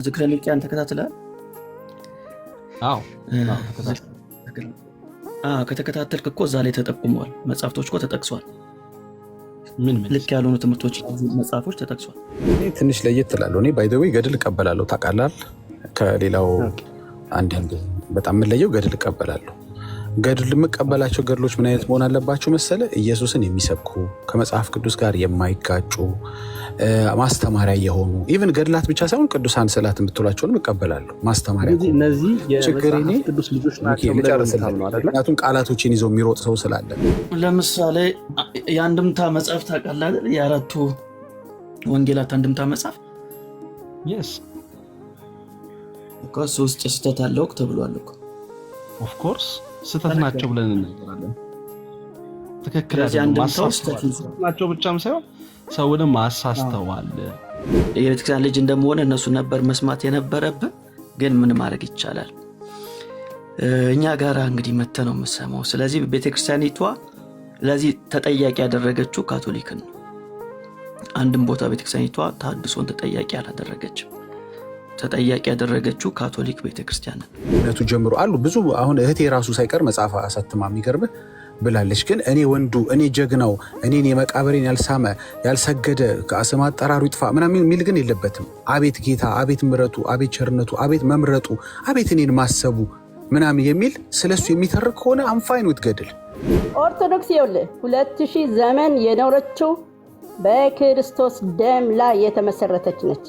ዝክረ ኒቅያን ተከታትለሃል? አዎ ከተከታተልክ እኮ እዛ ላይ ተጠቁመዋል። መጽሐፍቶች እኮ ተጠቅሷል። ምን ልክ ያልሆኑ ትምህርቶች መጽሐፎች ተጠቅሷል። ትንሽ ለየት እላለሁ። እኔ ባይ ዘ ዌይ ገድል እቀበላለሁ። ታውቃለህ፣ ከሌላው አንዳንድ በጣም የምለየው ገድል እቀበላለሁ። ገድል የምቀበላቸው ገድሎች ምን አይነት መሆን አለባቸው መሰለ? ኢየሱስን የሚሰብኩ ከመጽሐፍ ቅዱስ ጋር የማይጋጩ ማስተማሪያ የሆኑ ኢቭን ገድላት ብቻ ሳይሆን ቅዱሳን ስዕላት የምትሏቸውንም እቀበላለሁ። ማስተማሪያ እነዚህ ችግር እኔ ቅዱስ ልጆች ናቸው። ምክንያቱም ቃላቶችን ይዘው የሚሮጥ ሰው ስላለ። ለምሳሌ የአንድምታ መጽሐፍ ታውቃለህ አይደል? የአራቱ ወንጌላት አንድምታ መጽሐፍ እኮ ውስጥ ስህተት አለው ተብሏል እኮ። ኦፍ ኮርስ ስህተት ናቸው ብለን እንናገራለን። ትክክል ናቸው ብቻም ሳይሆን ሰውንም አሳስተዋል። የቤተክርስቲያን ልጅ እንደመሆነ እነሱ ነበር መስማት የነበረብን፣ ግን ምን ማድረግ ይቻላል? እኛ ጋር እንግዲህ መተህ ነው የምሰማው። ስለዚህ ቤተክርስቲያኒቷ ለዚህ ተጠያቂ ያደረገችው ካቶሊክን ነው። አንድም ቦታ ቤተክርስቲያኒቷ ተሐድሶን ተጠያቂ አላደረገችም። ተጠያቂ ያደረገችው ካቶሊክ ቤተክርስቲያን ነቱ ጀምሮ አሉ ብዙ። አሁን እህቴ ራሱ ሳይቀር መጽሐፍ አሳትማ የሚገርምህ ብላለች። ግን እኔ ወንዱ፣ እኔ ጀግናው፣ እኔን የመቃብሬን ያልሳመ ያልሰገደ ከስም አጠራሩ ይጥፋ ምናምን የሚል ግን የለበትም። አቤት ጌታ፣ አቤት ምሕረቱ፣ አቤት ቸርነቱ፣ አቤት መምረጡ፣ አቤት እኔን ማሰቡ ምናምን የሚል ስለሱ የሚተርክ ከሆነ አምፋይን ውትገድል። ኦርቶዶክስ ይኸውልህ 2000 ዘመን የኖረችው በክርስቶስ ደም ላይ የተመሰረተች ነች።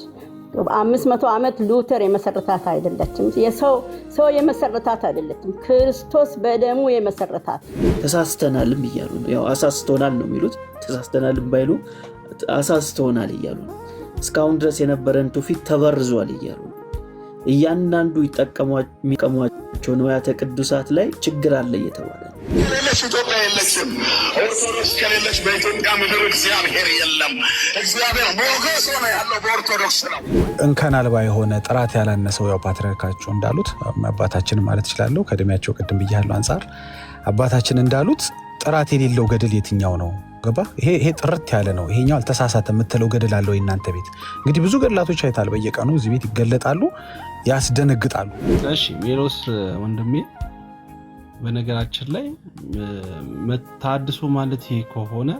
500 ዓመት ሉተር የመሰረታት አይደለችም። ሰው የመሰረታት አይደለችም። ክርስቶስ በደሙ የመሰረታት። ተሳስተናልም እያሉ ነው። ያው አሳስተውናል ነው የሚሉት። ተሳስተናልም ባይሉ አሳስተውናል እያሉ ነው። እስካሁን ድረስ የነበረን ትውፊት ተበርዟል እያሉ ነው። እያንዳንዱ የሚቀሟቸው ንዋያተ ቅዱሳት ላይ ችግር አለ እየተባለ ነው። ከሌለሽ ኢትዮጵያ የለችም። ኦርቶዶክስ ከሌለች በኢትዮጵያ ምድር እግዚአብሔር የለም። እግዚአብሔር ሞገስ ሆነ ያለው በኦርቶዶክስ ነው። እንከን አልባ የሆነ ጥራት ያላነሰው ያው ፓትርያርካቸው እንዳሉት አባታችን ማለት እችላለሁ ከእድሜያቸው ቅድም ብያለሁ አንጻር አባታችን እንዳሉት ጥራት የሌለው ገድል የትኛው ነው? ገባ? ይሄ ጥርት ያለ ነው። ይሄኛው አልተሳሳተ የምትለው ገድል አለው እናንተ ቤት? እንግዲህ ብዙ ገድላቶች አይታል በየቀኑ እዚህ ቤት ይገለጣሉ፣ ያስደነግጣሉ። እሺ ሜሎስ ወንድሜ፣ በነገራችን ላይ ተሐድሶ ማለት ይሄ ከሆነ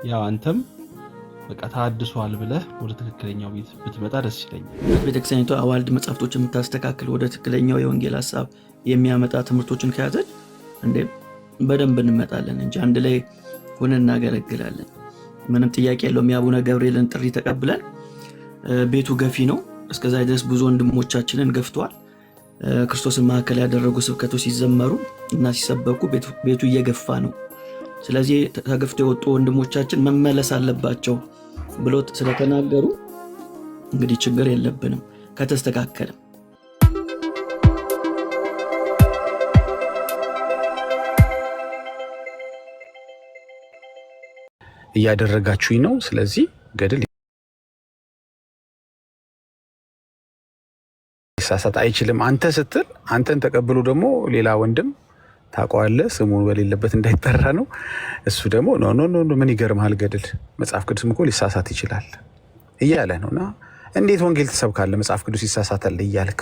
ያው አንተም በቃ ተሐድሷል ብለህ ወደ ትክክለኛው ቤት ብትመጣ ደስ ይለኛል። ቤተክርስቲያኒቷ አዋልድ መጽሐፍቶች የምታስተካክል ወደ ትክክለኛው የወንጌል ሀሳብ የሚያመጣ ትምህርቶችን ከያዘች እንዴ በደንብ እንመጣለን እንጂ አንድ ላይ ሆነን እናገለግላለን። ምንም ጥያቄ የለውም። የአቡነ ገብርኤልን ጥሪ ተቀብለን ቤቱ ገፊ ነው። እስከዛ ድረስ ብዙ ወንድሞቻችንን ገፍተዋል። ክርስቶስን ማዕከል ያደረጉ ስብከቶች ሲዘመሩ እና ሲሰበኩ ቤቱ እየገፋ ነው። ስለዚህ ተገፍተው የወጡ ወንድሞቻችን መመለስ አለባቸው ብሎ ስለተናገሩ እንግዲህ ችግር የለብንም ከተስተካከለም። እያደረጋችሁኝ ነው። ስለዚህ ገድል ሊሳሳት አይችልም። አንተ ስትል አንተን ተቀብሎ ደግሞ ሌላ ወንድም ታውቀዋለህ ስሙ በሌለበት እንዳይጠራ ነው። እሱ ደግሞ ኖ ምን ይገርምሃል ገድል መጽሐፍ ቅዱስም እኮ ሊሳሳት ይችላል እያለ ነውና እንዴት ወንጌል ትሰብካለህ መጽሐፍ ቅዱስ ይሳሳታል እያልክ?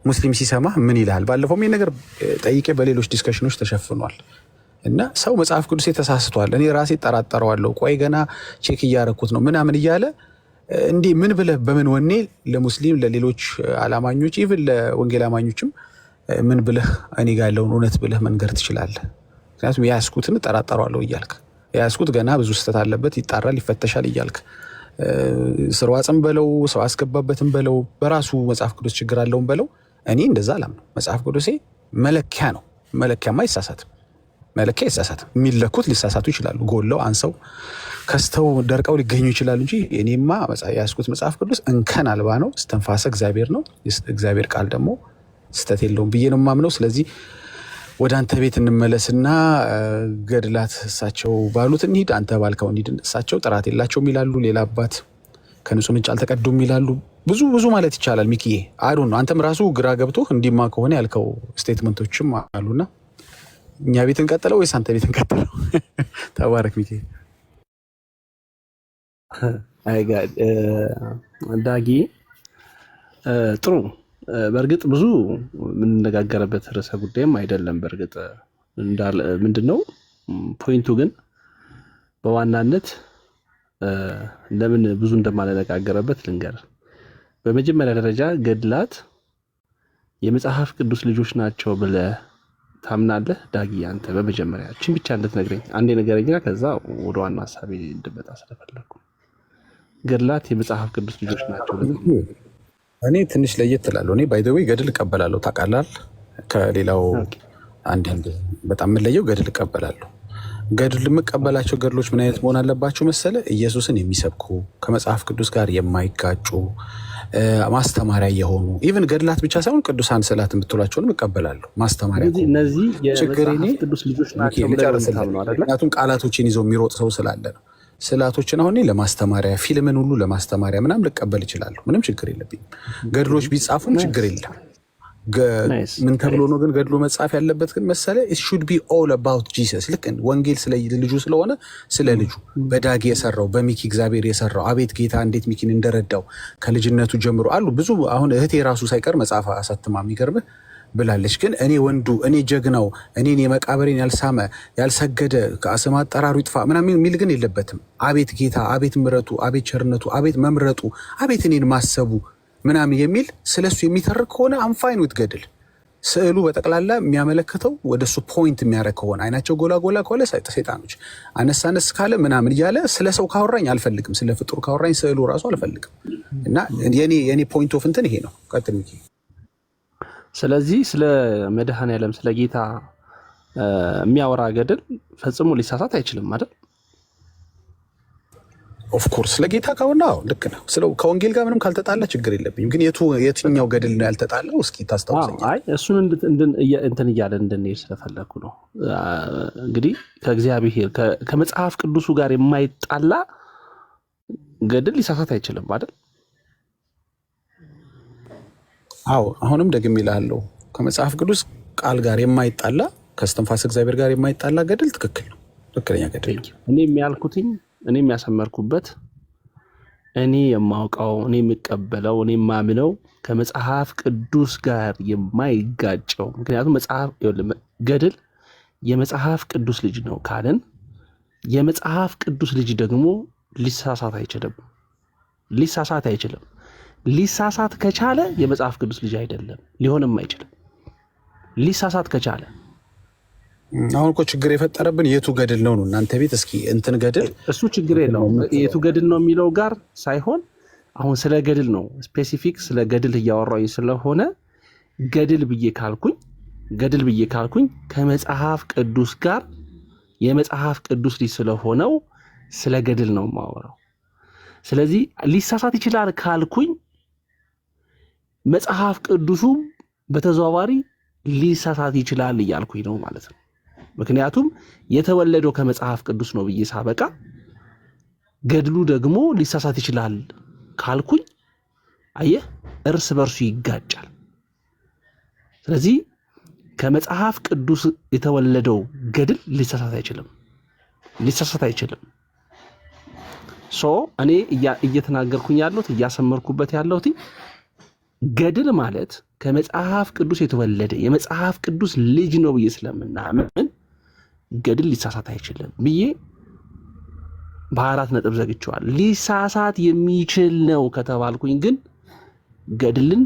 ሙስሊም ሲሰማ ምን ይልሃል? ባለፈው ይሄ ነገር ጠይቄ በሌሎች ዲስከሽኖች ተሸፍኗል። እና ሰው መጽሐፍ ቅዱስ ተሳስቷል እኔ ራሴ ጠራጠረዋለሁ ቆይ ገና ቼክ እያረኩት ነው ምናምን እያለ እንዴ ምን ብለህ በምን ወኔ ለሙስሊም ለሌሎች አላማኞች ኢቭን ለወንጌል አማኞችም ምን ብለህ እኔ ጋር ያለውን እውነት ብለህ መንገር ትችላለህ? ምክንያቱም ያስኩትን ጠራጠረዋለሁ እያልክ ያስኩት ገና ብዙ ስህተት አለበት ይጣራል ይፈተሻል እያልክ ስርዋጽም በለው ሰው አስገባበትም በለው በራሱ መጽሐፍ ቅዱስ ችግር አለውም በለው እኔ እንደዛ አላምነው። መጽሐፍ ቅዱሴ መለኪያ ነው። መለኪያማ አይሳሳትም። መለኪያ አይሳሳትም። የሚለኩት ሊሳሳቱ ይችላሉ። ጎለው አንሰው ከስተው ደርቀው ሊገኙ ይችላሉ እንጂ እኔማ ያስኩት መጽሐፍ ቅዱስ እንከን አልባ ነው። እስትንፋሰ እግዚአብሔር ነው። እግዚአብሔር ቃል ደግሞ ስህተት የለውም ብዬ ነው የማምነው። ስለዚህ ወደ አንተ ቤት እንመለስና ገድላት እሳቸው ባሉት እንሂድ፣ አንተ ባልከው እንሂድ። እሳቸው ጥራት የላቸውም ይላሉ። ሌላ አባት ከንጹህ ምንጭ አልተቀዱም ይላሉ። ብዙ ማለት ይቻላል። ሚኪዬ አይዶን ነው አንተም ራሱ ግራ ገብቶ እንዲማ ከሆነ ያልከው ስቴትመንቶችም አሉና እኛ ቤት እንቀጥለው ወይስ አንተ ቤት እንቀጥለው? ተባረክ ሚኪ። አይ ጋድ ዳጊ ጥሩ። በእርግጥ ብዙ የምንነጋገርበት ርዕሰ ጉዳይም አይደለም። በእርግጥ እንዳለ ምንድነው ፖይንቱ ግን በዋናነት ለምን ብዙ እንደማንነጋገርበት ልንገር። በመጀመሪያ ደረጃ ገድላት የመጽሐፍ ቅዱስ ልጆች ናቸው ብለህ ታምናለህ ዳጊ? አንተ በመጀመሪያ እቺን ብቻ እንድትነግረኝ አንዴ ነገረኛ፣ ከዛ ወደ ዋና ሀሳቤ እንድመጣ ስለፈለኩ። ገድላት የመጽሐፍ ቅዱስ ልጆች ናቸው ብለህ? እኔ ትንሽ ለየት እላለሁ። እኔ ባይ ዘ ዌይ ገድል እቀበላለሁ። ታውቃለህ፣ ከሌላው አንዳንድ በጣም የምለየው ገድል እቀበላለሁ። ገድል የምቀበላቸው ገድሎች ምን አይነት መሆን አለባቸው መሰለ? ኢየሱስን የሚሰብኩ ከመጽሐፍ ቅዱስ ጋር የማይጋጩ ማስተማሪያ የሆኑ ኢቭን ገድላት ብቻ ሳይሆን ቅዱሳን ስዕላት የምትሏቸውንም እቀበላለሁ። ማስተማሪያ እነዚህ የመጽሐፍ ቅዱስ ልጆች ናቸው ብለህ ታምናለህ አይደል? ምክንያቱም ቃላቶችን ይዘው የሚሮጥ ሰው ስላለ ነው። ስዕላቶችን አሁን ለማስተማሪያ ፊልምን ሁሉ ለማስተማሪያ ምናምን ልቀበል ይችላሉ። ምንም ችግር የለብኝም። ገድሎች ቢጻፉም ችግር የለም። ምን ተብሎ ነው ግን ገድሎ መጻፍ ያለበት ግን መሰለ? it should be all about Jesus። ልክ ወንጌል ስለ ልጁ ስለሆነ ስለ ልጁ በዳጊ የሰራው በሚኪ እግዚአብሔር የሰራው አቤት ጌታ እንዴት ሚኪን እንደረዳው ከልጅነቱ ጀምሮ አሉ ብዙ። አሁን እህቴ ራሱ ሳይቀር መጽሐፍ አሳትማ የሚገርምህ ብላለች። ግን እኔ ወንዱ፣ እኔ ጀግናው፣ እኔን የመቃብሬን ያልሳመ ያልሰገደ ከስም አጠራሩ ይጥፋ ምናምን የሚል ግን የለበትም። አቤት ጌታ፣ አቤት ምሕረቱ፣ አቤት ቸርነቱ፣ አቤት መምረጡ፣ አቤት እኔን ማሰቡ ምናምን የሚል ስለሱ የሚተርክ ከሆነ አምፋይን ውትገድል ስዕሉ በጠቅላላ የሚያመለክተው ወደሱ ፖይንት የሚያደርግ ከሆነ አይናቸው ጎላ ጎላ ከሆነ ሰይጣኖች አነስ አነስ ካለ ምናምን እያለ ስለ ሰው ካወራኝ አልፈልግም። ስለ ፍጡር ካወራኝ ስዕሉ ራሱ አልፈልግም። እና የኔ ፖይንት ኦፍ እንትን ይሄ ነው። ቀጥል ሚኪ። ስለዚህ ስለ መድኃኔዓለም ስለ ጌታ የሚያወራ ገድል ፈጽሞ ሊሳሳት አይችልም አይደል? ኦፍኮርስ ለጌታ ከሆነ ልክ ነው። ከወንጌል ጋር ምንም ካልተጣላ ችግር የለብኝም። ግን የትኛው ገድል ነው ያልተጣላው? እስኪ ታስታውሰኛል? አይ እሱን እንትን እያለ እንድንሄድ ስለፈለኩ ነው። እንግዲህ ከእግዚአብሔር ከመጽሐፍ ቅዱሱ ጋር የማይጣላ ገድል ሊሳሳት አይችልም አይደል? አዎ አሁንም ደግሜ እልሃለሁ፣ ከመጽሐፍ ቅዱስ ቃል ጋር የማይጣላ ከእስትንፋሰ እግዚአብሔር ጋር የማይጣላ ገድል ትክክል ነው፣ ትክክለኛ ገድል ነው። እኔ የሚያልኩትኝ እኔ የሚያሰመርኩበት እኔ የማውቀው እኔ የምቀበለው እኔ የማምነው ከመጽሐፍ ቅዱስ ጋር የማይጋጨው ምክንያቱም ገድል የመጽሐፍ ቅዱስ ልጅ ነው ካለን የመጽሐፍ ቅዱስ ልጅ ደግሞ ሊሳሳት አይችልም። ሊሳሳት ከቻለ የመጽሐፍ ቅዱስ ልጅ አይደለም፣ ሊሆንም አይችልም። ሊሳሳት ከቻለ አሁን እኮ ችግር የፈጠረብን የቱ ገድል ነው ነው እናንተ ቤት እስኪ እንትን ገድል እሱ ችግር የለውም። የቱ ገድል ነው የሚለው ጋር ሳይሆን አሁን ስለ ገድል ነው ስፔሲፊክ ስለ ገድል እያወራኝ ስለሆነ ገድል ብዬ ካልኩኝ ከመጽሐፍ ቅዱስ ጋር የመጽሐፍ ቅዱስ ልጅ ስለሆነው ስለ ገድል ነው የማወራው። ስለዚህ ሊሳሳት ይችላል ካልኩኝ መጽሐፍ ቅዱሱ በተዘዋዋሪ ሊሳሳት ይችላል እያልኩኝ ነው ማለት ነው። ምክንያቱም የተወለደው ከመጽሐፍ ቅዱስ ነው ብዬ ሳበቃ ገድሉ ደግሞ ሊሳሳት ይችላል ካልኩኝ አየህ እርስ በርሱ ይጋጫል። ስለዚህ ከመጽሐፍ ቅዱስ የተወለደው ገድል ሊሳሳት አይችልም። እኔ እየተናገርኩኝ ያለሁት እያሰመርኩበት ያለሁት ገድል ማለት ከመጽሐፍ ቅዱስ የተወለደ የመጽሐፍ ቅዱስ ልጅ ነው ብዬ ስለምናምን ገድል ሊሳሳት አይችልም ብዬ በአራት ነጥብ ዘግቼዋል። ሊሳሳት የሚችል ነው ከተባልኩኝ ግን ገድልን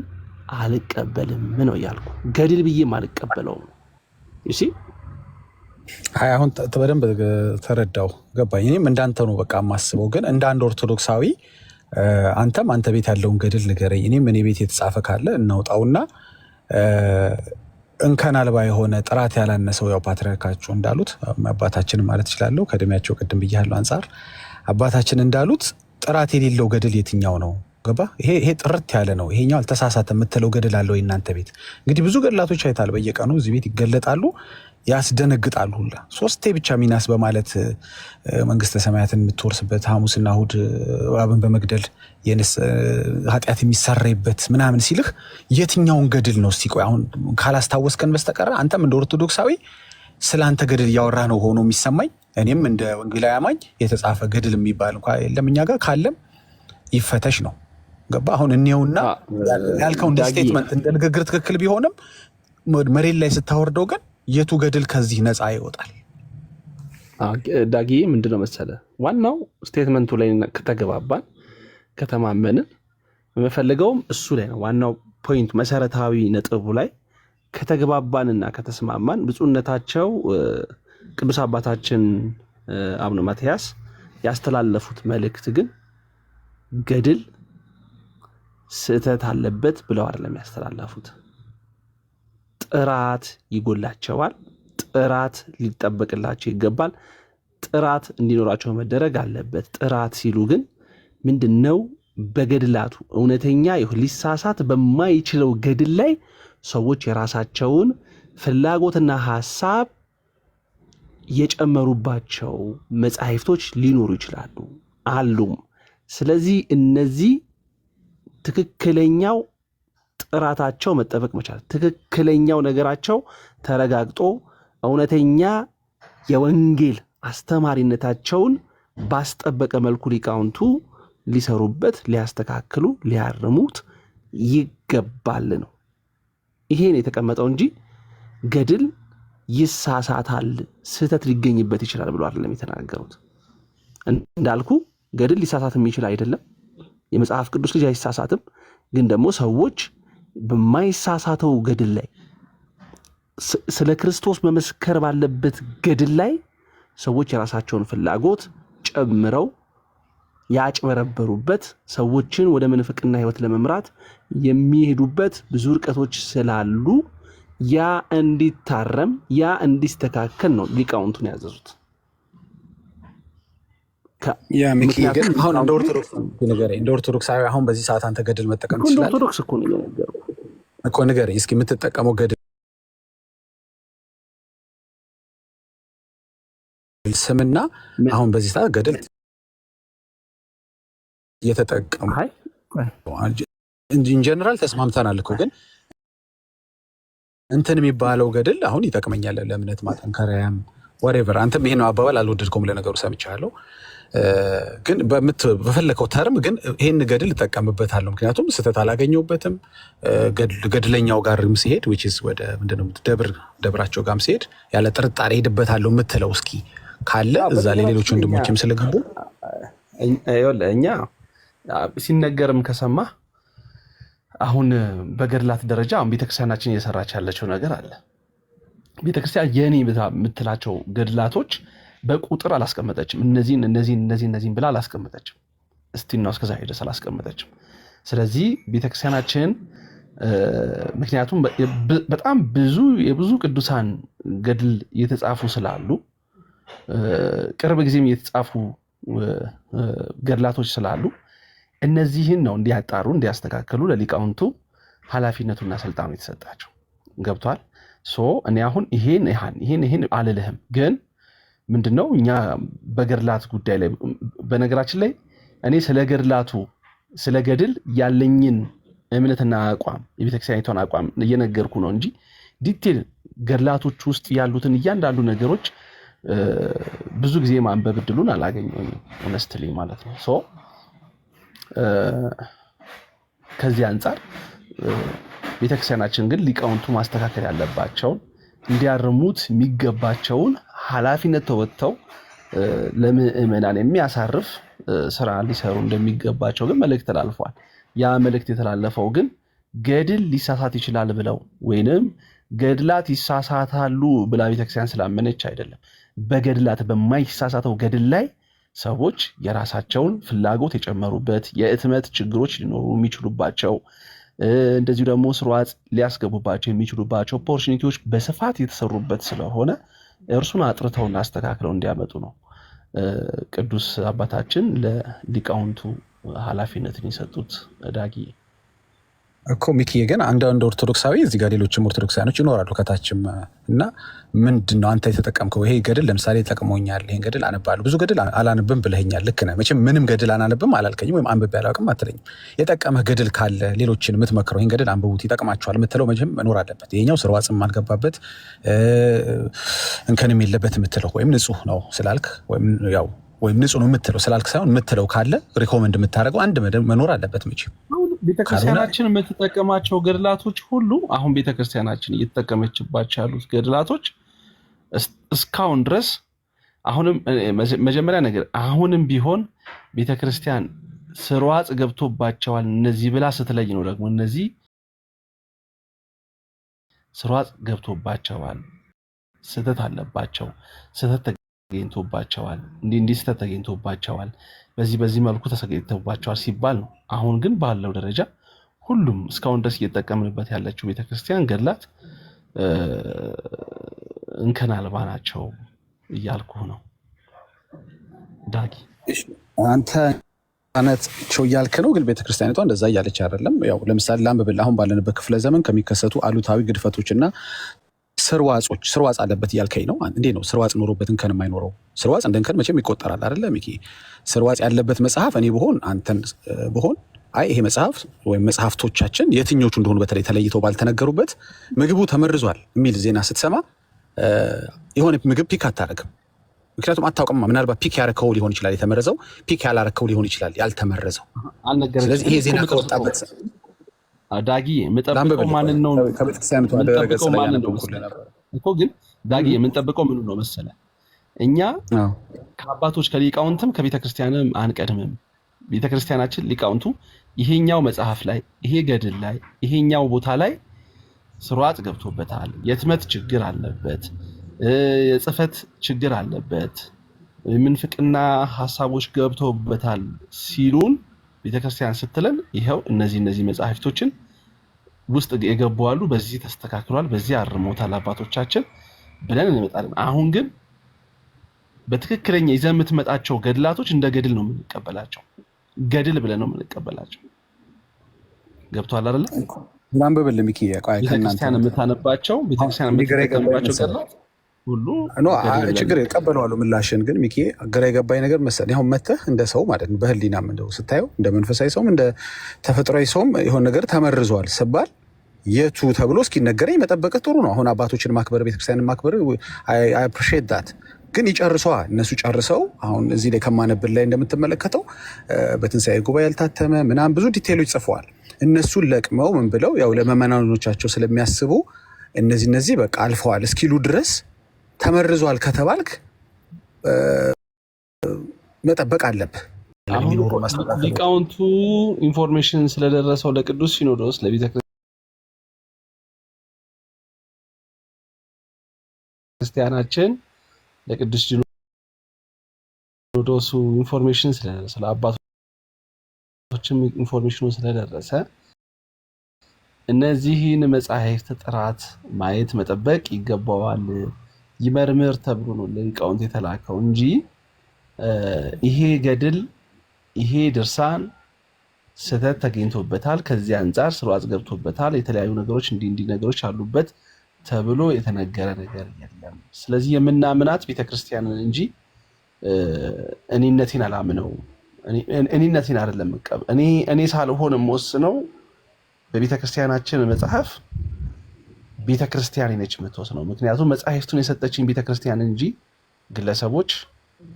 አልቀበልም ነው ያልኩ። ገድል ብዬም አልቀበለውም። እሺ አሁን በደንብ ተረዳው፣ ገባኝ። እኔም እንዳንተ ነው በቃ የማስበው። ግን እንደ አንድ ኦርቶዶክሳዊ አንተም አንተ ቤት ያለውን ገድል ንገረኝ፣ እኔም እኔ ቤት የተጻፈ ካለ እናውጣውና እንከን አልባ የሆነ ጥራት ያላነሰው ያው ፓትርያርካቸው እንዳሉት አባታችን ማለት እችላለሁ ከእድሜያቸው ቅድም ብያለሁ አንጻር አባታችን እንዳሉት ጥራት የሌለው ገድል የትኛው ነው? ገባ? ይሄ ጥርት ያለ ነው። ይሄኛው አልተሳሳተ የምትለው ገድል አለው የእናንተ ቤት? እንግዲህ ብዙ ገድላቶች አይታል፣ በየቀኑ እዚህ ቤት ይገለጣሉ፣ ያስደነግጣሉ ሁላ። ሶስቴ ብቻ ሚናስ በማለት መንግስተ ሰማያትን የምትወርስበት ሐሙስና እሑድ እባብን በመግደል ኃጢአት የሚሰረይበት ምናምን ሲልህ የትኛውን ገድል ነው? እስቲ ቆይ አሁን ካላስታወስከን በስተቀር አንተም እንደ ኦርቶዶክሳዊ ስለ አንተ ገድል እያወራ ነው ሆኖ የሚሰማኝ። እኔም እንደ ወንጌላዊ አማኝ የተጻፈ ገድል የሚባል እንኳ የለም እኛ ጋር፣ ካለም ይፈተሽ ነው። ገባ? አሁን እኔውና ያልከው እንደ ስቴትመንት እንደ ንግግር ትክክል ቢሆንም መሬት ላይ ስታወርደው ግን የቱ ገድል ከዚህ ነፃ ይወጣል? ዳጊ ምንድነው መሰለ ዋናው ስቴትመንቱ ላይ ከተገባባን ከተማመንን የምፈልገውም እሱ ላይ ነው። ዋናው ፖይንት መሰረታዊ ነጥቡ ላይ ከተገባባንና ከተስማማን ብፁዕነታቸው ቅዱስ አባታችን አቡነ ማትያስ ያስተላለፉት መልእክት ግን ገድል ስህተት አለበት ብለው አይደለም ያስተላለፉት። ጥራት ይጎላቸዋል። ጥራት ሊጠበቅላቸው ይገባል። ጥራት እንዲኖራቸው መደረግ አለበት። ጥራት ሲሉ ግን ምንድነው? በገድላቱ እውነተኛ ሊሳሳት በማይችለው ገድል ላይ ሰዎች የራሳቸውን ፍላጎትና ሐሳብ የጨመሩባቸው መጻሕፍቶች ሊኖሩ ይችላሉ አሉም። ስለዚህ እነዚህ ትክክለኛው ጥራታቸው መጠበቅ መቻል፣ ትክክለኛው ነገራቸው ተረጋግጦ እውነተኛ የወንጌል አስተማሪነታቸውን ባስጠበቀ መልኩ ሊቃውንቱ ሊሰሩበት፣ ሊያስተካክሉ፣ ሊያርሙት ይገባል ነው። ይሄን የተቀመጠው እንጂ ገድል ይሳሳታል፣ ስህተት ሊገኝበት ይችላል ብሎ አይደለም የተናገሩት። እንዳልኩ ገድል ሊሳሳት የሚችል አይደለም። የመጽሐፍ ቅዱስ ልጅ አይሳሳትም። ግን ደግሞ ሰዎች በማይሳሳተው ገድል ላይ ስለ ክርስቶስ መመስከር ባለበት ገድል ላይ ሰዎች የራሳቸውን ፍላጎት ጨምረው ያጭበረበሩበት፣ ሰዎችን ወደ ምንፍቅና ሕይወት ለመምራት የሚሄዱበት ብዙ ርቀቶች ስላሉ ያ እንዲታረም ያ እንዲስተካከል ነው ሊቃውንቱን ያዘዙት። አሁን እንደ ኦርቶዶክሳዊ አሁን በዚህ ሰዓት አንተ ገድል መጠቀም ትችላለህ? ኦርቶዶክስ እኮ ነው እኮ ንገረኝ እስኪ የምትጠቀመው ገድል ስምና አሁን በዚህ ሰዓት ገድል እየተጠቀሙ ኢንጀነራል ተስማምተናል እኮ ግን እንትን የሚባለው ገድል አሁን ይጠቅመኛል ለእምነት ማጠንከሪያም ወሬቨር። አንተም ይሄን አባባል አልወደድኩም ለነገሩ ሰምቻለሁ። ግን በፈለከው ተርም ግን ይሄን ገድል እጠቀምበታለሁ ምክንያቱም ስህተት አላገኘሁበትም። ገድለኛው ጋርም ሲሄድ which is ወደ ምንድነው ደብራቸው ጋርም ሲሄድ ያለ ጥርጣሬ ሄድበታለሁ የምትለው እስኪ ካለ እዛ ሌሎች ወንድሞችም ስለገቡ እኛ ሲነገርም ከሰማ አሁን በገድላት ደረጃ አሁን ቤተክርስቲያናችን እየሰራች ያለችው ነገር አለ። ቤተክርስቲያን የኔ የምትላቸው ገድላቶች በቁጥር አላስቀመጠችም። እነዚህን ብላ አላስቀመጠችም። እስቲናው እስከዛ ድረስ አላስቀመጠችም። ስለዚህ ቤተክርስቲያናችን ምክንያቱም በጣም የብዙ ቅዱሳን ገድል የተጻፉ ስላሉ ቅርብ ጊዜም የተጻፉ ገድላቶች ስላሉ እነዚህን ነው እንዲያጣሩ እንዲያስተካክሉ ለሊቃውንቱ ኃላፊነቱና ስልጣኑ የተሰጣቸው። ገብቷል? እኔ አሁን ይሄን አልልህም። ግን ምንድነው እኛ በገድላት ጉዳይ ላይ በነገራችን ላይ እኔ ስለ ገድል ያለኝን እምነትና አቋም የቤተክርስቲያኒቷን አቋም እየነገርኩ ነው እንጂ ዲቴል ገድላቶች ውስጥ ያሉትን እያንዳንዱ ነገሮች ብዙ ጊዜ ማንበብ እድሉን አላገኘሁም ሆነስትሊ ማለት ነው። ከዚህ አንጻር ቤተክርስቲያናችን ግን ሊቃውንቱ ማስተካከል ያለባቸውን እንዲያርሙት የሚገባቸውን ኃላፊነት ተወጥተው ለምእመናን የሚያሳርፍ ስራ ሊሰሩ እንደሚገባቸው ግን መልእክት ተላልፏል። ያ መልእክት የተላለፈው ግን ገድል ሊሳሳት ይችላል ብለው ወይንም ገድላት ይሳሳታሉ ብላ ቤተክርስቲያን ስላመነች አይደለም። በገድላት በማይሳሳተው ገድል ላይ ሰዎች የራሳቸውን ፍላጎት የጨመሩበት የእትመት ችግሮች ሊኖሩ የሚችሉባቸው እንደዚሁ ደግሞ ስርዓት ሊያስገቡባቸው የሚችሉባቸው ኦፖርቹኒቲዎች በስፋት የተሰሩበት ስለሆነ እርሱን አጥርተውና አስተካክለው እንዲያመጡ ነው ቅዱስ አባታችን ለሊቃውንቱ ኃላፊነትን የሰጡት። ዳጊ እኮ ሚኪዬ ግን አንዳንድ ኦርቶዶክሳዊ እዚህ ጋር ሌሎችም ኦርቶዶክሳውያኖች ይኖራሉ ከታችም እና ምንድነው አንተ የተጠቀምከው ይሄ ገድል ለምሳሌ ተጠቅሞኛል ይሄን ገድል አነባለሁ ብዙ ገድል አላነብም ብለኸኛል። ልክ ነህ። መቼም ምንም ገድል አላነብም አላልከኝም ወይም አንብቤ አላውቅም አትለኝም። የጠቀመህ ገድል ካለ ሌሎችን የምትመክረው ይሄን ገድል አንብቡት ይጠቅማቸዋል የምትለው መቼም መኖር አለበት። ይሄኛው ስርዋጽም አልገባበት እንከንም የለበት የምትለው ወይም ንጹህ ነው ስላልክ ወይም ያው ወይም ንጹህ ነው የምትለው ስላልክ ሳይሆን የምትለው ካለ ሪኮመንድ የምታደርገው አንድ መኖር አለበት። መቼም ቤተክርስቲያናችን የምትጠቀማቸው ገድላቶች ሁሉ አሁን ቤተክርስቲያናችን እየተጠቀመችባቸው ያሉት ገድላቶች እስካሁን ድረስ አሁንም መጀመሪያ ነገር አሁንም ቢሆን ቤተክርስቲያን ስርዋጽ ገብቶባቸዋል እነዚህ ብላ ስትለይ ነው ደግሞ እነዚህ ስርዋጽ ገብቶባቸዋል ስተት አለባቸው ስተት ተገኝቶባቸዋል እንዲህ ስተት ተገኝቶባቸዋል በዚህ መልኩ ተሰግይተውባቸዋል ሲባል ነው። አሁን ግን ባለው ደረጃ ሁሉም እስካሁን ድረስ እየተጠቀምንበት ያለችው ቤተክርስቲያን ገድላት እንከን አልባ ናቸው እያልኩ ነው። ዳጊ አንተ አነጥቸው እያልክ ነው፣ ግን ቤተክርስቲያኒቷ እንደዛ እያለች አይደለም። ያው ለምሳሌ ላምበብል አሁን ባለንበት ክፍለ ዘመን ከሚከሰቱ አሉታዊ ግድፈቶችና ስርዋጽ አለበት እያልከኝ ነው። እንዴ ነው ስርዋጽ ኖሮበት እንከን የማይኖረው? ስርዋጽ እንደ እንከን መቼም ይቆጠራል አይደለ ሚኪ? ስርዋጽ ያለበት መጽሐፍ እኔ ብሆን አንተን ብሆን አይ ይሄ መጽሐፍ ወይም መጽሐፍቶቻችን የትኞቹ እንደሆኑ በተለይ ተለይተው ባልተነገሩበት ምግቡ ተመርዟል የሚል ዜና ስትሰማ የሆነ ምግብ ፒክ አታረግም። ምክንያቱም አታውቅም። ምናልባት ፒክ ያረከው ሊሆን ይችላል የተመረዘው፣ ፒክ ያላረከው ሊሆን ይችላል ያልተመረዘው። ስለዚህ ይሄ ዜና ከወጣበት ዳጊ የምጠብቀው ማንን ነው? ከቤተክርስቲያኒቷ ደረገጽ ላይ ያነበብኩልህ ነበር እኮ። ግን ዳጊ የምንጠብቀው ምን ነው መሰለ፣ እኛ ከአባቶች ከሊቃውንትም ከቤተክርስቲያንም አንቀድምም። ቤተክርስቲያናችን ሊቃውንቱ ይሄኛው መጽሐፍ ላይ ይሄ ገድል ላይ ይሄኛው ቦታ ላይ ስርዋጽ ገብቶበታል፣ የትመት ችግር አለበት፣ የጽፈት ችግር አለበት፣ ምንፍቅና ሐሳቦች ገብተውበታል ሲሉን ቤተክርስቲያን ስትለን ይሄው እነዚህ መጽሐፍቶችን ውስጥ የገቡ አሉ፣ በዚህ ተስተካክሏል፣ በዚህ አርሞታል አባቶቻችን ብለን እንመጣለን። አሁን ግን በትክክለኛ ይዘህ የምትመጣቸው ገድላቶች እንደ ገድል ነው የምንቀበላቸው፣ ገድል ብለን ነው የምንቀበላቸው። ገብቷል አይደለ? ማንበብል ሚኪ ያቋይ ቤተክርስቲያን የምታነባቸው ቤተክርስቲያን የምትጠቀምባቸው ገድላት ሁሉ ችግር ይቀበለዋሉ ምላሽን። ግን ሚኪ ግራ የገባኝ ነገር መሰለኝ አሁን መተህ እንደ ሰው ማለት ነው በህሊናም እንደው ስታየው እንደ መንፈሳዊ ሰውም እንደ ተፈጥሯዊ ሰውም የሆነ ነገር ተመርዟል ስባል የቱ ተብሎ እስኪነገረኝ መጠበቅ ጥሩ ነው። አሁን አባቶችን ማክበር ቤተክርስቲያንን ማክበር አይ አፕሪሺየት ዳት። ግን ይጨርሰዋል እነሱ ጨርሰው አሁን እዚህ ላይ ከማነብል ላይ እንደምትመለከተው በትንሣኤ ጉባኤ ያልታተመ ምናምን ብዙ ዲቴይሎች ጽፈዋል። እነሱን ለቅመው ምን ብለው ያው ለመመናኖቻቸው ስለሚያስቡ እነዚህ በቃ አልፈዋል እስኪሉ ድረስ ተመርዟል ከተባልክ መጠበቅ አለብህ። ሊቃውንቱ ኢንፎርሜሽን ስለደረሰው ለቅዱስ ሲኖዶስ ለቤተክርስቲያናችን ለቅዱስ ሲኖዶሱ ኢንፎርሜሽን ስለደረሰ ለአባቶችም ኢንፎርሜሽኑ ስለደረሰ እነዚህን መጻሕፍት ጥራት ማየት መጠበቅ ይገባዋል። ይመርምር ተብሎ ነው ለሊቃውንት የተላከው እንጂ ይሄ ገድል ይሄ ድርሳን ስህተት ተገኝቶበታል፣ ከዚህ አንጻር ስርዋጽ ገብቶበታል፣ የተለያዩ ነገሮች እንዲህ ነገሮች አሉበት ተብሎ የተነገረ ነገር የለም። ስለዚህ የምናምናት ቤተክርስቲያንን እንጂ እኔነቴን አላምነው። እኔነቴን አይደለም እኔ ሳልሆን የምወስነው በቤተክርስቲያናችን መጽሐፍ ቤተክርስቲያን ነች የምትወስነው። ምክንያቱም መጽሐፍቱን የሰጠችኝ ቤተክርስቲያን እንጂ ግለሰቦች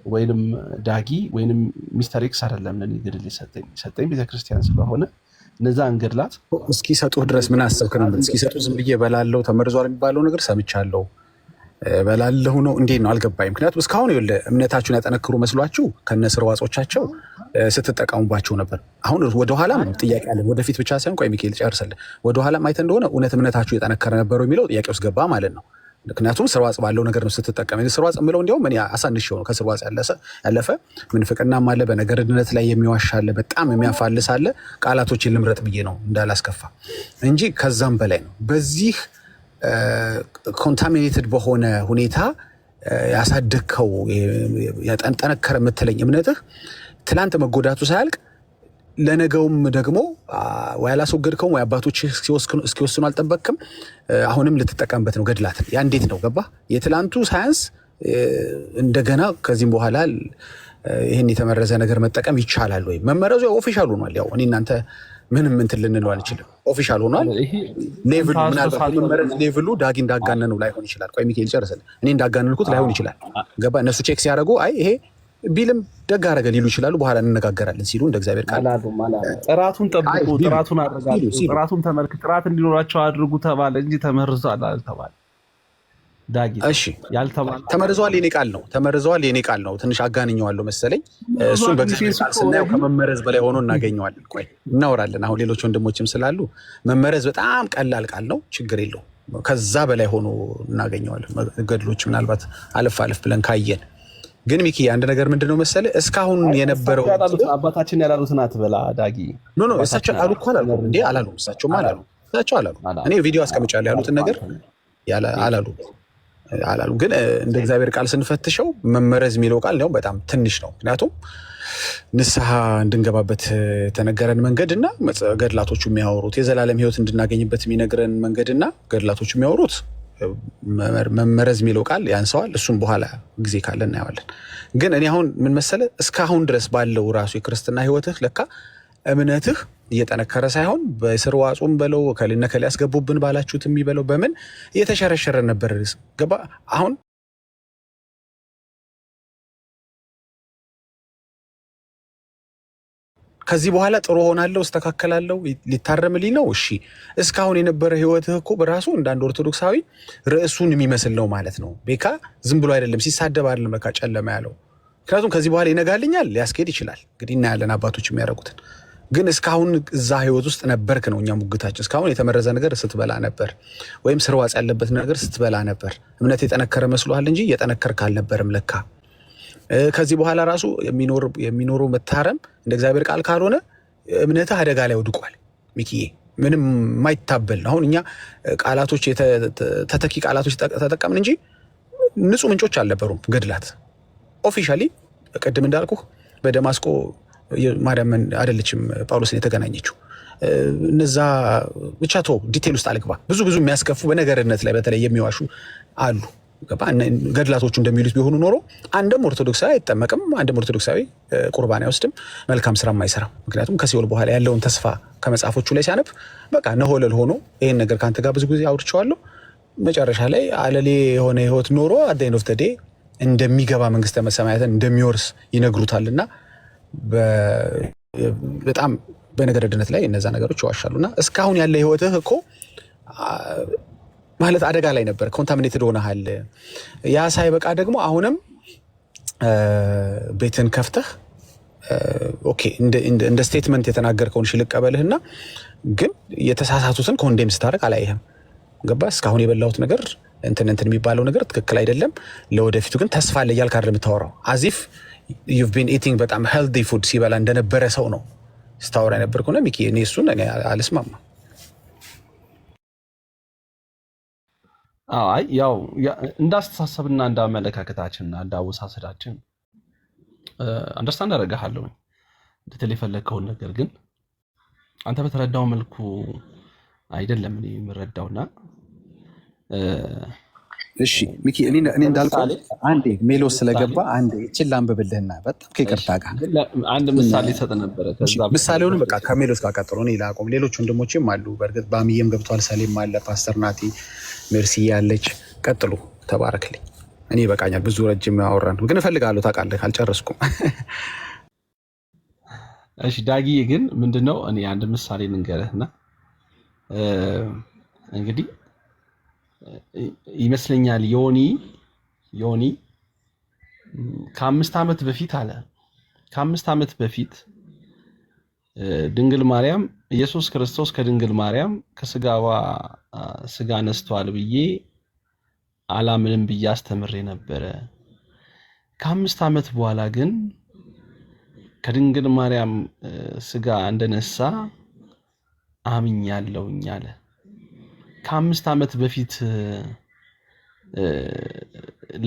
ወይንም ዳጊ ወይንም ሚስተር ኤክስ አይደለም። ለኔ ገድል የሰጠኝ ቤተክርስቲያን ስለሆነ እነዛን ገድላት እስኪሰጡህ ድረስ ምን አሰብክ ነው? እስኪሰጡ ዝም ብዬ በላለው ተመርዟል የሚባለው ነገር ሰምቻለሁ በላለሁ ነው እንዴ ነው አልገባኝም። ምክንያቱም እስካሁን ይኸውልህ እምነታችሁን ያጠነክሩ መስሏችሁ ከነስርዋጾቻቸው ስትጠቀሙባቸው ነበር። አሁን ወደኋላ ነው ጥያቄ አለ፣ ወደፊት ብቻ ሳይሆን ቆይ ሚካኤል ጨርስልህ። ወደኋላ አይተህ እንደሆነ እውነት እምነታችሁ የጠነከረ ነበረው የሚለው ጥያቄ ውስጥ ገባ ማለት ነው። ምክንያቱም ስርዋጽ ባለው ነገር ነው ስትጠቀም። ስርዋጽ የምለው እንዲያውም እኔ አሳንሼው ነው። ከስርዋጽ ያለፈ ምንፍቅናም አለ፣ በነገርነት ላይ የሚዋሽ አለ፣ በጣም የሚያፋልስ አለ። ቃላቶችን ልምረጥ ብዬ ነው እንዳላስከፋ እንጂ ከዛም በላይ ነው። በዚህ ኮንታሚኔትድ በሆነ ሁኔታ ያሳደግከው ጠነከረ የምትለኝ እምነትህ ትላንት መጎዳቱ ሳያልቅ ለነገውም ደግሞ ወይ አላስወገድከውም ወይ አባቶች እስኪወስኑ አልጠበቅክም። አሁንም ልትጠቀምበት ነው ገድላትን። ያ እንዴት ነው ገባ? የትላንቱ ሳያንስ እንደገና ከዚህም በኋላ ይህን የተመረዘ ነገር መጠቀም ይቻላል ወይ? መመረዙ ኦፊሻል ሆኗል። ያው እኔ እናንተ ምንም እንትን ልንለው አንችልም። ኦፊሻል ሆኗል። ሌቭሉ ምናልባት መመረዝ ሌቭሉ ዳጊ እንዳጋነኑ ላይሆን ይችላል። ቆይ ሚካኤል ጨርስልህ። እኔ እንዳጋነንኩት ላይሆን ይችላል። ገባ? እነሱ ቼክ ሲያደርጉ አይ ይሄ ቢልም ደግ አደረገ ሊሉ ይችላሉ። በኋላ እንነጋገራለን ሲሉ እንደ እግዚአብሔር ቃል ጥራቱን ጠብቁ፣ ጥራቱን አረጋግጡ፣ ጥራቱን ተመልክ፣ ጥራት እንዲኖራቸው አድርጉ ተባለ እንጂ ተመርዟል አልተባለ። ዳጊ እሺ ተመርዟል የኔ ቃል ነው። ተመርዟል የኔ ቃል ነው። ትንሽ አጋንኘዋለሁ መሰለኝ። እሱን በእግዚአብሔር ቃል ስናየው ከመመረዝ በላይ ሆኖ እናገኘዋለን። ቆይ እናወራለን። አሁን ሌሎች ወንድሞችም ስላሉ መመረዝ በጣም ቀላል ቃል ነው፣ ችግር የለውም። ከዛ በላይ ሆኖ እናገኘዋለን። ገድሎች ምናልባት አለፍ አለፍ ብለን ካየን ግን ሚኪ አንድ ነገር ምንድነው መሰለ እስካሁን የነበረው አባታችን ያላሉትን አትበላ ዳጊ። ኖ እሳቸው አሉ እኮ አላሉ እንዴ? አላሉ። እሳቸውም አላሉ። እሳቸው አላሉ። እኔ ቪዲዮ አስቀምጫለሁ ያሉትን ነገር አላሉ። ግን እንደ እግዚአብሔር ቃል ስንፈትሸው መመረዝ የሚለው ቃል ነው በጣም ትንሽ ነው። ምክንያቱም ንስሐ እንድንገባበት የተነገረን መንገድና ገድላቶቹ የሚያወሩት የዘላለም ሕይወት እንድናገኝበት የሚነግረን መንገድና ገድላቶቹ የሚያወሩት መመረዝ የሚለው ቃል ያንሰዋል። እሱም በኋላ ጊዜ ካለ እናየዋለን። ግን እኔ አሁን ምን መሰለ እስካሁን ድረስ ባለው ራሱ የክርስትና ሕይወትህ ለካ እምነትህ እየጠነከረ ሳይሆን በስር ዋጹም በለው ከልና ከሊ ያስገቡብን ባላችሁት የሚበለው በምን እየተሸረሸረ ነበር። ገባ አሁን ከዚህ በኋላ ጥሩ ሆናለሁ እስተካከላለሁ ሊታረምልኝ ነው። እሺ እስካሁን የነበረ ህይወትህ እኮ በራሱ እንዳንድ ኦርቶዶክሳዊ ርዕሱን የሚመስል ነው ማለት ነው። ቤካ ዝም ብሎ አይደለም ሲሳደብ አይደለም በቃ ጨለማ ያለው። ምክንያቱም ከዚህ በኋላ ይነጋልኛል ሊያስኬድ ይችላል። እንግዲህ እናያለን አባቶች የሚያደርጉትን። ግን እስካሁን እዛ ህይወት ውስጥ ነበርክ ነው እኛ ሙግታችን። እስካሁን የተመረዘ ነገር ስትበላ ነበር፣ ወይም ስርዋጽ ያለበት ነገር ስትበላ ነበር። እምነት የጠነከረ መስሎሃል እንጂ የጠነከርክ አልነበረም ለካ። ከዚህ በኋላ ራሱ የሚኖረው መታረም እንደ እግዚአብሔር ቃል ካልሆነ እምነትህ አደጋ ላይ ወድቋል ሚኪዬ። ምንም የማይታበል አሁን እኛ ቃላቶች ተተኪ ቃላቶች ተጠቀምን እንጂ ንጹህ ምንጮች አልነበሩም ገድላት። ኦፊሻሊ ቅድም እንዳልኩ በደማስቆ ማርያም አይደለችም ጳውሎስን የተገናኘችው። እነዛ ብቻ ተው ዲቴል ውስጥ አልግባ። ብዙ የሚያስከፉ በነገርነት ላይ በተለይ የሚዋሹ አሉ። ገድላቶቹ እንደሚሉት ቢሆኑ ኖሮ አንድም ኦርቶዶክሳዊ አይጠመቅም፣ አንድም ኦርቶዶክሳዊ ቁርባን አይወስድም፣ መልካም ስራ አይሰራም። ምክንያቱም ከሲኦል በኋላ ያለውን ተስፋ ከመጽሐፎቹ ላይ ሲያነብ በቃ ነሆለል ሆኖ ይህን ነገር ከአንተ ጋር ብዙ ጊዜ አውርቼዋለሁ። መጨረሻ ላይ አለሌ የሆነ ህይወት ኖሮ አት ኤንድ ኦፍ ዘ ዴይ እንደሚገባ መንግስተ ሰማያትን እንደሚወርስ ይነግሩታልና በጣም በነገረ ድነት ላይ እነዛ ነገሮች ይዋሻሉና እስካሁን ያለ ህይወትህ እኮ ማለት አደጋ ላይ ነበር። ኮንታሚኔትድ ሆነሃል። ያ ሳይበቃ ደግሞ አሁንም ቤትን ከፍተህ ኦኬ እንደ ስቴትመንት የተናገርከውን ልቀበልህና ግን የተሳሳቱትን ኮንዴም ስታደርግ አላየህም። ገባ እስካሁን የበላሁት ነገር እንትን የሚባለው ነገር ትክክል አይደለም፣ ለወደፊቱ ግን ተስፋ አለ እያልክ አይደል የምታወራው። አዚፍ you've been eating በጣም healthy food ሲበላ እንደነበረ ሰው ነው ስታወራ የነበርከው ነው ሚኪ። እኔ እሱን አልስማማም። አይ ያው እንዳስተሳሰብና እንዳመለካከታችንና እንዳወሳሰዳችን አንደርስታንድ አደርግሃለሁ እንድትል የፈለግከውን ነገር ግን አንተ በተረዳው መልኩ አይደለም እኔ የምረዳውና እሺ ሚኪ እኔ እንዳልኩህ አንዴ ሜሎስ ስለገባ አንዴ እቺን ላንብብልህና በጣም ከይቅርታ ጋር አንድ ምሳሌ ሰጥ ነበር። ከዛ ምሳሌውን በቃ ከሜሎስ ጋር ቀጥሎ እኔ ላቆም። ሌሎች ወንድሞችም አሉ በእርግጥ ባሚየም ገብቷል፣ ሰሌም አለ፣ ፓስተር ናቲ ሜርሲ ያለች። ቀጥሉ ተባረክልኝ። እኔ ይበቃኛል፣ ብዙ ረጅም አወራን ግን እፈልጋለሁ ታውቃለህ አልጨረስኩም። እሺ ዳጊ ግን ምንድነው እኔ አንድ ምሳሌ ልንገርህና እንግዲህ ይመስለኛል ዮኒ ከ5 ዓመት በፊት አለ ከ5 ዓመት በፊት ድንግል ማርያም ኢየሱስ ክርስቶስ ከድንግል ማርያም ከስጋዋ ስጋ ነስቷል ብዬ አላምንም ብዬ አስተምሬ ነበረ። ከ5 ዓመት በኋላ ግን ከድንግል ማርያም ስጋ እንደነሳ አምኛለሁኝ አለ። ከ5 ዓመት በፊት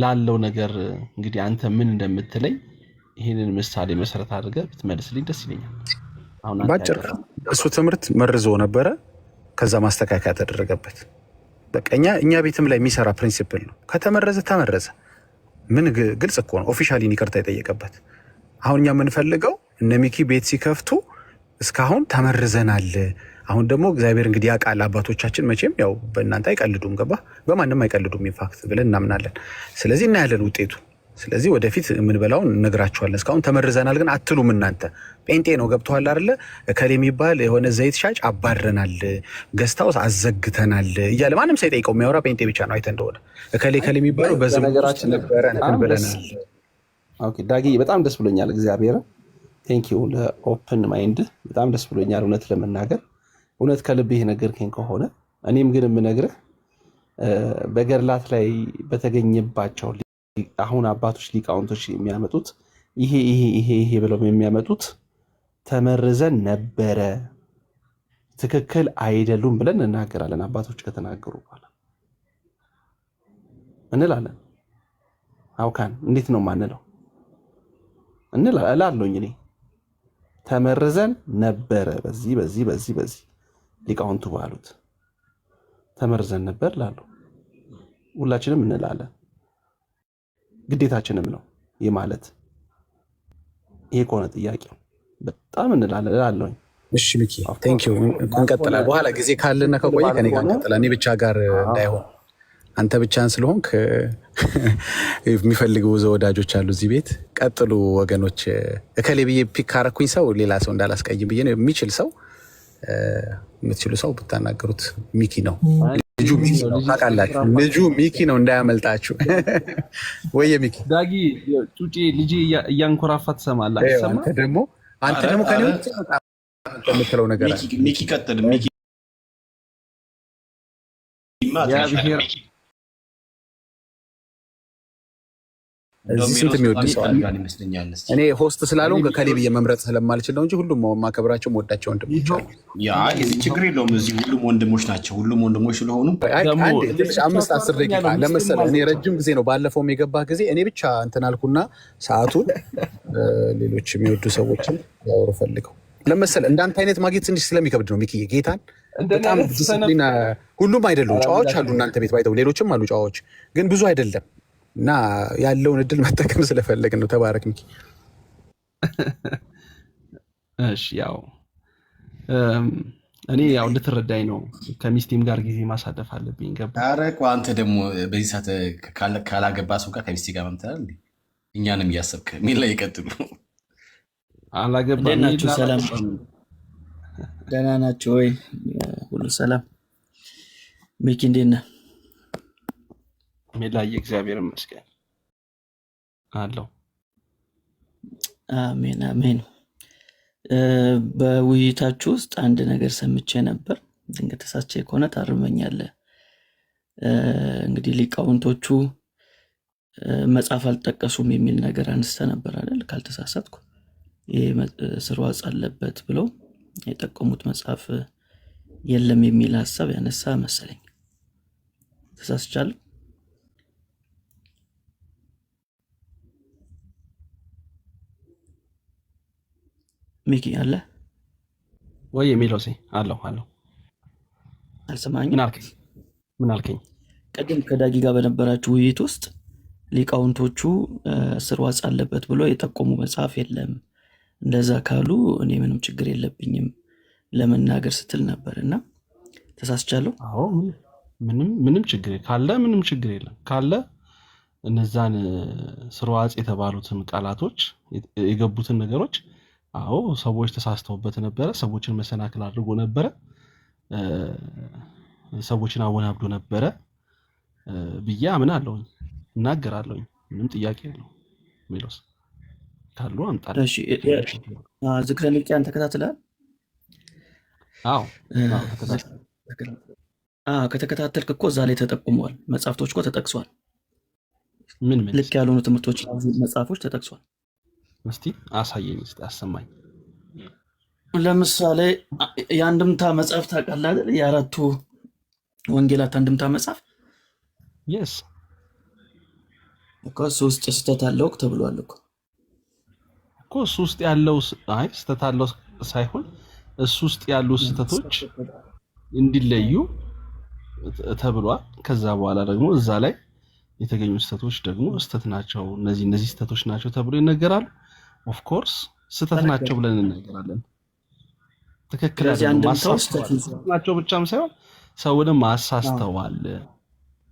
ላለው ነገር እንግዲህ አንተ ምን እንደምትለኝ ይሄንን ምሳሌ መሰረት አድርገህ ብትመልስልኝ ደስ ይለኛል። አሁን ባጭር እሱ ትምህርት መርዞ ነበረ፣ ከዛ ማስተካከያ ተደረገበት። በቃ እኛ ቤትም ላይ የሚሰራ ፕሪንሲፕል ነው። ከተመረዘ ተመረዘ። ምን ግልጽ እኮ ነው። ኦፊሻሊ ይቅርታ የጠየቀበት። አሁን እኛ የምንፈልገው እነ ሚኪ ቤት ሲከፍቱ እስካሁን ተመርዘናል። አሁን ደግሞ እግዚአብሔር እንግዲህ ያውቃል። አባቶቻችን መቼም ያው በእናንተ አይቀልዱም፣ ገባ በማንም አይቀልዱም ኢንፋክት ብለን እናምናለን። ስለዚህ እናያለን ውጤቱ። ስለዚህ ወደፊት የምንበላውን እነግራችኋለን። እስካሁን ተመርዘናል ግን አትሉም እናንተ። ጴንጤ ነው ገብቶሃል አይደለ? እከሌ የሚባል የሆነ ዘይት ሻጭ አባረናል፣ ገዝታውስ አዘግተናል እያለ ማንም ሳይጠይቀው የሚያወራ ጴንጤ ብቻ ነው። አይተህ እንደሆነ እከሌ የሚባለው በዝሙት ውስጥ ነበረ እንትን ብለናል። ኦኬ ዳጊ በጣም ደስ ብሎኛል። እግዚአብሔር ቴንኪው ለኦፕን ማይንድ በጣም ደስ ብሎኛል። እውነት ለመናገር እውነት ከልብህ የነገርከኝ ከሆነ እኔም ግን የምነግርህ በገድላት ላይ በተገኘባቸው አሁን አባቶች ሊቃውንቶች የሚያመጡት ይሄ ብለው የሚያመጡት ተመርዘን ነበረ ትክክል አይደሉም ብለን እናገራለን። አባቶች ከተናገሩ በኋላ እንላለን። አውካን እንዴት ነው ማንለው? እላለሁኝ እኔ ተመርዘን ነበረ በዚህ ሊቃውንቱ ባሉት ተመርዘን ነበር ላለሁ ሁላችንም እንላለን። ግዴታችንም ነው ይህ ማለት። ይሄ ከሆነ ጥያቄው በጣም እንላለን እላለሁኝ። እሺ ሚኪ ቴንኪው። እንቀጥላለን። በኋላ ጊዜ ካለና ከቆየ ከኔ ጋር እንቀጥላለን። እኔ ብቻ ጋር እንዳይሆን አንተ ብቻን ስለሆንክ የሚፈልጉ ብዙ ወዳጆች አሉ እዚህ ቤት። ቀጥሉ ወገኖች። እከሌ ብዬ ፒክ ካረኩኝ ሰው ሌላ ሰው እንዳላስቀይም ብዬ ነው። የሚችል ሰው የምትችሉ ሰው ብታናገሩት ሚኪ ነው። ልጁ ሚኪ ነው ታውቃላችሁ። ልጁ ሚኪ ነው እንዳያመልጣችሁ። ወይ ሚኪ ዳጊ ጩጬ ልጄ እያንኮራፋ ትሰማለህ። አንተ ደግሞ ከኔ ውጭ የምትለው ነገር ሚኪ ቀጥል። ሚኪ እዚህ ስንት የሚወዱ ሰው አለ። እኔ ሆስት ስላልሆንኩ ከሌ ብዬ መምረጥ ስለማልችል ነው እንጂ ሁሉም ማከብራቸው ወዳቸው ወንድሞች አሉ። የዚህ ችግር የለውም። እዚህ ሁሉም ወንድሞች ናቸው። ሁሉም ወንድሞች ስለሆኑ 5-10 ደቂቃ ለመሰለህ እኔ ረጅም ጊዜ ነው ባለፈውም የገባህ ጊዜ እኔ ብቻ እንትን አልኩና ሰዓቱን ሌሎች የሚወዱ ሰዎችን ያወሩ ፈልገው ለመሰለህ እንዳንተ አይነት ማግኘት ትንሽ ስለሚከብድ ነው። ሚኪ ጌታን በጣም ዲሲፕሊን ሁሉም አይደሉም። ጨዋዎች አሉ እናንተ ቤት ባይተው ሌሎችም አሉ ጨዋዎች፣ ግን ብዙ አይደለም እና ያለውን እድል መጠቀም ስለፈለግን ነው። ተባረክ ሚኪ። እሺ ያው እኔ ያው እንድትረዳኝ ነው። ከሚስቴም ጋር ጊዜ ማሳለፍ አለብኝ። ገባ? ኧረ አንተ ደግሞ በዚህ ሰዓት ካላገባ ሰው ጋር ከሚስቴ ጋር መምተናል። እኛንም እያሰብክ ሚል ላይ ይቀጥሉ። አላገባም ናችሁ? ሰላም ደህና ናቸው ወይ? ሁሉ ሰላም። ሚኪ እንዴት ነህ? ሜላ የእግዚአብሔር ይመስገን አለው። አሜን አሜን። በውይይታችሁ ውስጥ አንድ ነገር ሰምቼ ነበር። ድንገት ተሳስቼ ከሆነ ታርመኛለህ። እንግዲህ ሊቃውንቶቹ መጽሐፍ አልጠቀሱም የሚል ነገር አንስተ ነበር አይደል? ካልተሳሳትኩ ይህ ስርዋጽ አለበት ብለው የጠቀሙት መጽሐፍ የለም የሚል ሀሳብ ያነሳ መሰለኝ። ተሳስቻለሁ? ሚኪ አለ ወይ? የሚሎሴ አለው አልሰማኝም። ምን አልከኝ? ቀደም ከዳጊ ጋር በነበራችሁ ውይይት ውስጥ ሊቃውንቶቹ ስርዋጽ አለበት ብሎ የጠቆሙ መጽሐፍ የለም፣ እንደዛ ካሉ እኔ ምንም ችግር የለብኝም ለመናገር ስትል ነበር እና ተሳስቻለሁ? አዎ ምንም ችግር ካለ ምንም ችግር የለም። ካለ እነዛን ስርዋጽ የተባሉትን ቃላቶች የገቡትን ነገሮች አዎ ሰዎች ተሳስተውበት ነበረ፣ ሰዎችን መሰናክል አድርጎ ነበረ፣ ሰዎችን አወናብዶ ነበረ ብዬ አምናለሁኝ፣ እናገራለሁኝ። ምንም ጥያቄ የለው። ሜሎስ ካሉ አምጣልኝ። እሺ ዝክረ ኒቅያን ተከታትለሃል? አዎ ከተከታተልክ እኮ እዛ ላይ ተጠቁመዋል። መጽሐፍቶች እኮ ተጠቅሷል። ምን ልክ ያልሆኑ ትምህርቶች መጽሐፎች ተጠቅሷል። እስቲ አሳየኝ፣ እስቲ አሰማኝ። ለምሳሌ የአንድምታ መጽሐፍ ታውቃለህ አይደል? የአራቱ ወንጌላት አንድምታ መጽሐፍ የስ እኮ እሱ ውስጥ ስህተት አለው ተብሏል እኮ እሱ ውስጥ ያለው ስህተት አለው ሳይሆን እሱ ውስጥ ያሉ ስህተቶች እንዲለዩ ተብሏል። ከዛ በኋላ ደግሞ እዛ ላይ የተገኙ ስህተቶች ደግሞ ስህተት ናቸው፣ እነዚህ ስህተቶች ናቸው ተብሎ ይነገራሉ። ኦፍ ኮርስ ስህተት ናቸው ብለን እንነገራለን። ትክክል ናቸው ብቻም ሳይሆን ሰውንም አሳስተዋል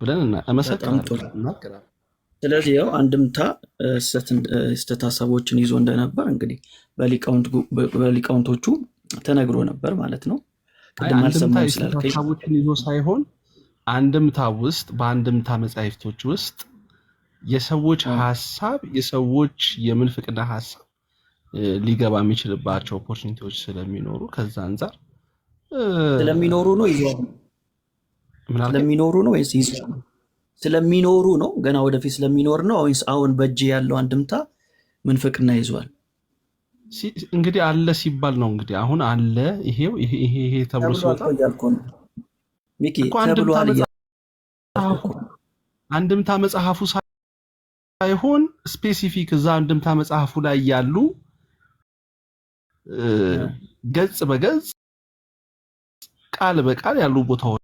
ብለን እናገራለን። ስለዚህ ያው አንድምታ ስህተት ሀሳቦችን ይዞ እንደነበር እንግዲህ በሊቃውንቶቹ ተነግሮ ነበር ማለት ነው። ቅድም አልሰማሁም ስላልከኝ ሀሳቦችን ይዞ ሳይሆን አንድምታ ውስጥ በአንድምታ መጻሕፍቶች ውስጥ የሰዎች ሀሳብ የሰዎች የምንፍቅና ሀሳብ ሊገባ የሚችልባቸው ኦፖርቹኒቲዎች ስለሚኖሩ ከዛ አንፃር ስለሚኖሩ ነው ይዟል። ስለሚኖሩ ነው ወይስ ይዟል? ስለሚኖሩ ነው ገና ወደፊት ስለሚኖር ነው ወይስ አሁን በእጅ ያለው አንድምታ ምንፍቅና ይዟል? እንግዲህ አለ ሲባል ነው እንግዲህ አሁን አለ ይሄ ተብሎ ሲወጣ ሚኪ ተብሏል። አንድምታ መጽሐፉ ሳይሆን ስፔሲፊክ እዛ አንድምታ መጽሐፉ ላይ ያሉ ገጽ በገጽ ቃል በቃል ያሉ ቦታዎች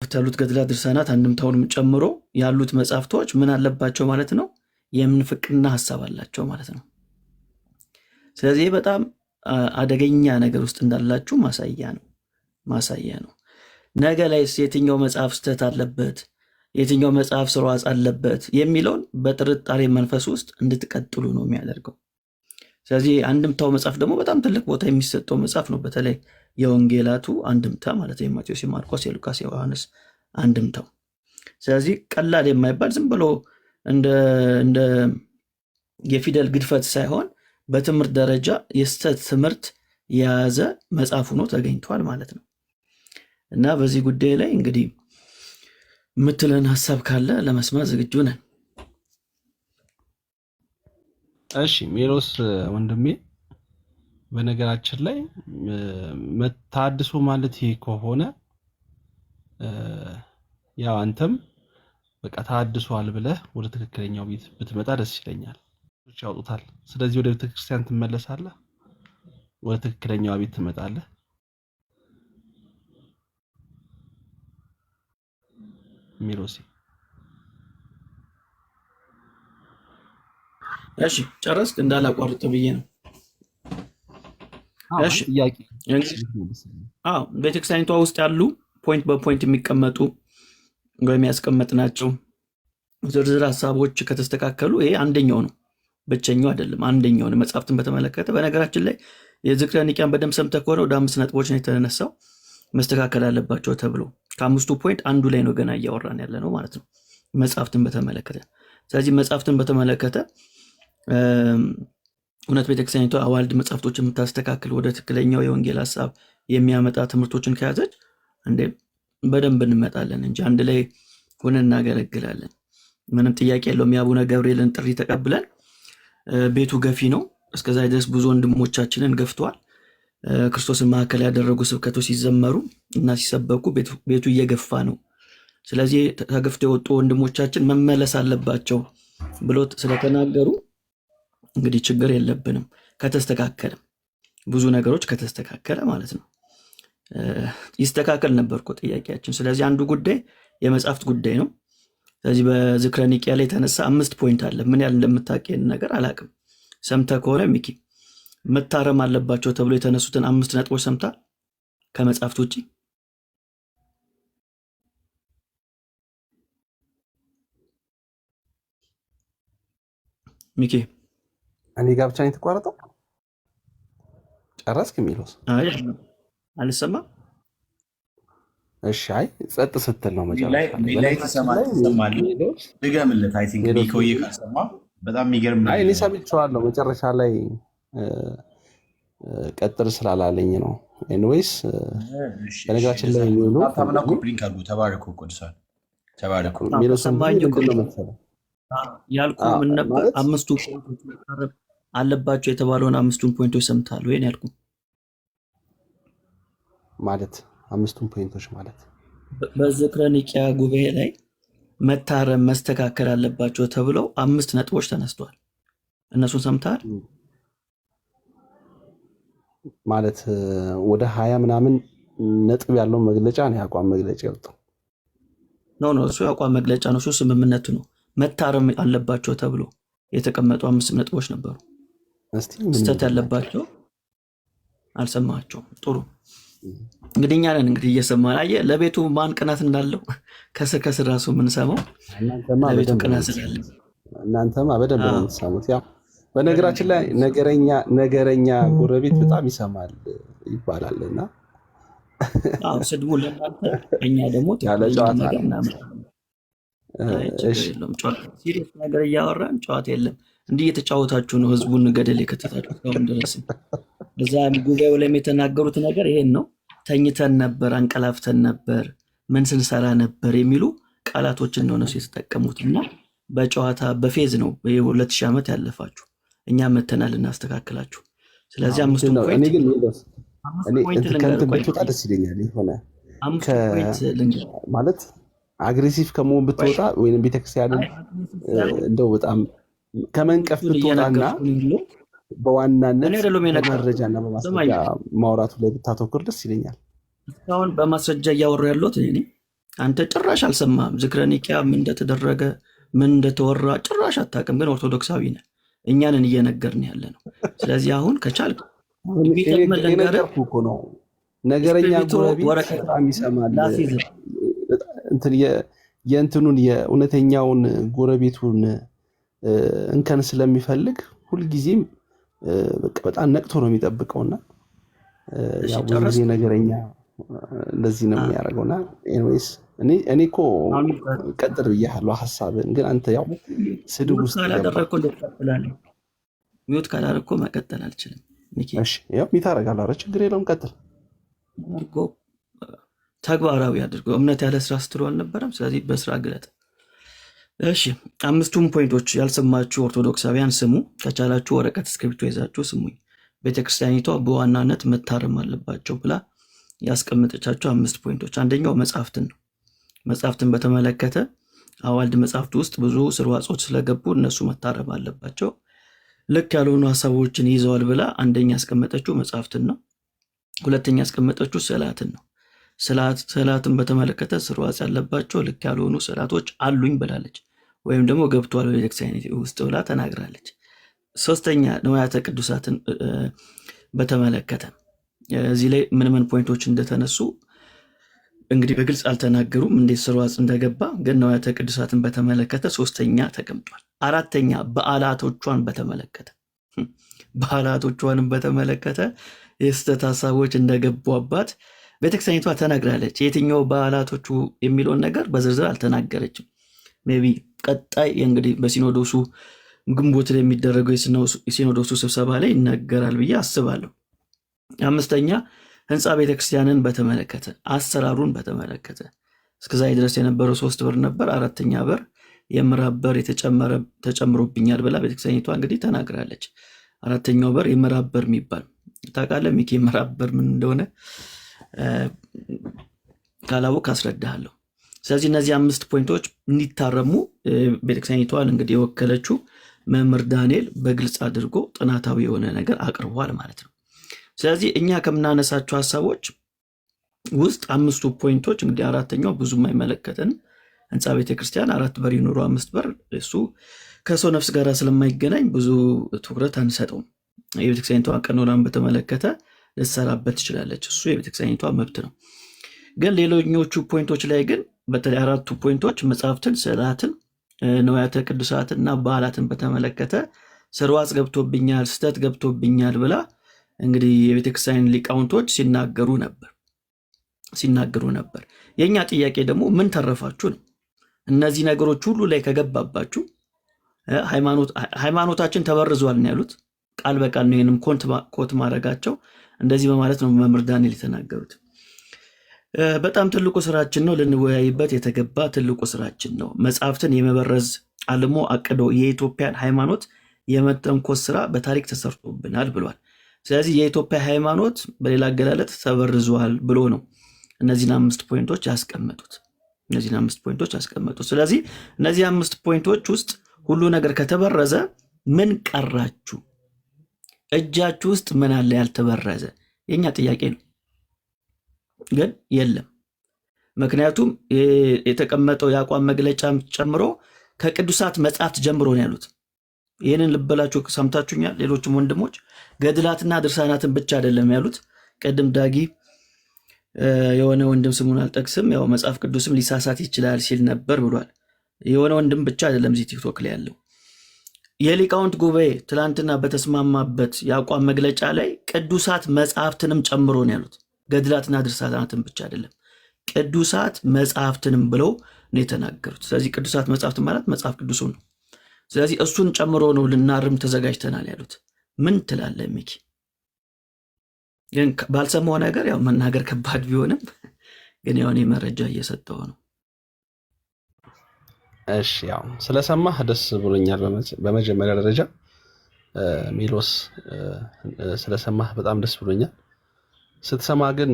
ያሉት ገድላት፣ ድርሳናት አንድምታውንም ጨምሮ ያሉት መጽሐፍቶች ምን አለባቸው ማለት ነው? የምንፍቅና ሀሳብ አላቸው ማለት ነው። ስለዚህ በጣም አደገኛ ነገር ውስጥ እንዳላችሁ ማሳያ ነው። ነገ ላይ የትኛው መጽሐፍ ስህተት አለበት፣ የትኛው መጽሐፍ ስርዋጽ አለበት የሚለውን በጥርጣሬ መንፈስ ውስጥ እንድትቀጥሉ ነው የሚያደርገው። ስለዚህ አንድምታው መጽሐፍ ደግሞ በጣም ትልቅ ቦታ የሚሰጠው መጽሐፍ ነው። በተለይ የወንጌላቱ አንድምታ ማለት የማቴዎስ፣ የማርቆስ፣ የሉቃስ፣ የዮሐንስ አንድምታው። ስለዚህ ቀላል የማይባል ዝም ብሎ እንደ የፊደል ግድፈት ሳይሆን በትምህርት ደረጃ የስተት ትምህርት የያዘ መጽሐፍ ሆኖ ተገኝቷል ማለት ነው። እና በዚህ ጉዳይ ላይ እንግዲህ የምትለን ሀሳብ ካለ ለመስማት ዝግጁ ነን። እሺ ሜሎስ ወንድሜ፣ በነገራችን ላይ መታድሶ ማለት ይሄ ከሆነ ያው አንተም በቃ ታድሷል ብለህ ወደ ትክክለኛው ቤት ብትመጣ ደስ ይለኛል። ያውጡታል። ስለዚህ ወደ ቤተክርስቲያን ትመለሳለህ፣ ወደ ትክክለኛው ቤት ትመጣለህ። ሚሎሲ እሺ ጨረስክ? እንዳላቋርጥ ብዬ ነው። እሺ ቤተክርስቲያኒቷ ውስጥ ያሉ ፖይንት በፖይንት የሚቀመጡ ወይም ያስቀመጥናቸው ዝርዝር ሀሳቦች ከተስተካከሉ ይሄ አንደኛው ነው፣ ብቸኛው አይደለም። አንደኛው ነው መጽሐፍትን በተመለከተ። በነገራችን ላይ የዝክረ ኒቅያን በደንብ ሰምተህ ከሆነ ወደ 5 ነጥቦች ነው የተነሳው መስተካከል አለባቸው ተብሎ። ከ5ቱ ፖይንት አንዱ ላይ ነው ገና እያወራን ያለ ነው ማለት ነው መጽሐፍትን በተመለከተ። ስለዚህ መጽሐፍትን በተመለከተ እውነት ቤተክርስቲያኒቷ አዋልድ መጽሐፍቶችን የምታስተካክል ወደ ትክክለኛው የወንጌል ሀሳብ የሚያመጣ ትምህርቶችን ከያዘች እንዴ በደንብ እንመጣለን እንጂ አንድ ላይ ሆነን እናገለግላለን። ምንም ጥያቄ የለውም። የአቡነ ገብርኤልን ጥሪ ተቀብለን ቤቱ ገፊ ነው። እስከዛ ድረስ ብዙ ወንድሞቻችንን ገፍተዋል። ክርስቶስን ማዕከል ያደረጉ ስብከቶች ሲዘመሩ እና ሲሰበኩ ቤቱ እየገፋ ነው። ስለዚህ ተገፍተው የወጡ ወንድሞቻችን መመለስ አለባቸው ብሎ ስለተናገሩ እንግዲህ ችግር የለብንም ከተስተካከለ፣ ብዙ ነገሮች ከተስተካከለ ማለት ነው። ይስተካከል ነበር እኮ ጥያቄያችን። ስለዚህ አንዱ ጉዳይ የመጽሐፍት ጉዳይ ነው። ስለዚህ በዝክረ ኒቅያ ላይ የተነሳ 5 ፖይንት አለ። ምን ያህል እንደምታውቀን ነገር አላውቅም። ሰምተህ ከሆነ ሚኪ መታረም አለባቸው ተብሎ የተነሱትን 5 ነጥቦች ሰምተሃል ከመጽሐፍት ውጪ? ሚኪ እኔ ጋር ብቻ ነው የተቋረጠው? ጨረስክ ሚሎስ? አልሰማም። እሺ አይ ጸጥ ስትል ነው መጨረሻ ላይ ትሰማለህ። ድገምለት። አይ ቲንክ ሚኮዬ ካልሰማ በጣም የሚገርም ነው። አይ እኔ ሰምቼዋለሁ መጨረሻ ላይ ቀጥል ስላላለኝ ነው። ኤኒዌይስ በነገራችን ላይ የሚውሉ ታምና ኮፕሊንክ አድርጉ። ተባረኩ ቅዱሳን ተባረኩ። ሚሎስ ምንድን ነው መሰለህ ያልኩህ ምን ነበር? 5ቱ ፖይንቶች መታረም አለባቸው የተባለውን 5ቱን ፖይንቶች ሰምተሃል ወይ ነው ያልኩህ። ማለት 5ቱን ፖይንቶች ማለት በዝክረ ኒቅያ ጉባኤ ላይ መታረም መስተካከል አለባቸው ተብለው 5 ነጥቦች ተነስተዋል። እነሱን ሰምተሃል? ማለት ወደ 20 ምናምን ነጥብ ያለው መግለጫ ነው፣ ያቋም መግለጫ ያወጣው ነው። እሱ ያቋም መግለጫ ነው። እሱ ስምምነቱ ነው። መታረም አለባቸው ተብሎ የተቀመጡ 5 ነጥቦች ነበሩ። ስህተት ያለባቸው አልሰማቸውም። ጥሩ እንግዲህ እኛ ነን እንግዲህ እየሰማን አየህ፣ ለቤቱ ማን ቅናት እንዳለው ከስር ከስር ራሱ የምንሰማው ለቤቱ ቅናት ስላለ እናንተማ በደንብ ነው የምትሰሙት። ያው በነገራችን ላይ ነገረኛ ጎረቤት በጣም ይሰማል ይባላል እና ስድቡ ለእናንተ፣ እኛ ደግሞ ያለ ጨዋታ ሲሪየስ ነገር እያወራን ጨዋታ የለም። እንዲህ እየተጫወታችሁ ነው ህዝቡን ገደል የከተታችሁ እስካሁን ድረስ። እዛ ጉባኤው ላይ የተናገሩት ነገር ይሄን ነው። ተኝተን ነበር፣ አንቀላፍተን ነበር፣ ምን ስንሰራ ነበር የሚሉ ቃላቶችን ነው እነሱ የተጠቀሙት። እና በጨዋታ በፌዝ ነው የ2000 ዓመት ያለፋችሁ። እኛ መተናል እናስተካክላችሁ። ስለዚህ አምስቱ ብትወጣ ደስ ይለኛል። የሆነ ማለት አግሬሲቭ ከመሆን ብትወጣ ወይም ቤተክርስቲያንን እንደው በጣም ከመንቀፍ ብትወጣና በዋናነት በመረጃና በማስረጃ ማውራቱ ላይ ብታተኩር ደስ ይለኛል። እስካሁን በማስረጃ እያወሩ ያሉት እኔ አንተ ጭራሽ አልሰማህም። ዝክረ ኒቅያ ምን እንደተደረገ ምን እንደተወራ ጭራሽ አታውቅም። ግን ኦርቶዶክሳዊ ነህ፣ እኛንን እየነገርን ያለ ነው። ስለዚህ አሁን ከቻልክ ነገረኛ ጎረቤት በጣም ይሰማል። የእንትኑን የእውነተኛውን ጎረቤቱን እንከን ስለሚፈልግ ሁልጊዜም በጣም ነቅቶ ነው የሚጠብቀውና ብዙ ጊዜ ነገረኛ እንደዚህ ነው የሚያደርገውና ኤኒዌይስ እኔ እኮ ቀጥር ብያለሁ ሀሳብን፣ ግን አንተ ያው ስድብ ውስጥ ሚውት ካላደረኩ መቀጠል አልችልም። እሺ ያው ሚውት አደርጋለሁ። ኧረ ችግር የለውም ቀጥል። ተግባራዊ አድርገው። እምነት ያለ ስራ ስትሉ አልነበረም? ስለዚህ በስራ ግለጥ። እሺ አምስቱም ፖይንቶች ያልሰማችሁ ኦርቶዶክሳውያን ስሙ። ከቻላችሁ ወረቀት እስክሪብቶ ይዛችሁ ስሙኝ። ቤተክርስቲያኒቷ በዋናነት መታረም አለባቸው ብላ ያስቀመጠቻቸው 5 ፖይንቶች። አንደኛው መጽሐፍትን ነው። መጽሐፍትን በተመለከተ አዋልድ መጽሐፍት ውስጥ ብዙ ስርዋጾች ስለገቡ እነሱ መታረም አለባቸው፣ ልክ ያልሆኑ ሀሳቦችን ይዘዋል ብላ አንደኛ ያስቀመጠችው መጽሐፍትን ነው። ሁለተኛ ያስቀመጠችው ስዕላትን ነው። ስዕላትን በተመለከተ ስርዋጽ ያለባቸው ልክ ያልሆኑ ስዕላቶች አሉኝ ብላለች፣ ወይም ደግሞ ገብቷል ቤተክርስቲያን ውስጥ ብላ ተናግራለች። ሶስተኛ ንዋያተ ቅዱሳትን በተመለከተ እዚህ ላይ ምን ፖይንቶች እንደተነሱ እንግዲህ በግልጽ አልተናገሩም፣ እንዴት ስርዋጽ እንደገባ ግን ንዋያተ ቅዱሳትን በተመለከተ ሶስተኛ ተቀምጧል። አራተኛ በዓላቶቿን በተመለከተ የስህተት ሀሳቦች እንደገቡባት ቤተክርስቲያኒቷ ተናግራለች። የትኛው በዓላቶቹ የሚለውን ነገር በዝርዝር አልተናገረችም። ሜይ ቢ ቀጣይ እንግዲህ በሲኖዶሱ ግንቦት ላይ የሚደረገው የሲኖዶሱ ስብሰባ ላይ ይነገራል ብዬ አስባለሁ። አምስተኛ ህንፃ ቤተክርስቲያንን በተመለከተ አሰራሩን በተመለከተ እስከዛ ድረስ የነበረው 3 በር ነበር። 4ኛ በር የምዕራብ በር ተጨምሮብኛል ብላ ቤተክርስቲያኒቷ እንግዲህ ተናግራለች። 4ኛው በር የምዕራብ በር የሚባል ታውቃለህ ሚኪ? የምዕራብ በር ምን እንደሆነ ካላወቅ አስረዳሃለሁ። ስለዚህ እነዚህ 5 ፖይንቶች እንዲታረሙ ቤተክርስቲያኒቷን እንግዲህ የወከለችው መምህር ዳንኤል በግልጽ አድርጎ ጥናታዊ የሆነ ነገር አቅርቧል ማለት ነው። ስለዚህ እኛ ከምናነሳቸው ሀሳቦች ውስጥ 5ቱ ፖይንቶች እንግዲህ 4ኛው ብዙም አይመለከተንም። ህንፃ ቤተክርስቲያን 4 በር ይኑሩ 5 በር፣ እሱ ከሰው ነፍስ ጋር ስለማይገናኝ ብዙ ትኩረት አንሰጠውም። የቤተክርስቲያኒቷ ቀኖናን በተመለከተ ልትሰራበት ትችላለች፣ እሱ የቤተክርስቲያኒቷ መብት ነው። ግን ሌሎኞቹ ፖይንቶች ላይ ግን በተለይ 4ቱ ፖይንቶች መጽሐፍትን፣ ስዕላትን፣ ንዋያተ ቅዱሳትን እና በዓላትን በተመለከተ ስርዋጽ ገብቶብኛል፣ ስህተት ገብቶብኛል ብላ እንግዲህ የቤተክርስቲያን ሊቃውንቶች ሲናገሩ ነበር። የእኛ ጥያቄ ደግሞ ምን ተረፋችሁ ነው። እነዚህ ነገሮች ሁሉ ላይ ከገባባችሁ ሃይማኖታችን ተበርዟል ነው ያሉት። ቃል በቃል ነው ይህንም ኮት ማድረጋቸው። እንደዚህ በማለት ነው መምህር ዳንኤል የተናገሩት። በጣም ትልቁ ስራችን ነው፣ ልንወያይበት የተገባ ትልቁ ስራችን ነው። መጽሐፍትን የመበረዝ አልሞ አቅዶ የኢትዮጵያን ሃይማኖት የመጠንኮስ ስራ በታሪክ ተሰርቶብናል ብሏል። ስለዚህ የኢትዮጵያ ሃይማኖት በሌላ አገላለጥ ተበርዟል ብሎ ነው እነዚህን 5 ፖይንቶች ያስቀመጡት። ስለዚህ እነዚህ 5 ፖይንቶች ውስጥ ሁሉ ነገር ከተበረዘ ምን ቀራችሁ? እጃችሁ ውስጥ ምን አለ ያልተበረዘ? የኛ ጥያቄ ነው። ግን የለም። ምክንያቱም የተቀመጠው የአቋም መግለጫ ጨምሮ ከቅዱሳት መጽሐፍት ጀምሮ ነው ያሉት። ይህንን ልበላችሁ ሰምታችሁኛል። ሌሎችም ወንድሞች ገድላትና ድርሳናትን ብቻ አይደለም ያሉት። ቅድም ዳጊ የሆነ ወንድም ስሙን አልጠቅስም፣ ያው መጽሐፍ ቅዱስም ሊሳሳት ይችላል ሲል ነበር ብሏል። የሆነ ወንድም ብቻ አይደለም እዚህ ቲክቶክ ላይ ያለው። የሊቃውንት ጉባኤ ትላንትና በተስማማበት የአቋም መግለጫ ላይ ቅዱሳት መጽሐፍትንም ጨምሮ ነው ያሉት። ገድላትና ድርሳናትን ብቻ አይደለም፣ ቅዱሳት መጽሐፍትንም ብለው ነው የተናገሩት። ስለዚህ ቅዱሳት መጽሐፍት ማለት መጽሐፍ ቅዱሱ ነው። ስለዚህ እሱን ጨምሮ ነው ልናርም ተዘጋጅተናል ያሉት። ምን ትላለህ ሚኪ? ግን ባልሰማው ነገር ያው መናገር ከባድ ቢሆንም ግን ያው እኔ መረጃ እየሰጠው ነው። እሺ ያው ስለሰማህ ደስ ብሎኛል። በመጀመሪያ ደረጃ ሜሎስ ስለሰማህ በጣም ደስ ብሎኛል። ስትሰማ ግን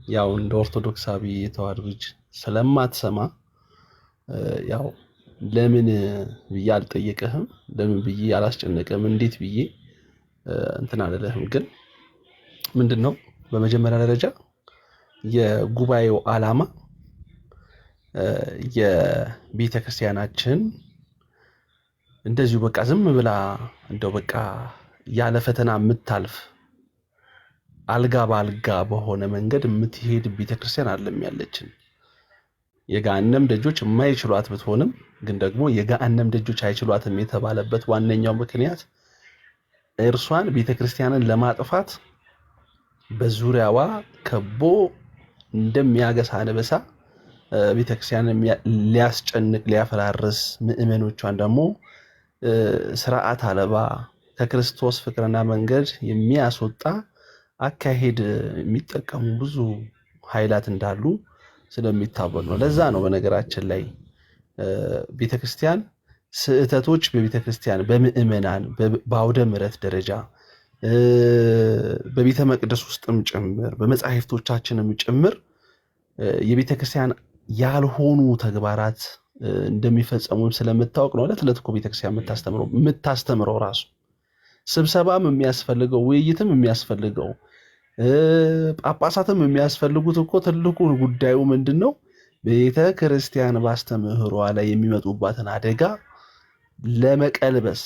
ያው እንደ ኦርቶዶክሳዊ የተዋህዶ ልጅ ስለማትሰማ ያው ለምን ብዬ አልጠየቅህም፣ ለምን ብዬ አላስጨነቅህም፣ እንዴት ብዬ እንትን አልልህም። ግን ምንድነው በመጀመሪያ ደረጃ የጉባኤው ዓላማ የቤተ ክርስቲያናችን እንደዚሁ በቃ ዝም ብላ እንደው በቃ ያለ ፈተና የምታልፍ አልጋ በአልጋ በሆነ መንገድ የምትሄድ ቤተ ክርስቲያን አይደለም ያለችን። የገሃነም ደጆች የማይችሏት ብትሆንም ግን ደግሞ የገሃነም ደጆች አይችሏትም የተባለበት ዋነኛው ምክንያት እርሷን ቤተ ክርስቲያንን ለማጥፋት በዙሪያዋ ከቦ እንደሚያገሳ አንበሳ ቤተክርስቲያንን ሊያስጨንቅ ሊያፈራርስ ምእመኖቿን ደግሞ ስርዓት አልባ ከክርስቶስ ፍቅርና መንገድ የሚያስወጣ አካሄድ የሚጠቀሙ ብዙ ኃይላት እንዳሉ ስለሚታወቅ ነው። ለዛ ነው በነገራችን ላይ ቤተክርስቲያን ስህተቶች በቤተክርስቲያን በምእመናን በአውደ ምሕረት ደረጃ በቤተ መቅደስ ውስጥም ጭምር በመጻሕፍቶቻችንም ጭምር የቤተክርስቲያን ያልሆኑ ተግባራት እንደሚፈጸሙ ስለምታወቅ ነው። ዕለት ዕለት እኮ ቤተክርስቲያን የምታስተምረው ራሱ ስብሰባም የሚያስፈልገው ውይይትም የሚያስፈልገው ጳጳሳትም የሚያስፈልጉት እኮ ትልቁ ጉዳዩ ምንድነው? ቤተክርስቲያን ባስተምህሯ ላይ የሚመጡባትን አደጋ ለመቀልበስ፣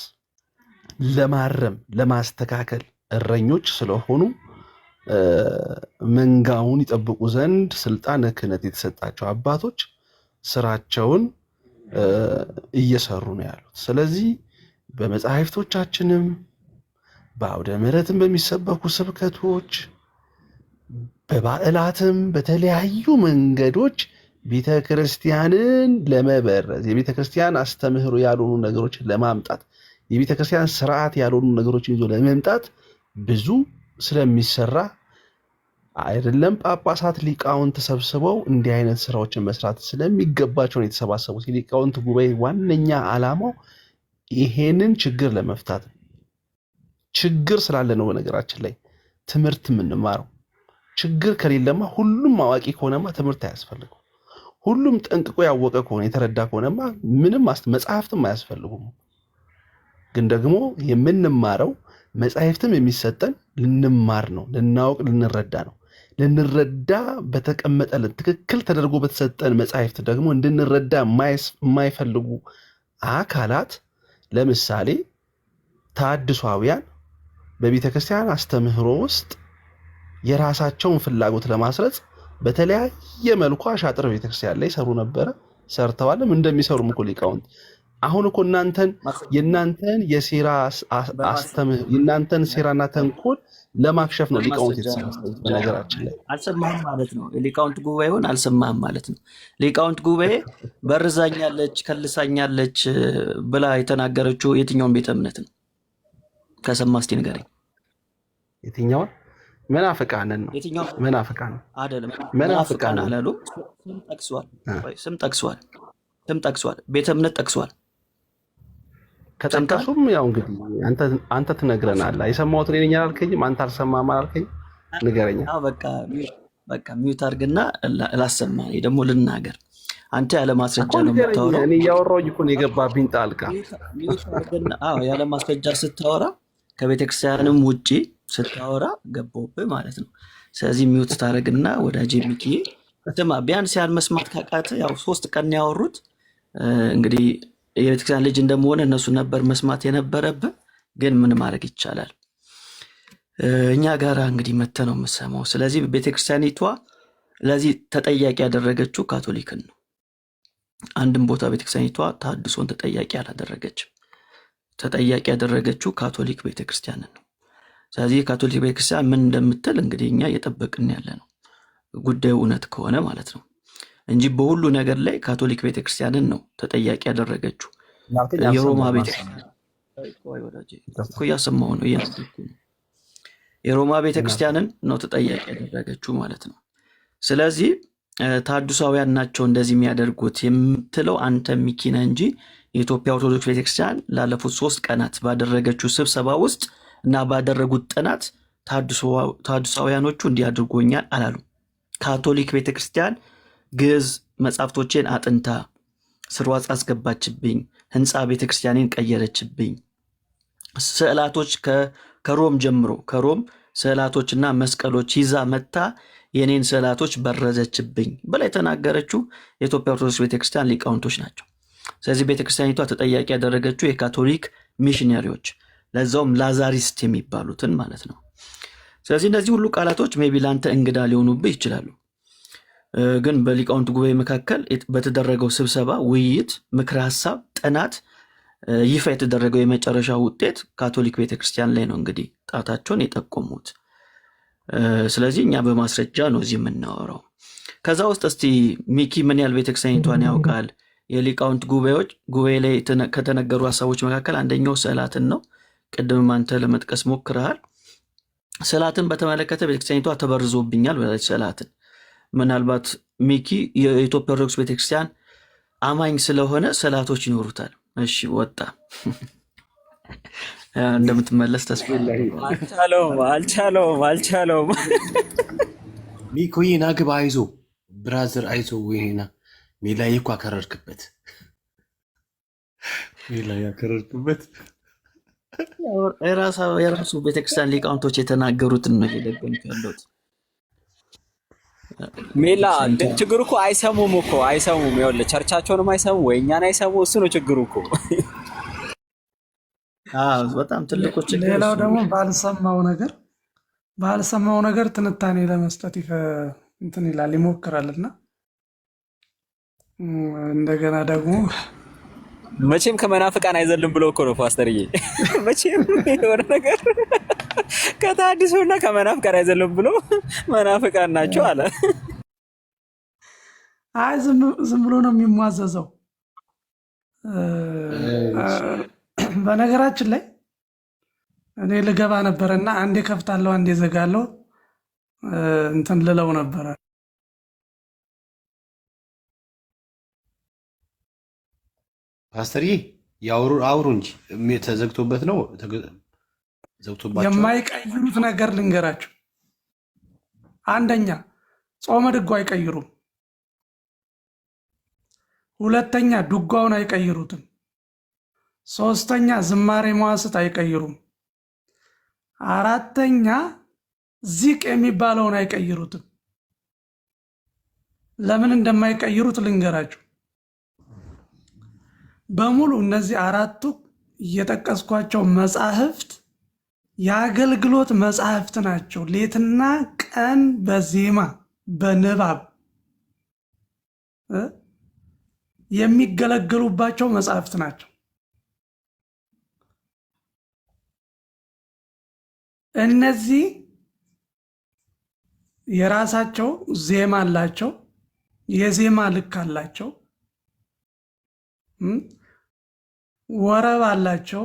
ለማረም፣ ለማስተካከል እረኞች ስለሆኑ መንጋውን ይጠብቁ ዘንድ ስልጣነ ክህነት የተሰጣቸው አባቶች ስራቸውን እየሰሩ ነው ያሉት። ስለዚህ በመጻሕፍቶቻችንም በአውደ ምሕረትም በሚሰበኩ ስብከቶች በበዓላትም በተለያዩ መንገዶች ቤተክርስቲያንን ለመበረዝ የቤተክርስቲያን አስተምህሮ ያልሆኑ ነገሮችን ለማምጣት የቤተክርስቲያን ስርዓት ያልሆኑ ነገሮችን ይዞ ለመምጣት ብዙ ስለሚሰራ አይደለም ጳጳሳት ሊቃውንት ተሰብስበው እንዲህ አይነት ስራዎችን መስራት ስለሚገባቸው ነው የተሰባሰቡት። የሊቃውንት ጉባኤ ዋነኛ ዓላማው ይሄንን ችግር ለመፍታት ችግር ስላለ ነው። በነገራችን ላይ ትምህርት የምንማረው ችግር ከሌለማ ሁሉም አዋቂ ከሆነማ ትምህርት አያስፈልገው። ሁሉም ጠንቅቆ ያወቀ ከሆነ የተረዳ ከሆነማ ምንም መጽሐፍትም አያስፈልጉም። ግን ደግሞ የምንማረው መጽሐፍትም የሚሰጠን ልንማር ነው፣ ልናውቅ፣ ልንረዳ ነው። ልንረዳ በተቀመጠልን ትክክል ተደርጎ በተሰጠን መጽሐፍት ደግሞ እንድንረዳ የማይፈልጉ አካላት ለምሳሌ ተሐድሷውያን በቤተ ክርስቲያን አስተምህሮ ውስጥ የራሳቸውን ፍላጎት ለማስረጽ በተለያየ መልኩ አሻጥር ቤተክርስቲያን ላይ ሰሩ ነበረ፣ ሰርተዋልም እንደሚሰሩም እኮ ሊቃውንት አሁን እኮ የእናንተን የሴራ የእናንተን ሴራና ተንኮል ለማክሸፍ ነው ሊቃውንት የተሰበሰቡት። በነገራችን ላይ አልሰማህም ማለት ነው። ሊቃውንት ጉባኤውን አልሰማህም ማለት ነው። ሊቃውንት ጉባኤ በርዛኛለች፣ ከልሳኛለች ብላ የተናገረችው የትኛውን ቤተ እምነት ነው? ከሰማ እስቲ ንገረኝ። የትኛውን? መናፍቃንን ነው። መናፍቃን አይደለም፣ መናፍቃን አላሉ። ስም ጠቅሷል፣ ቤተ እምነት ጠቅሷል። ከጠቀሱም ያው እንግዲህ አንተ ትነግረናለህ። የሰማሁት እኔ ነኝ አላልከኝም? አንተ አልሰማህም አላልከኝም? ንገረኛ። በቃ ሚውት አድርግና ላሰማ፣ ደግሞ ልናገር። አንተ ያለ ማስረጃ ነው የምታወራው። እኔ እያወራሁኝ እኮ ነው የገባብኝ ጣልቃ። ያለ ማስረጃ ስታወራ ከቤተክርስቲያንም ውጭ ስታወራ ገባሁብህ ማለት ነው። ስለዚህ ሚውት ታደርግና ወዳጄ ሚኪዬ ስማ፣ ቢያንስ ያን መስማት ካቃተ ያው 3 ቀን ያወሩት እንግዲህ የቤተክርስቲያን ልጅ እንደመሆነ እነሱ ነበር መስማት የነበረብህ። ግን ምን ማድረግ ይቻላል? እኛ ጋር እንግዲህ መተ ነው የምሰማው። ስለዚህ ቤተክርስቲያኒቷ ለዚህ ተጠያቂ ያደረገችው ካቶሊክን ነው። አንድም ቦታ ቤተክርስቲያኒቷ ተሐድሶን ተጠያቂ አላደረገችም። ተጠያቂ ያደረገችው ካቶሊክ ቤተክርስቲያንን ነው። ስለዚህ የካቶሊክ ቤተክርስቲያን ምን እንደምትል እንግዲህ እኛ እየጠበቅን ያለ ነው፣ ጉዳዩ እውነት ከሆነ ማለት ነው እንጂ በሁሉ ነገር ላይ ካቶሊክ ቤተክርስቲያንን ነው ተጠያቂ ያደረገችው። የሮማ ቤተክርስቲያን እኮ እያሰማሁ ነው የሮማ ቤተክርስቲያንን ነው ተጠያቂ ያደረገችው ማለት ነው። ስለዚህ ተሐድሳውያን ናቸው እንደዚህ የሚያደርጉት የምትለው አንተ ሚኪ ነህ እንጂ የኢትዮጵያ ኦርቶዶክስ ቤተክርስቲያን ላለፉት 3 ቀናት ባደረገችው ስብሰባ ውስጥ እና ባደረጉት ጥናት ተሐድሳውያኖቹ እንዲያድርጎኛል አላሉ። ካቶሊክ ቤተክርስቲያን ግዕዝ መጻሕፍቶቼን አጥንታ ስርዋጽ አስገባችብኝ፣ ህንፃ ቤተክርስቲያኔን ቀየረችብኝ፣ ስዕላቶች ከሮም ጀምሮ ከሮም ስዕላቶችና መስቀሎች ይዛ መታ የኔን ስዕላቶች በረዘችብኝ ብላ የተናገረችው የኢትዮጵያ ኦርቶዶክስ ቤተክርስቲያን ሊቃውንቶች ናቸው። ስለዚህ ቤተክርስቲያኒቷ ተጠያቂ ያደረገችው የካቶሊክ ሚሽነሪዎች ለዛውም ላዛሪስት የሚባሉትን ማለት ነው። ስለዚህ እነዚህ ሁሉ ቃላቶች ሜቢ ላንተ እንግዳ ሊሆኑብህ ይችላሉ። ግን በሊቃውንት ጉባኤ መካከል በተደረገው ስብሰባ፣ ውይይት፣ ምክረ ሀሳብ፣ ጥናት ይፋ የተደረገው የመጨረሻ ውጤት ካቶሊክ ቤተክርስቲያን ላይ ነው እንግዲህ ጣታቸውን የጠቆሙት። ስለዚህ እኛ በማስረጃ ነው እዚህ የምናወራው። ከዛ ውስጥ እስቲ ሚኪ ምን ያህል ቤተክርስቲያኒቷን ያውቃል? የሊቃውንት ጉባኤ ላይ ከተነገሩ ሀሳቦች መካከል አንደኛው ስዕላትን ነው። ቅድም አንተ ለመጥቀስ ሞክረሃል። ስዕላትን በተመለከተ ቤተክርስቲያኒቷ ተበርዞብኛል ብላለች። ስዕላትን ምናልባት ሚኪ የኢትዮጵያ ኦርቶዶክስ ቤተክርስቲያን አማኝ ስለሆነ ስዕላቶች ይኖሩታል። እሺ ወጣ እንደምትመለስ ተስፋ አልቻለውም። ሚኮዬ ና ግባ፣ አይዞ ብራዘር፣ አይዞ። ወይና ሜላይ እኮ አከረርክበት፣ ሜላይ ያከረርክበት። የራሱ ቤተክርስቲያን ሊቃውንቶች የተናገሩትን ነው እየደገምኩ ያለሁት። ሜላ ችግሩ እኮ አይሰሙም። ይኸውልህ ቸርቻቸውንም አይሰሙ ወይ እኛን አይሰሙ። እሱ ነው ችግሩ እኮ። በጣም ትልቁ ችግር። ሌላው ደግሞ ባልሰማው ነገር ትንታኔ ለመስጠት እንትን ይላል ይሞክራልና እንደገና ደግሞ መቼም ከመናፍቃን አይዘልም ብሎ እኮ ነው ፓስተርዬ። መቼም የሆነ ነገር ከተሐድሶና ከመናፍቃን አይዘልም ብሎ መናፍቃን ናቸው አለ። አይ ዝም ብሎ ነው የሚሟዘዘው። በነገራችን ላይ እኔ ልገባ ነበረና አንዴ ከፍታለሁ አንዴ ዘጋለሁ እንትን ልለው ነበረ። ፓስተርዬ አውሩ እንጂ ተዘግቶበት ነው። ዘግቶባቸው የማይቀይሩት ነገር ልንገራቸው። አንደኛ ጾመ ድጓ አይቀይሩም። ሁለተኛ ድጓውን አይቀይሩትም። ሶስተኛ ዝማሬ መዋሥዕት አይቀይሩም። አራተኛ ዚቅ የሚባለውን አይቀይሩትም። ለምን እንደማይቀይሩት ልንገራችሁ። በሙሉ እነዚህ አራቱ እየጠቀስኳቸው መጻሕፍት የአገልግሎት መጻሕፍት ናቸው። ሌትና ቀን በዜማ በንባብ የሚገለገሉባቸው መጻሕፍት ናቸው። እነዚህ የራሳቸው ዜማ አላቸው፣ የዜማ ልክ አላቸው፣ ወረብ አላቸው፣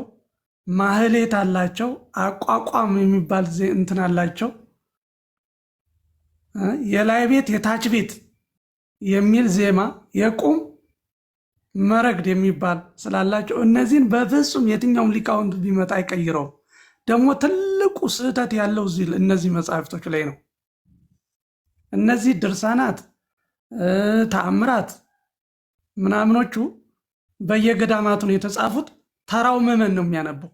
ማህሌት አላቸው፣ አቋቋም የሚባል እንትን አላቸው፣ የላይ ቤት የታች ቤት የሚል ዜማ፣ የቁም መረግድ የሚባል ስላላቸው እነዚህን በፍጹም የትኛውም ሊቃውንት ቢመጣ አይቀይረውም። ደግሞ ትልቁ ስህተት ያለው እነዚህ መጽሐፍቶች ላይ ነው። እነዚህ ድርሳናት፣ ተአምራት ምናምኖቹ በየገዳማቱን የተጻፉት ተራው ምዕመን ነው የሚያነበው።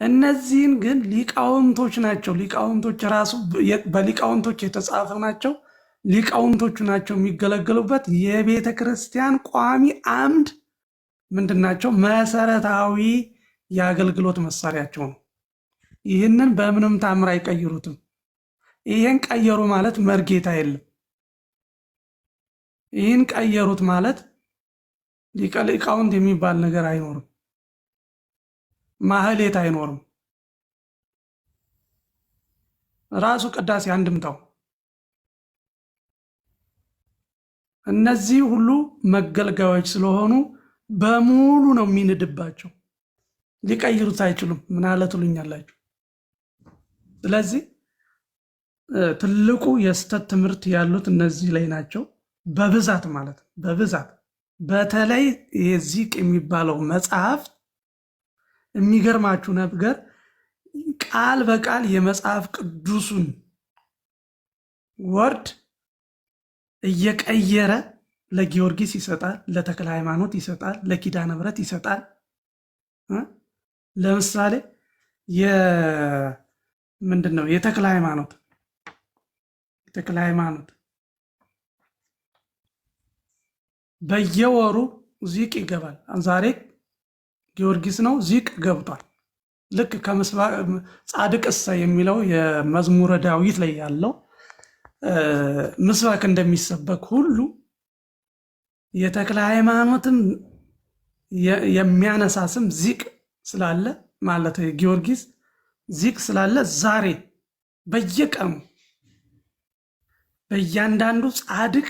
እነዚህን ግን ሊቃውንቶች ናቸው። ሊቃውንቶች ራሱ በሊቃውንቶች የተጻፉ ናቸው። ሊቃውንቶቹ ናቸው የሚገለገሉበት። የቤተ ክርስቲያን ቋሚ አምድ ምንድን ናቸው? መሰረታዊ የአገልግሎት መሳሪያቸው ነው። ይህንን በምንም ታምር አይቀይሩትም። ይህን ቀየሩ ማለት መርጌታ የለም። ይህን ቀየሩት ማለት ሊቀ ሊቃውንት የሚባል ነገር አይኖርም። ማህሌት አይኖርም። ራሱ ቅዳሴ አንድምታው እነዚህ ሁሉ መገልገያዎች ስለሆኑ በሙሉ ነው የሚንድባቸው። ሊቀይሩት አይችሉም። ምን አለ ትሉኛላችሁ? ስለዚህ ትልቁ የስተት ትምህርት ያሉት እነዚህ ላይ ናቸው በብዛት ማለት ነው። በብዛት በተለይ የዚህ የሚባለው መጽሐፍ የሚገርማችሁ ነገር ቃል በቃል የመጽሐፍ ቅዱሱን ወርድ እየቀየረ ለጊዮርጊስ ይሰጣል፣ ለተክለ ሃይማኖት ይሰጣል፣ ለኪዳነ ምሕረት ይሰጣል። ለምሳሌ ምንድነው የተክለ ሃይማኖት በየወሩ ዚቅ ይገባል። ዛሬ ጊዮርጊስ ነው፣ ዚቅ ገብቷል። ልክ ጻድቅ እሰ የሚለው የመዝሙረ ዳዊት ላይ ያለው ምስባክ እንደሚሰበክ ሁሉ የተክለ ሃይማኖትም የሚያነሳ ስም ዚቅ ስላለ ማለት ጊዮርጊስ ዚቅ ስላለ ዛሬ በየቀኑ በእያንዳንዱ ጻድቅ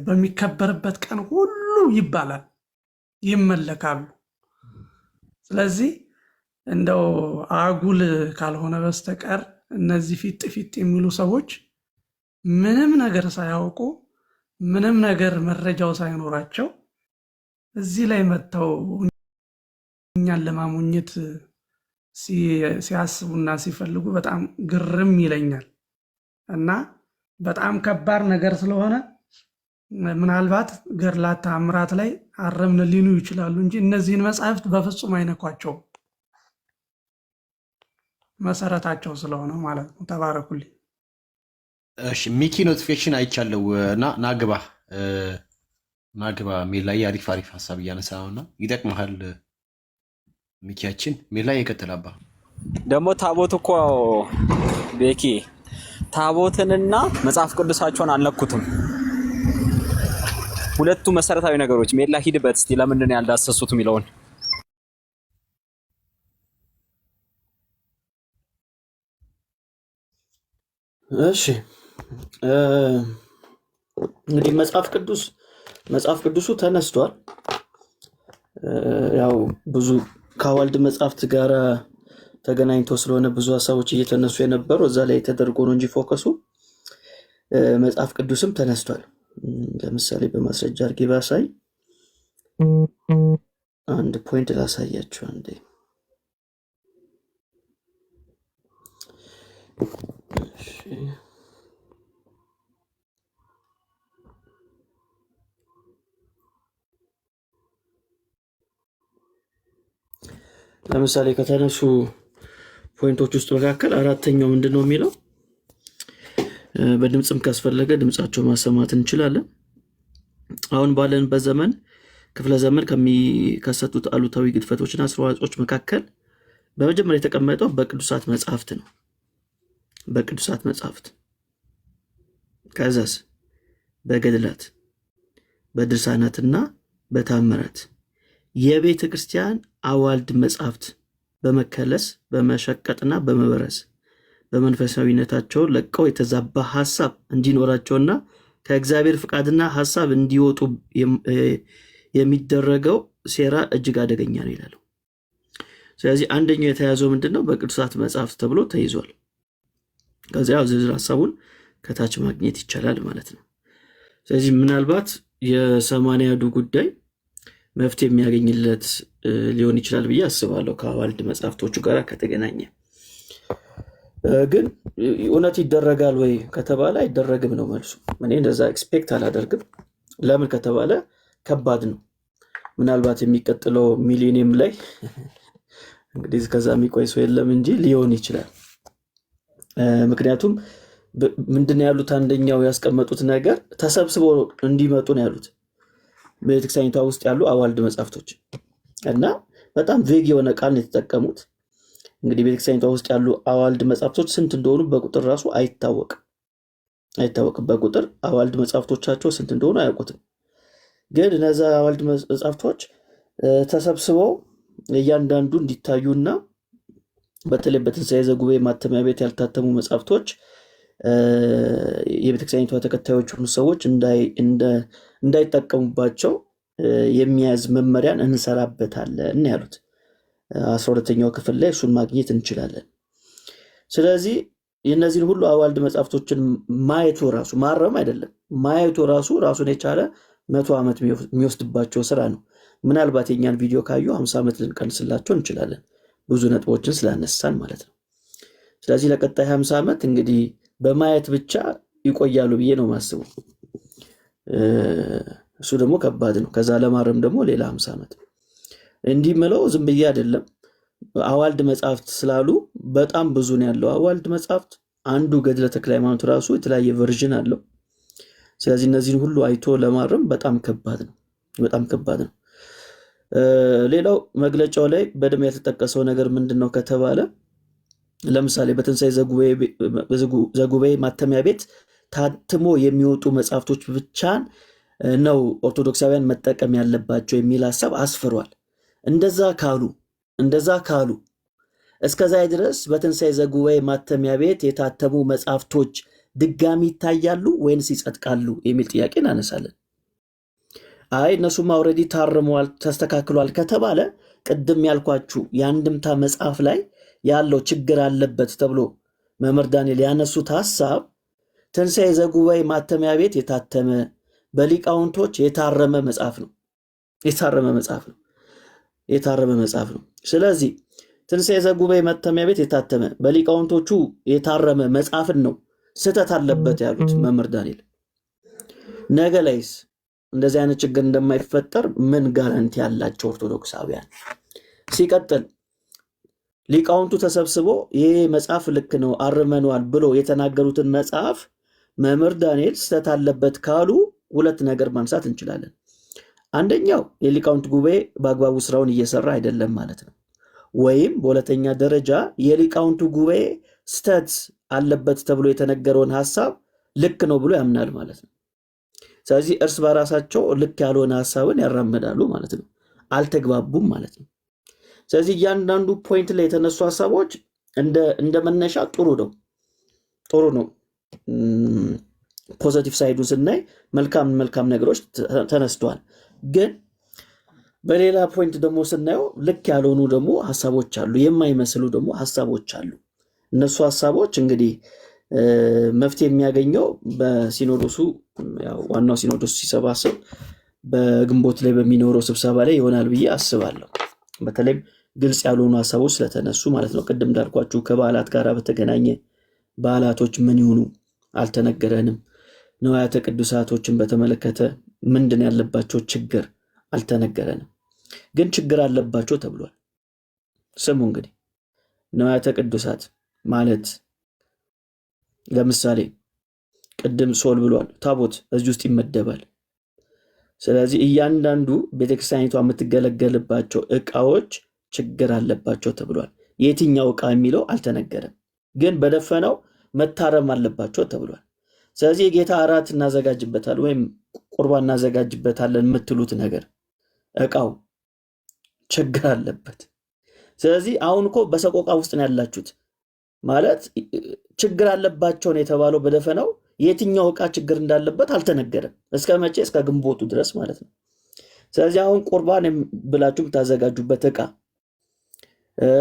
በሚከበርበት ቀን ሁሉ ይባላል፣ ይመለካሉ። ስለዚህ እንደው አጉል ካልሆነ በስተቀር እነዚህ ፊት ፊት የሚሉ ሰዎች ምንም ነገር ሳያውቁ ምንም ነገር መረጃው ሳይኖራቸው እዚህ ላይ መጥተው እኛን ለማሞኘት ሲያስቡና ሲፈልጉ በጣም ግርም ይለኛል እና በጣም ከባድ ነገር ስለሆነ ምናልባት ገድላት ተአምራት ላይ አረምን ሊሉ ይችላሉ እንጂ እነዚህን መጽሐፍት በፍጹም አይነኳቸውም፣ መሰረታቸው ስለሆነ ማለት ነው። ተባረኩልኝ። እሺ ሚኪ ኖቲፊኬሽን አይቻለው እና ናግባ ሚል ላይ አሪፍ ሀሳብ እያነሳ ነው እና ይጠቅመሃል። ሚኪያችን ሚል ላይ ይቀጥላባ። ደግሞ ታቦት እኮ ቤኪ ታቦትንና መጽሐፍ ቅዱሳቸውን አልነኩትም። ሁለቱ መሰረታዊ ነገሮች ሜላ ሂድበት እስቲ ለምንድን ነው ያልዳሰሱት የሚለውን እሺ እንግዲህ መጽሐፍ ቅዱሱ ተነስቷል። ያው ብዙ ከአዋልድ መጽሐፍት ጋር ተገናኝቶ ስለሆነ ብዙ ሀሳቦች እየተነሱ የነበሩ እዛ ላይ ተደርጎ ነው እንጂ ፎከሱ መጽሐፍ ቅዱስም ተነስቷል። ለምሳሌ በማስረጃ አድርጌ ባሳይ አንድ ፖይንት ላሳያችሁ አንዴ። ለምሳሌ ከተነሱ ፖይንቶች ውስጥ መካከል አራተኛው ምንድነው የሚለው በድምጽም ካስፈለገ ድምጻቸው ማሰማት እንችላለን። አሁን ባለንበት ዘመን ክፍለ ዘመን ከሚከሰቱት አሉታዊ ግድፈቶችና አስተዋጽኦች መካከል በመጀመሪያ የተቀመጠው በቅዱሳት መጽሐፍት ነው። በቅዱሳት መጽሐፍት ከዛስ በገድላት በድርሳናትና በታምራት የቤተ ክርስቲያን አዋልድ መጽሐፍት በመከለስ በመሸቀጥና በመበረስ በመንፈሳዊነታቸው ለቀው የተዛባ ሐሳብ እንዲኖራቸውና ከእግዚአብሔር ፍቃድና ሐሳብ እንዲወጡ የሚደረገው ሴራ እጅግ አደገኛ ነው ይላል። ስለዚህ አንደኛው የተያዘው ምንድነው በቅዱሳት መጽሐፍት ተብሎ ተይዟል። ከዚያ ዝርዝር ሐሳቡን ከታች ማግኘት ይቻላል ማለት ነው። ስለዚህ ምናልባት የሰማንያዱ ጉዳይ መፍትሄ የሚያገኝለት ሊሆን ይችላል ብዬ አስባለሁ ከአዋልድ መጽሐፍቶቹ ጋር ከተገናኘ። ግን እውነት ይደረጋል ወይ ከተባለ አይደረግም ነው መልሱ። እኔ እንደዛ ኤክስፔክት አላደርግም። ለምን ከተባለ ከባድ ነው። ምናልባት የሚቀጥለው ሚሊኒየም ላይ እንግዲህ ከዛ የሚቆይ ሰው የለም እንጂ ሊሆን ይችላል። ምክንያቱም ምንድነው ያሉት አንደኛው ያስቀመጡት ነገር ተሰብስበው እንዲመጡ ነው ያሉት በቤተክርስቲያኒቷ ውስጥ ያሉ አዋልድ መጽሐፍቶች እና በጣም ቬግ የሆነ ቃል ነው የተጠቀሙት። እንግዲህ ቤተክርስቲያኒቷ ውስጥ ያሉ አዋልድ መጽሐፍቶች ስንት እንደሆኑ በቁጥር ራሱ አይታወቅም። በቁጥር አዋልድ መጽሐፍቶቻቸው ስንት እንደሆኑ አያውቁትም። ግን እነዛ አዋልድ መጽሐፍቶች ተሰብስበው እያንዳንዱ እንዲታዩና በተለይ በትንሣኤ ዘጉባኤ ማተሚያ ቤት ያልታተሙ መጽሐፍቶች የቤተክርስቲያኒቷ ተከታዮች የሆኑ ሰዎች እንዳይጠቀሙባቸው የሚያዝ መመሪያን እንሰራበታለን ያሉት 12ኛው ክፍል ላይ እሱን ማግኘት እንችላለን። ስለዚህ የእነዚህን ሁሉ አዋልድ መጽሐፍቶችን ማየቱ ራሱ ማረም አይደለም፣ ማየቱ ራሱን የቻለ 100 ዓመት የሚወስድባቸው ስራ ነው። ምናልባት የኛን ቪዲዮ ካዩ 50 ዓመት ልንቀንስላቸው እንችላለን፣ ብዙ ነጥቦችን ስላነሳን ማለት ነው። ስለዚህ ለቀጣይ 50 ዓመት እንግዲህ በማየት ብቻ ይቆያሉ ብዬ ነው ማስበው። እሱ ደግሞ ከባድ ነው። ከዛ ለማረም ደግሞ ሌላ 50 ዓመት። እንዲህ ምለው ዝም ብዬ አይደለም። አዋልድ መጽሐፍት ስላሉ በጣም ብዙ ነው ያለው አዋልድ መጽሐፍት። አንዱ ገድለ ተክለ ሃይማኖት ራሱ የተለያየ ቨርዥን አለው። ስለዚህ እነዚህን ሁሉ አይቶ ለማረም በጣም ከባድ ነው። ሌላው መግለጫው ላይ በደም ያልተጠቀሰው ነገር ምንድነው ከተባለ ለምሳሌ በትንሣኤ ዘጉባኤ ማተሚያ ቤት ታትሞ የሚወጡ መጽሐፍቶች ብቻን ነው ኦርቶዶክሳውያን መጠቀም ያለባቸው የሚል ሐሳብ አስፍሯል። እንደዛ ካሉ እስከዛ ድረስ በትንሣኤ ዘጉባኤ ማተሚያ ቤት የታተሙ መጽሐፍቶች ድጋሚ ይታያሉ ወይንስ ይጸድቃሉ የሚል ጥያቄ እናነሳለን። አይ እነሱም ኦልሬዲ ታርመዋል ተስተካክሏል ከተባለ ቅድም ያልኳችሁ የአንድምታ መጽሐፍ ላይ ያለው ችግር አለበት ተብሎ መምህር ዳንኤል ያነሱት ሐሳብ ትንሣኤ ዘጉባኤ ማተሚያ ቤት የታተመ በሊቃውንቶች የታረመ መጽሐፍ ነው። ስለዚህ ትንሣኤ ዘጉባኤ ማተሚያ ቤት የታተመ በሊቃውንቶቹ የታረመ መጽሐፍን ነው ስህተት አለበት ያሉት መምህር ዳንኤል። ነገ ላይስ እንደዚህ አይነት ችግር እንደማይፈጠር ምን ጋራንቲ ያላቸው ኦርቶዶክሳውያን? ሲቀጥል ሊቃውንቱ ተሰብስቦ ይሄ መጽሐፍ ልክ ነው አርመኗል ብሎ የተናገሩትን መጽሐፍ መምህር ዳንኤል ስህተት አለበት ካሉ ሁለት ነገር ማንሳት እንችላለን። አንደኛው የሊቃውንት ጉባኤ በአግባቡ ስራውን እየሰራ አይደለም ማለት ነው። ወይም በሁለተኛ ደረጃ የሊቃውንቱ ጉባኤ ስህተት አለበት ተብሎ የተነገረውን ሐሳብ ልክ ነው ብሎ ያምናል ማለት ነው። ስለዚህ እርስ በራሳቸው ልክ ያልሆነ ሐሳብን ያራምዳሉ ማለት ነው። አልተግባቡም ማለት ነው። ስለዚህ እያንዳንዱ ፖይንት ላይ የተነሱ ሐሳቦች እንደ መነሻ ጥሩ ነው። ፖዚቲቭ ሳይዱን ስናይ መልካም ነገሮች ተነስተዋል። ግን በሌላ ፖይንት ደግሞ ስናየው ልክ ያልሆኑ ደግሞ ሐሳቦች አሉ፣ የማይመስሉ ደግሞ ሐሳቦች አሉ። እነሱ ሐሳቦች እንግዲህ መፍትሄ የሚያገኘው በሲኖዶሱ ዋናው ሲኖዶስ ሲሰባሰብ በግንቦት ላይ በሚኖረው ስብሰባ ላይ ይሆናል ብዬ አስባለሁ። በተለይም ግልጽ ያልሆኑ ሐሳቦች ስለተነሱ ማለት ነው። ቅድም እንዳልኳችሁ ከበዓላት ጋር በተገናኘ በዓላቶች ምን ይሆኑ አልተነገረንም። ንዋያተ ቅዱሳቶችን በተመለከተ ምንድን ያለባቸው ችግር አልተነገረንም። ግን ችግር አለባቸው ተብሏል። ስሙ እንግዲህ ንዋያተ ቅዱሳት ማለት ለምሳሌ ቅድም ሶል ብሏል፣ ታቦት እዚህ ውስጥ ይመደባል። ስለዚህ እያንዳንዱ ቤተክርስቲያኒቷ የምትገለገልባቸው ዕቃዎች ችግር አለባቸው ተብሏል። የትኛው ዕቃ የሚለው አልተነገረም፣ ግን በደፈናው መታረም አለባቸው ተብሏል። ስለዚህ የጌታ እራት እናዘጋጅበታል ወይም ቁርባን እናዘጋጅበታለን የምትሉት ነገር ዕቃው ችግር አለበት። ስለዚህ አሁን እኮ በሰቆቃ ውስጥ ነው ያላችሁት። ማለት ችግር አለባቸውን የተባለው በደፈናው የትኛው ዕቃ ችግር እንዳለበት አልተነገረም። እስከ መቼ? እስከ ግንቦቱ ድረስ ማለት ነው። ስለዚህ አሁን ቁርባን ብላችሁ የምታዘጋጁበት ዕቃ፣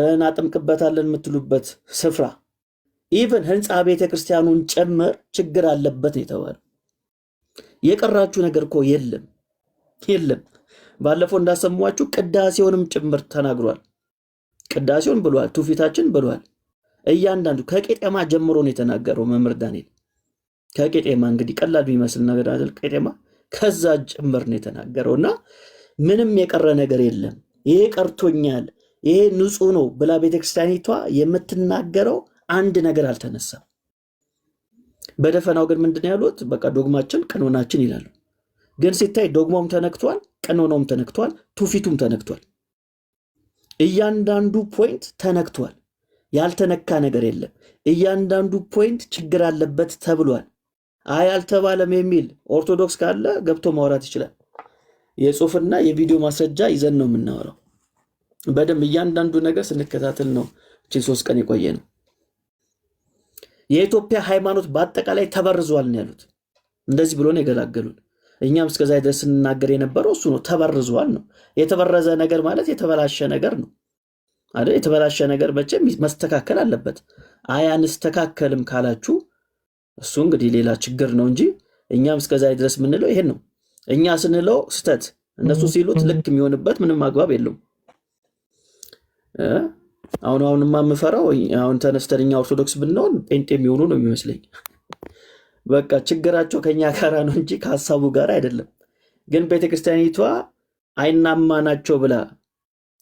እናጥምቅበታለን የምትሉበት ስፍራ፣ ኢቨን ህንፃ ቤተ ክርስቲያኑን ጨምር ችግር አለበት የተባለው። የቀራችሁ ነገር እኮ የለም። ባለፈው እንዳሰሟችሁ ቅዳሴውንም ጭምር ተናግሯል። ቅዳሴውን ብሏል፣ ትውፊታችን ብሏል። እያንዳንዱ ከቄጤማ ጀምሮ ነው የተናገረው መምህር ዳንኤል። ከቄጤማ እንግዲህ ቀላል የሚመስል ነገር አይደል? ቄጤማ ከዛ ጭምር ነው የተናገረው እና ምንም የቀረ ነገር የለም። ይሄ ቀርቶኛል፣ ይሄ ንጹህ ነው ብላ ቤተክርስቲያኒቷ የምትናገረው አንድ ነገር አልተነሳም። በደፈናው ግን ምንድን ያሉት? በቃ ዶግማችን ቀኖናችን ይላሉ። ግን ሲታይ ዶግማውም ተነክቷል፣ ቀኖናውም ተነክቷል፣ ትውፊቱም ተነክቷል። እያንዳንዱ ፖይንት ተነክቷል። ያልተነካ ነገር የለም። እያንዳንዱ ፖይንት ችግር አለበት ተብሏል። አይ አልተባለም የሚል ኦርቶዶክስ ካለ ገብቶ ማውራት ይችላል። የጽሁፍና የቪዲዮ ማስረጃ ይዘን ነው የምናወራው። በደንብ እያንዳንዱ ነገር ስንከታተል ነው እቺ 3 ቀን የቆየ ነው። የኢትዮጵያ ሃይማኖት በአጠቃላይ ተበርዟል ነው ያሉት። እንደዚህ ብሎ ነው የገላገሉን። እኛም እስከዛ ድረስ ስንናገር የነበረው እሱ ነው። ተበርዟል ነው። የተበረዘ ነገር ማለት የተበላሸ ነገር ነው አይደል? የተበላሸ ነገር መቼም መስተካከል አለበት። አይ አንስተካከልም ካላችሁ እሱ እንግዲህ ሌላ ችግር ነው እንጂ እኛም እስከዛ ድረስ የምንለው ይሄን ነው። እኛ ስንለው ስተት፣ እነሱ ሲሉት ልክ የሚሆንበት ምንም አግባብ የለውም። አሁንማ የምፈራው አሁን ተነስተን እኛ ኦርቶዶክስ ብንሆን ጴንጤ የሚሆኑ ነው የሚመስለኝ። በቃ ችግራቸው ከኛ ጋር ነው እንጂ ከሀሳቡ ጋር አይደለም። ግን ቤተክርስቲያኒቷ አይናማ ናቸው ብላ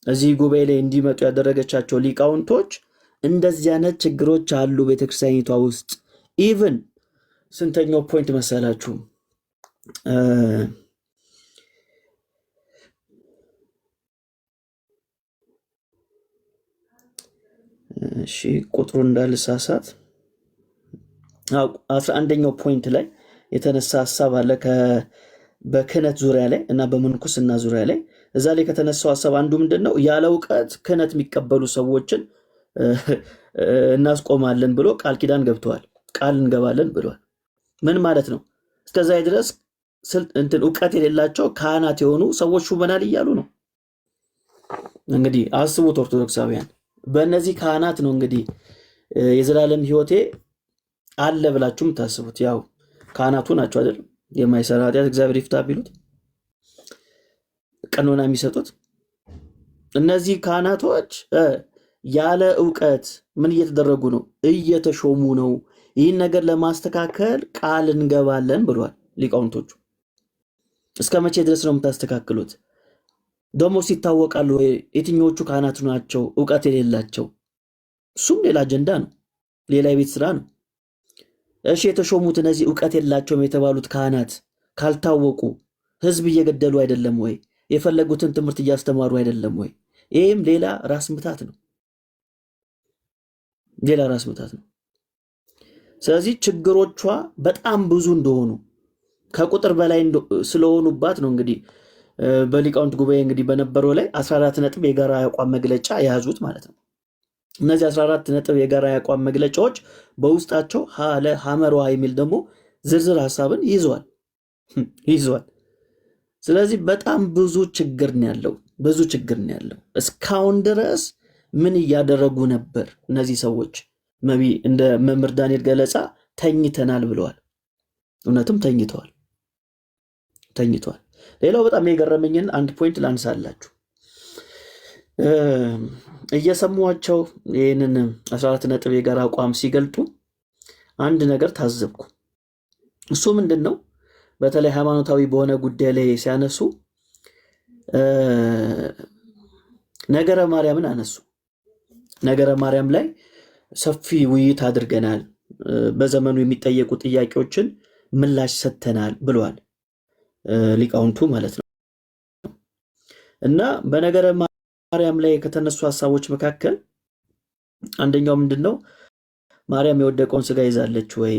እዚህ ጉባኤ ላይ እንዲመጡ ያደረገቻቸው ሊቃውንቶች እንደዚህ አይነት ችግሮች አሉ ቤተክርስቲያኒቷ ውስጥ። ኢቭን ስንተኛው ፖይንት መሰላችሁ? እሺ ቁጥሩ እንዳልሳሳት 11ኛው ፖይንት ላይ የተነሳ ሀሳብ አለ በክህነት ዙሪያ ላይ እና በምንኩስና ዙሪያ ላይ። እዛ ላይ ከተነሳው ሀሳብ አንዱ ምንድነው? ያለ እውቀት ክህነት የሚቀበሉ ሰዎችን እናስቆማለን ብሎ ቃል ኪዳን ገብተዋል። ቃል እንገባለን ብለዋል። ምን ማለት ነው? እስከዛ ድረስ እውቀት የሌላቸው ካህናት የሆኑ ሰዎች ሹመናል እያሉ ነው። እንግዲህ አስቡት ኦርቶዶክሳውያን፣ በእነዚህ ካህናት ነው እንግዲህ የዘላለም ሕይወቴ አለ ብላችሁ የምታስቡት። ያው ካህናቱ ናቸው አይደል? የማይሰራ ኃጢአት እግዚአብሔር ይፍታ ቢሉት ቀኖና የሚሰጡት እነዚህ ካህናቶች ያለ እውቀት ምን እየተደረጉ ነው? እየተሾሙ ነው። ይህን ነገር ለማስተካከል ቃል እንገባለን ብሏል ሊቃውንቶቹ። እስከ መቼ ድረስ ነው የምታስተካክሉት? ደሞስ ይታወቃሉ ወይ የትኞቹ ካህናት ናቸው እውቀት የሌላቸው? እሱም ሌላ አጀንዳ ነው፣ ሌላ የቤት ስራ ነው። እሺ የተሾሙት እነዚህ እውቀት የላቸውም የተባሉት ካህናት ካልታወቁ ህዝብ እየገደሉ አይደለም ወይ? የፈለጉትን ትምህርት እያስተማሩ አይደለም ወይ? ይህም ሌላ ራስ ምታት ነው፣ ሌላ ራስ ምታት ነው። ስለዚህ ችግሮቿ በጣም ብዙ እንደሆኑ ከቁጥር በላይ ስለሆኑባት ነው እንግዲህ በሊቃውንት ጉባኤ እንግዲህ በነበረው ላይ 14 ነጥብ የጋራ አቋም መግለጫ የያዙት ማለት ነው። እነዚህ 14 ነጥብ የጋራ አቋም መግለጫዎች በውስጣቸው ሀለ ሐመሯ የሚል ደግሞ ዝርዝር ሐሳብን ይዟል። ስለዚህ በጣም ብዙ ችግር ነው ያለው፣ ብዙ ችግር ነው ያለው። እስካሁን ድረስ ምን እያደረጉ ነበር እነዚህ ሰዎች? እንደ መምህር ዳንኤል ገለጻ ተኝተናል ብለዋል። እውነትም ተኝተዋል። ሌላው በጣም የገረመኝን አንድ ፖይንት ላንሳላችሁ። እየሰሟቸው ይህንን 14 ነጥብ የጋራ አቋም ሲገልጡ አንድ ነገር ታዘብኩ። እሱ ምንድን ነው? በተለይ ሃይማኖታዊ በሆነ ጉዳይ ላይ ሲያነሱ ነገረ ማርያምን አነሱ። ነገረ ማርያም ላይ ሰፊ ውይይት አድርገናል፣ በዘመኑ የሚጠየቁ ጥያቄዎችን ምላሽ ሰጥተናል ብለዋል ሊቃውንቱ ማለት ነው። እና በነገረ ማርያም ላይ ከተነሱ ሀሳቦች መካከል አንደኛው ምንድነው? ማርያም የወደቀውን ስጋ ይዛለች ወይ?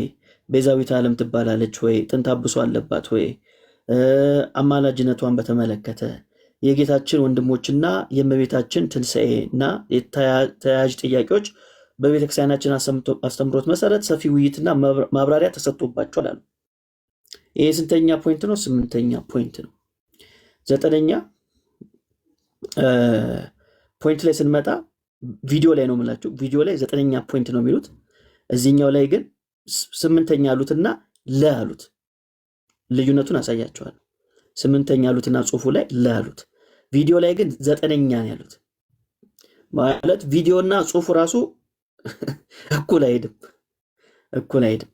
ቤዛዊት ዓለም ትባላለች ወይ? ጥንተ አብሶ አለባት ወይ? አማላጅነቷን በተመለከተ የጌታችን ወንድሞችና የእመቤታችን ትንሣኤ እና ተያያዥ ጥያቄዎች በቤተክርስቲያናችን አስተምሮት መሰረት ሰፊ ውይይትና ማብራሪያ ተሰጥቶባቸዋል አሉ። ይህ ስንተኛ ፖይንት ነው? 8ኛ ፖይንት ነው። 9ኛ ፖይንት ላይ ስንመጣ ቪዲዮ ላይ ነው የምላቸው። ቪዲዮ ላይ 9ኛ ፖይንት ነው የሚሉት፣ እዚህኛው ላይ ግን 8ኛ አሉትና አሉት። ልዩነቱን አሳያቸዋል። 8ኛ አሉትና ጽሁፉ ላይ አሉት፣ ቪዲዮ ላይ ግን 9ኛ ነው ያሉት። ማለት ቪዲዮና ጽሁፉ ራሱ እኩል አይሄድም።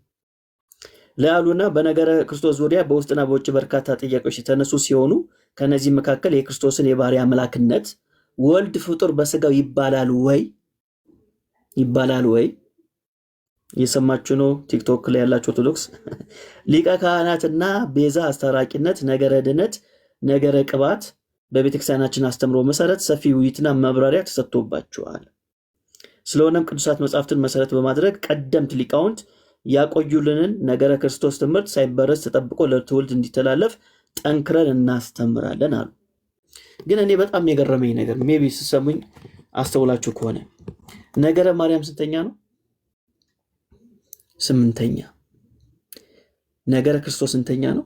ለያሉና በነገረ ክርስቶስ ዙሪያ በውስጥና በውጭ በርካታ ጥያቄዎች የተነሱ ሲሆኑ ከነዚህ መካከል የክርስቶስን የባህሪ አምላክነት ወልድ ፍጡር በስጋው ይባላል ወይ? እየሰማችሁ ነው? ቲክቶክ ላይ ያላችሁ ኦርቶዶክስ ሊቀ ካህናትና ቤዛ አስታራቂነት፣ ነገረ ድነት፣ ነገረ ቅባት በቤተክርስቲያናችን አስተምሮ መሰረት ሰፊ ውይይትና ማብራሪያ ተሰጥቶባቸዋል። ስለሆነም ቅዱሳት መጻሕፍትን መሰረት በማድረግ ቀደምት ሊቃውንት ያቆዩልንን ነገረ ክርስቶስ ትምህርት ሳይበረዝ ተጠብቆ ለትውልድ እንዲተላለፍ ጠንክረን እናስተምራለን አሉ። ግን እኔ በጣም የገረመኝ ነገር ሜቢ ስሰሙኝ አስተውላችሁ ከሆነ ነገረ ማርያም ስንተኛ ነው? 8ኛ። ነገረ ክርስቶስ ስንተኛ ነው?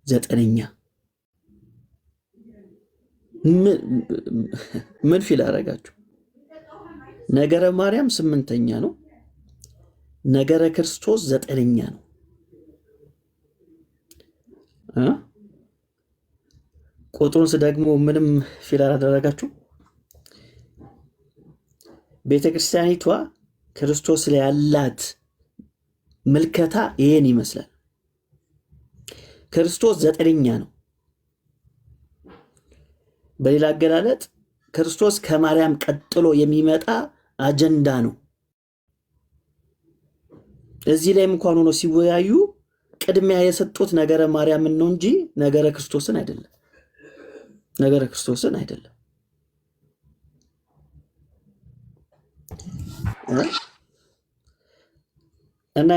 9ኛ። ምን ፊል አደረጋችሁ? ነገረ ማርያም 8ኛ ነው፣ ነገረ ክርስቶስ 9ኛ ነው። ቁጥሩን ደግሞ ምንም ፊል አላደረጋችሁ? ቤተክርስቲያኒቷ ክርስቶስ ላይ ያላት ምልከታ ይሄን ይመስላል። ክርስቶስ 9ኛ ነው። በሌላ አገላለጥ ክርስቶስ ከማርያም ቀጥሎ የሚመጣ አጀንዳ ነው። እዚህ ላይም እንኳን ሆኖ ሲወያዩ ቅድሚያ የሰጡት ነገረ ማርያምን ነው እንጂ ነገረ ክርስቶስን አይደለም። ነገረ ክርስቶስን አይደለም። እና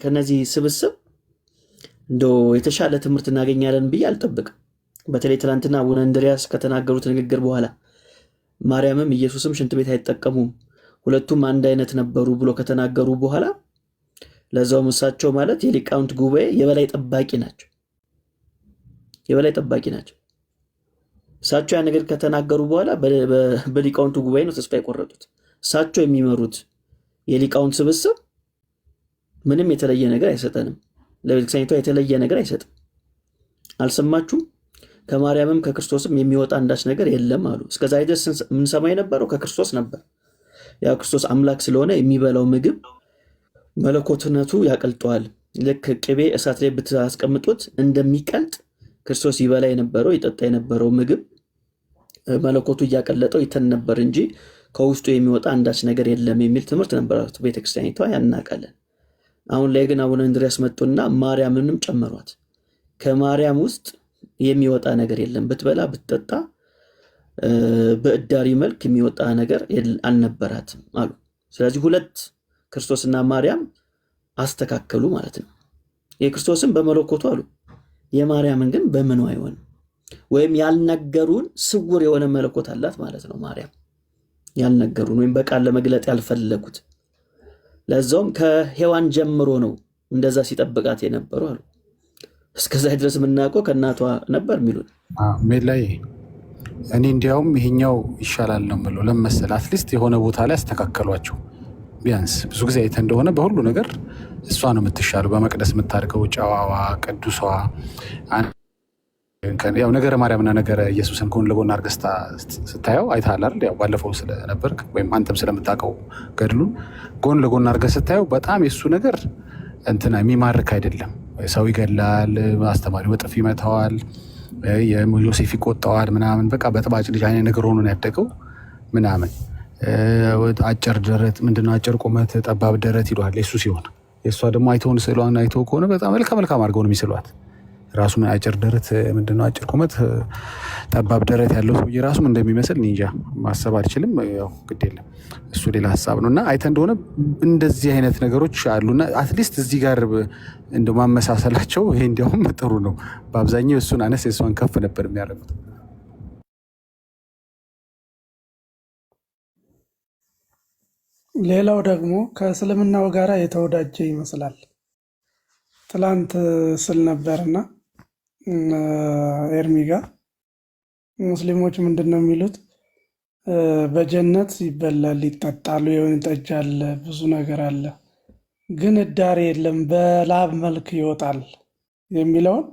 ከነዚህ ስብስብ እንደው የተሻለ ትምህርት እናገኛለን ብዬ አልጠብቅም። በተለይ ትናንትና አቡነ እንድርያስ ከተናገሩት ንግግር በኋላ ማርያምም ኢየሱስም ሽንት ቤት አይጠቀሙም፣ ሁለቱም አንድ አይነት ነበሩ ብሎ ከተናገሩ በኋላ ለዛውም እሳቸው ማለት የሊቃውንት ጉባኤ የበላይ ጠባቂ ናቸው። የበላይ ጠባቂ ናቸው። እሳቸው ያ ነገር ከተናገሩ በኋላ በሊቃውንቱ ጉባኤ ነው ተስፋ የቆረጡት። እሳቸው የሚመሩት የሊቃውንት ስብስብ ምንም የተለየ ነገር አይሰጠንም፣ ለቤተክርስቲያኒቷ የተለየ ነገር አይሰጥም። አልሰማችሁም? ከማርያምም ከክርስቶስም የሚወጣ አንዳች ነገር የለም አሉ። እስከዛሬ ድረስ የምንሰማ የነበረው ከክርስቶስ ነበር። ያው ክርስቶስ አምላክ ስለሆነ የሚበላው ምግብ መለኮትነቱ ያቀልጠዋል። ልክ ቅቤ እሳት ላይ ብታስቀምጡት እንደሚቀልጥ ክርስቶስ ይበላ የነበረው ይጠጣ የነበረው ምግብ መለኮቱ እያቀለጠው ይተን ነበር እንጂ ከውስጡ የሚወጣ አንዳች ነገር የለም የሚል ትምህርት ነበራት ቤተክርስቲያኒቷ፣ ያናቃለን። አሁን ላይ ግን አቡነ እንድርያስ መጡና ማርያምንም ጨመሯት። ከማርያም ውስጥ የሚወጣ ነገር የለም፣ ብትበላ ብትጠጣ በእዳሪ መልክ የሚወጣ ነገር አልነበራትም አሉ። ስለዚህ ሁለት ክርስቶስና ማርያም አስተካከሉ ማለት ነው። የክርስቶስን በመለኮቱ አሉ፣ የማርያምን ግን በምኑ አይሆንም። ወይም ያልነገሩን ስውር የሆነ መለኮት አላት ማለት ነው ማርያም። ያልነገሩን ወይም በቃል ለመግለጥ ያልፈለጉት፣ ለዛውም ከሔዋን ጀምሮ ነው እንደዛ ሲጠብቃት የነበሩ አሉ። እስከዛ ድረስ የምናውቀው ከእናቷ ነበር የሚሉን ላይ እኔ እንዲያውም ይሄኛው ይሻላል ነው የምለው። ለምን መሰለህ? አትሊስት የሆነ ቦታ ላይ አስተካከሏቸው። ቢያንስ ብዙ ጊዜ አይተህ እንደሆነ በሁሉ ነገር እሷ ነው የምትሻለው። በመቅደስ የምታደርገው ጨዋዋ፣ ቅዱሷ። ያው ነገረ ማርያምና ነገረ ኢየሱስን ጎን ለጎን አድርገህ ስታየው አይተሃል አይደል? ያው ባለፈው ስለነበርክ ወይም አንተም ስለምታውቀው ገድሉን ጎን ለጎን አድርገህ ስታየው በጣም የእሱ ነገር እንትና የሚማርክ አይደለም። ሰው ይገላል፣ አስተማሪው በጥፊ ይመታዋል፣ ዮሴፍ ይቆጣዋል ምናምን። በቃ በጥባጭ ልጅ አይነት ነገር ሆኖ ነው ያደገው ምናምን። አጭር ደረት ምንድነው አጭር ቁመት ጠባብ ደረት ይለዋል የሱ ሲሆን፣ የእሷ ደግሞ አይተውን ስዕሏን አይተው ከሆነ በጣም መልካም አድርገው ነው የሚስሏት። ራሱ አጭር ደረት ምንድነው አጭር ቁመት ጠባብ ደረት ያለው ሰውዬ ራሱም እንደሚመስል እንጃ ማሰብ አልችልም። ያው ግድ የለም እሱ ሌላ ሀሳብ ነው። እና አይተህ እንደሆነ እንደዚህ አይነት ነገሮች አሉና አትሊስት እዚህ ጋር እንደ ማመሳሰላቸው ይሄ እንዲያውም ጥሩ ነው። በአብዛኛው እሱን አነስ የእሷን ከፍ ነበር የሚያደርጉት። ሌላው ደግሞ ከእስልምናው ጋር የተወዳጀ ይመስላል። ትላንት ስል ነበርና ኤርሚ ጋር ሙስሊሞች ምንድን ነው የሚሉት? በጀነት ይበላል ይጠጣሉ፣ የወይን ጠጅ አለ፣ ብዙ ነገር አለ፣ ግን እዳሪ የለም፣ በላብ መልክ ይወጣል የሚለውን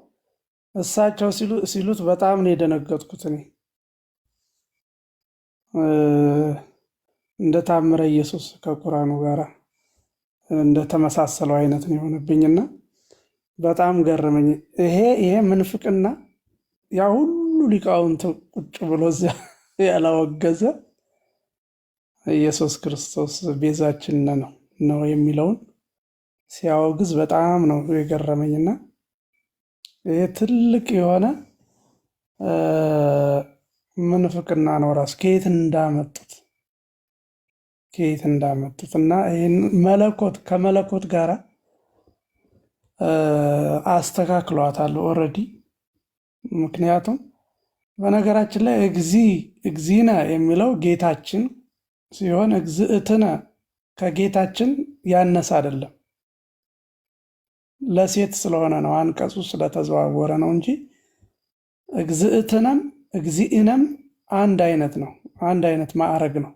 እሳቸው ሲሉት በጣም ነው የደነገጥኩት። እኔ እንደ ታምረ ኢየሱስ ከቁርአኑ ጋር እንደተመሳሰለው አይነት ነው የሆነብኝና በጣም ገረመኝ። ይሄ ምንፍቅና ያ ሁሉ ሊቃውንት ቁጭ ብሎ እዚያ ያላወገዘ ኢየሱስ ክርስቶስ ቤዛችን ነው የሚለውን ሲያወግዝ በጣም ነው የገረመኝና ይሄ ትልቅ የሆነ ምንፍቅና ነው። ራሱ ከየት እንዳመጡት ከየት እንዳመጡት እና ይህን መለኮት ከመለኮት ጋር አስተካክሏታል ኦልሬዲ። ምክንያቱም በነገራችን ላይ እግዚእነ የሚለው ጌታችን ሲሆን እግዝእትነ ከጌታችን ያነሰ አይደለም። ለሴት ስለሆነ ነው፣ አንቀጹ ስለተዘዋወረ ነው እንጂ እግዝእትነም እግዚእነም አንድ አይነት ነው፣ አንድ አይነት ማዕረግ ነው።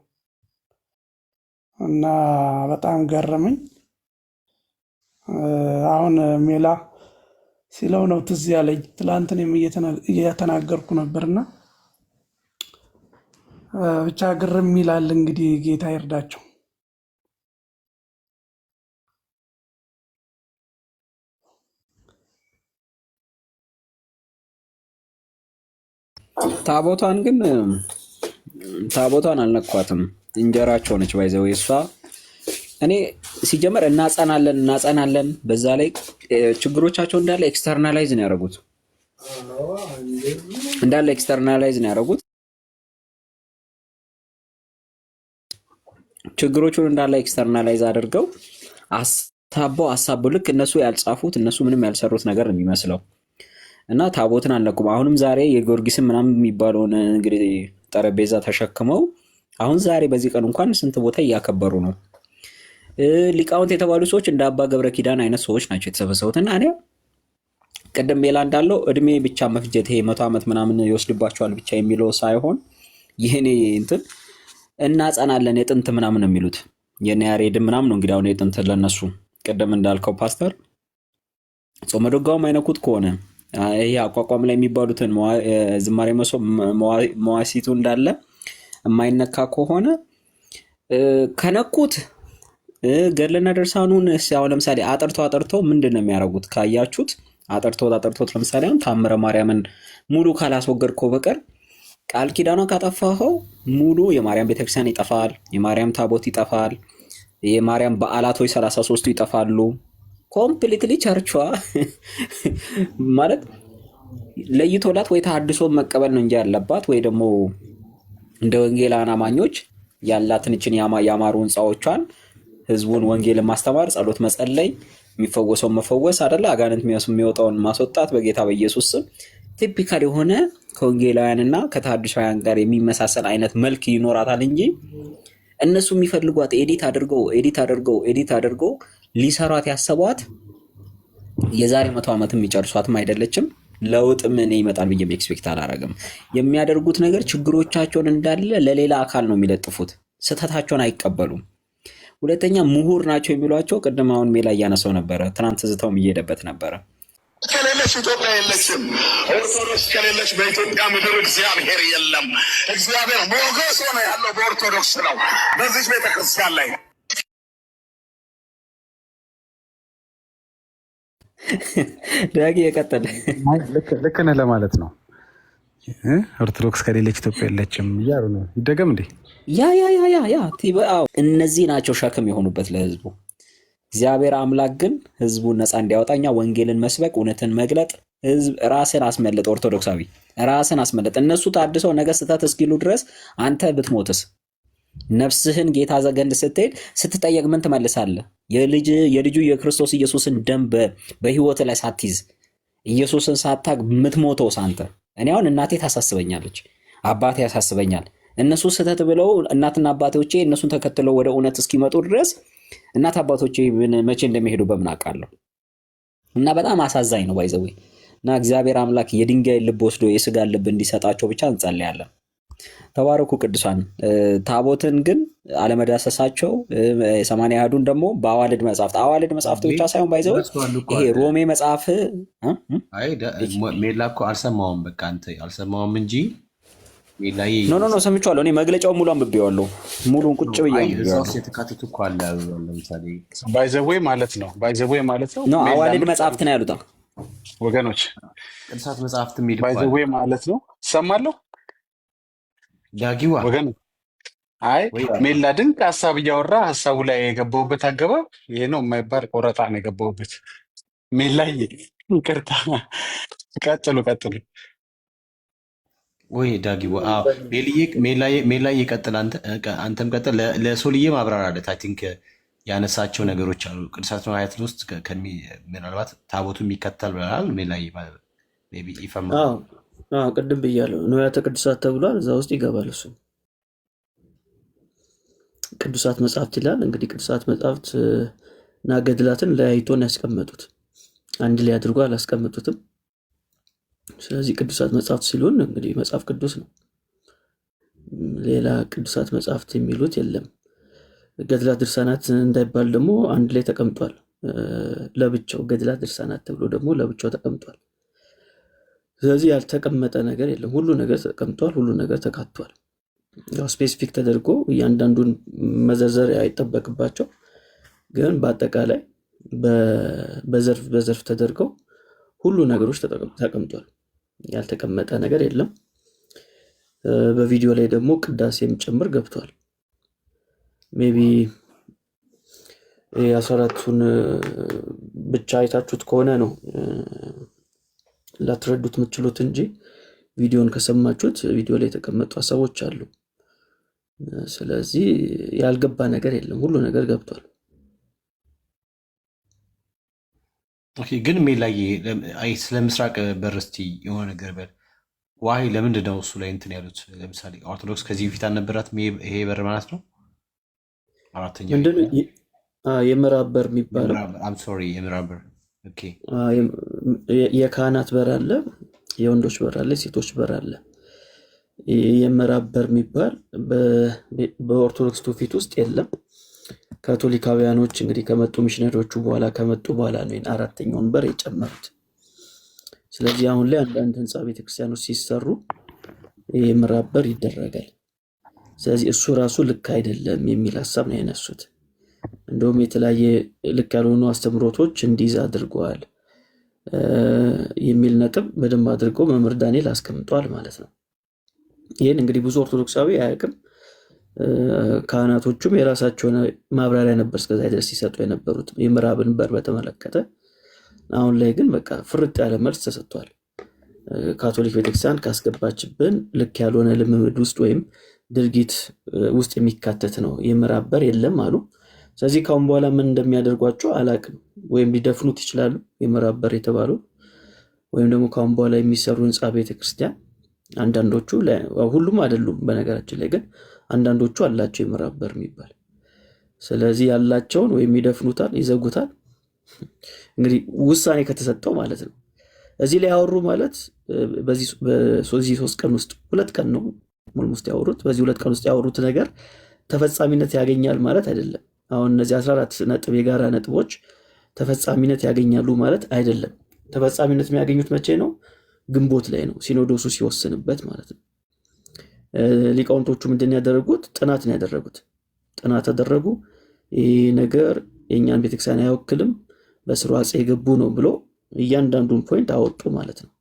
እና በጣም ገረመኝ። አሁን ሜላ ሲለው ነው ትዝ ያለኝ። ትላንትንም እየተናገርኩ ነበርና ብቻ ግርም ይላል። እንግዲህ ጌታ ይርዳቸው። ታቦቷን አልነኳትም። እንጀራቸው ነች ባይዘው እሷ። እኔ ሲጀመር እናጸናለን። በዛ ላይ ችግሮቻቸው እንዳለ ኤክስተርናላይዝ ነው ያደረጉት። ችግሮቹን እንዳለ ኤክስተርናላይዝ አድርገው አሳበው ልክ እነሱ ያልጻፉት እነሱ ምንም ያልሰሩት ነገር ነው የሚመስለው። እና ታቦትን አልነኩም። አሁንም ዛሬ የጊዮርጊስን ምናምን የሚባለውን እንግዲህ ጠረጴዛ ተሸክመው አሁን ዛሬ በዚህ ቀን እንኳን ስንት ቦታ እያከበሩ ነው። ሊቃውንት የተባሉ ሰዎች እንደ አባ ገብረ ኪዳን አይነት ሰዎች ናቸው የተሰበሰቡት። እና እኔ ቅድም ሌላ እንዳለው እድሜ ብቻ መፍጀት ይሄ 100 ዓመት ምናምን ይወስድባቸዋል ብቻ የሚለው ሳይሆን ይህኔ እንትን እናጸናለን የጥንት ምናምን የሚሉት የኔ ያሬድን ምናምን ነው እንግዲህ አሁን የጥንት ለነሱ ቅድም እንዳልከው ፓስተር ጾመ ዶጋውም አይነኩት ከሆነ ይሄ አቋቋም ላይ የሚባሉትን ዝማሬ መዋሲቱ እንዳለ የማይነካ ከሆነ ከነኩት ገድልና ድርሳኑን አሁን ለምሳሌ አጥርተው ምንድን ነው የሚያደርጉት ካያችሁት? አጥርተው ለምሳሌ አሁን ታምረ ማርያምን ሙሉ ካላስወገድከው በቀር ቃል ኪዳኗ ካጠፋኸው ሙሉ የማርያም ቤተክርስቲያን ይጠፋል፣ የማርያም ታቦት ይጠፋል፣ የማርያም በዓላቶች 33ቱ ይጠፋሉ። ኮምፕሊትሊ ቸርቿ ማለት ለይቶላት ወይ ተሐድሶ መቀበል ነው እንጂ ያለባት ወይ ደግሞ እንደ ወንጌላውያን አማኞች ያላትን እችን ያማሩ ህንፃዎቿን ህዝቡን ወንጌልን ማስተማር፣ ጸሎት መጸለይ፣ የሚፈወሰውን መፈወስ አይደለ አጋንንት የሚወጣውን ማስወጣት በጌታ በኢየሱስ ስም ቲፒካል የሆነ ከወንጌላውያንና ከተሐድሳውያን ጋር የሚመሳሰል አይነት መልክ ይኖራታል እንጂ እነሱ የሚፈልጓት ኤዲት አድርገው ሊሰሯት ያሰቧት የዛሬ 100 ዓመት የሚጨርሷትም አይደለችም። ለውጥ ምን ይመጣል ብዬ ኤክስፔክት አላረግም። የሚያደርጉት ነገር ችግሮቻቸውን እንዳለ ለሌላ አካል ነው የሚለጥፉት። ስህተታቸውን አይቀበሉም። ሁለተኛ ምሁር ናቸው የሚሏቸው ቅድም አሁን ሜላ እያነሳው ነበረ፣ ትናንት ዝታውም እየሄደበት ነበረ። ከሌለች ኢትዮጵያ የለችም። ኦርቶዶክስ ከሌለች በኢትዮጵያ ምድር እግዚአብሔር የለም። እግዚአብሔር ሞገስ ሆነ ያለው በኦርቶዶክስ ነው፣ በዚች ቤተክርስቲያን ላይ። ዳጊ የቀጠለ ልክ ነህ ለማለት ነው። ኦርቶዶክስ ከሌለች ኢትዮጵያ የለችም እያሉ ነው። ይደገም እንዴ? እነዚህ ናቸው ሸክም የሆኑበት ለህዝቡ። እግዚአብሔር አምላክ ግን ህዝቡን ነፃ እንዲያወጣኛ ወንጌልን መስበክ፣ እውነትን መግለጥ፣ ህዝብ ራስን አስመለጥ፣ ኦርቶዶክሳዊ ራስን አስመለጥ። እነሱ ታድሰው ነገ ስህተት እስኪሉ ድረስ አንተ ብትሞትስ ነፍስህን ጌታ ዘንድ ስትሄድ ስትጠየቅ ምን ትመልሳለህ? የልጁ የክርስቶስ ኢየሱስን ደም በህይወት ላይ ሳትይዝ ኢየሱስን ሳታግ ምትሞተውስ አንተ? እኔ አሁን እናቴ ታሳስበኛለች፣ አባቴ ያሳስበኛል። እነሱ ስህተት ብለው እናትና አባቶቼ እነሱን ተከትለው ወደ እውነት እስኪመጡ ድረስ እናት አባቶቼ መቼ እንደሚሄዱ በምን አውቃለሁ? እና በጣም አሳዛኝ ነው ባይዘዌ። እና እግዚአብሔር አምላክ የድንጋይ ልብ ወስዶ የስጋን ልብ እንዲሰጣቸው ብቻ እንጸልያለን። ተባረኩ ቅዱሳን። ታቦትን ግን አለመዳሰሳቸው 80 ደግሞ በአዋልድ መጽሐፍት ብቻ ሳይሆን ባይዘው ይሄ ሮሜ መጽሐፍ ሜላ እኮ አልሰማውም። በቃ አንተ አልሰማውም እንጂ ኖ ሰምቼዋለሁ። እኔ መግለጫው ሙሉ አንብቤዋለሁ። ሙሉን ቁጭ ብያለሁ። የተካተቱ እኮ አለ። ለምሳሌ ባይዘዌ ማለት ነው አዋልድ መጽሐፍት ነው ያሉት ወገኖች። ቅዱሳት መጽሐፍት የሚል ባይዘዌ ማለት ነው። ሰማለሁ ዳጊዋ ወገን። አይ ሜላ ድንቅ ሀሳብ እያወራ ሀሳቡ ላይ የገባሁበት አገባብ ይሄ ነው የማይባል ቆረጣ ነው የገባሁበት። ሜላዬ ይቅርታ፣ ቀጥሉ። ወይ ዳጊ ሜላይ ይቀጥል፣ አንተም ቀጥል። ለሶልዬ ማብራራለት አይ ቲንክ ያነሳቸው ነገሮች አሉ። ቅዱሳት ነዋያት ውስጥ ምናልባት ታቦቱ የሚከተል ብለናል። ሜላይ ይፈምራል። ቅድም ብያለሁ፣ ንዋያተ ቅዱሳት ተብሏል። እዛ ውስጥ ይገባል እሱ። ቅዱሳት መጽሐፍት ይላል። እንግዲህ ቅዱሳት መጽሐፍት እና ገድላትን ለያይቶን ያስቀመጡት፣ አንድ ላይ አድርጎ አላስቀመጡትም። ስለዚህ ቅዱሳት መጽሐፍት ሲሉን እንግዲህ መጽሐፍ ቅዱስ ነው። ሌላ ቅዱሳት መጽሐፍት የሚሉት የለም። ገድላት ድርሳናት እንዳይባል ደግሞ አንድ ላይ ተቀምጧል ለብቻው። ገድላት ድርሳናት ተብሎ ደግሞ ለብቻው ተቀምጧል። ስለዚህ ያልተቀመጠ ነገር የለም። ሁሉ ነገር ተቀምጧል፣ ሁሉ ነገር ተካቷል። ያው ስፔሲፊክ ተደርጎ እያንዳንዱን መዘርዘር አይጠበቅባቸው፣ ግን በአጠቃላይ በዘርፍ ተደርገው ሁሉ ነገሮች ተቀምጧል። ያልተቀመጠ ነገር የለም። በቪዲዮ ላይ ደግሞ ቅዳሴም ጭምር ገብቷል። ሜቢ 14ቱን ብቻ አይታችሁት ከሆነ ነው ላትረዱት የምትችሉት እንጂ ቪዲዮን ከሰማችሁት ቪዲዮ ላይ የተቀመጡ ሀሳቦች አሉ። ስለዚህ ያልገባ ነገር የለም፣ ሁሉ ነገር ገብቷል። ግን ሜላይ ስለ ምስራቅ በር እስቲ የሆነ ነገር በል። ዋይ ለምንድን ነው እሱ ላይ እንትን ያሉት? ለምሳሌ ኦርቶዶክስ ከዚህ በፊት አልነበራትም ይሄ በር ማለት ነው። አራተኛ የምዕራብ በር የሚባለው የምዕራብ በር የካህናት በር አለ፣ የወንዶች በር አለ፣ የሴቶች በር አለ። የምዕራብ በር የሚባል በኦርቶዶክስ ትውፊት ውስጥ የለም። ካቶሊካውያኖች እንግዲህ ከመጡ ሚሽነሪዎቹ በኋላ ከመጡ በኋላ ነው አራተኛውን በር የጨመሩት። ስለዚህ አሁን ላይ አንዳንድ ህንፃ ቤተክርስቲያኖች ሲሰሩ የምዕራብ በር ይደረጋል። ስለዚህ እሱ ራሱ ልክ አይደለም የሚል ሀሳብ ነው ያነሱት። እንደውም የተለያየ ልክ ያልሆኑ አስተምሮቶች እንዲይዝ አድርገዋል የሚል ነጥብ በደንብ አድርገው መምህር ዳንኤል አስቀምጧል ማለት ነው። ይህን እንግዲህ ብዙ ኦርቶዶክሳዊ አያውቅም። ካህናቶቹም የራሳቸውን ማብራሪያ ነበር እስከዛ ድረስ ሲሰጡ የነበሩት የምዕራብን በር በተመለከተ። አሁን ላይ ግን በቃ ፍርጥ ያለ መልስ ተሰጥቷል። ካቶሊክ ቤተክርስቲያን ካስገባችብን ልክ ያልሆነ ልምምድ ውስጥ ወይም ድርጊት ውስጥ የሚካተት ነው የምዕራብ በር የለም አሉ። ስለዚህ ካሁን በኋላ ምን እንደሚያደርጓቸው አላቅም። ወይም ሊደፍኑት ይችላሉ የምዕራብ በር የተባሉ፣ ወይም ደግሞ ካሁን በኋላ የሚሰሩ ህንፃ ቤተክርስቲያን አንዳንዶቹ ሁሉም አይደሉም በነገራችን ላይ ግን አንዳንዶቹ አላቸው የምዕራብ በር የሚባል። ስለዚህ ያላቸውን ወይም ይደፍኑታል፣ ይዘጉታል። እንግዲህ ውሳኔ ከተሰጠው ማለት ነው። እዚህ ላይ ያወሩ ማለት በዚህ 3 ቀን ውስጥ 2 ቀን ነው ሙልሙስት ያወሩት። በዚህ 2 ቀን ውስጥ ያወሩት ነገር ተፈጻሚነት ያገኛል ማለት አይደለም። አሁን እነዚህ 14 ነጥብ የጋራ ነጥቦች ተፈጻሚነት ያገኛሉ ማለት አይደለም። ተፈጻሚነት የሚያገኙት መቼ ነው? ግንቦት ላይ ነው፣ ሲኖዶሱ ሲወስንበት ማለት ነው። ሊቃውንቶቹ ምንድን ያደረጉት? ጥናት ነው ያደረጉት። ጥናት አደረጉ። ይህ ነገር የእኛን ቤተክርስቲያን አይወክልም፣ በስርዓት የገቡ ነው ብሎ እያንዳንዱን ፖይንት አወጡ ማለት ነው።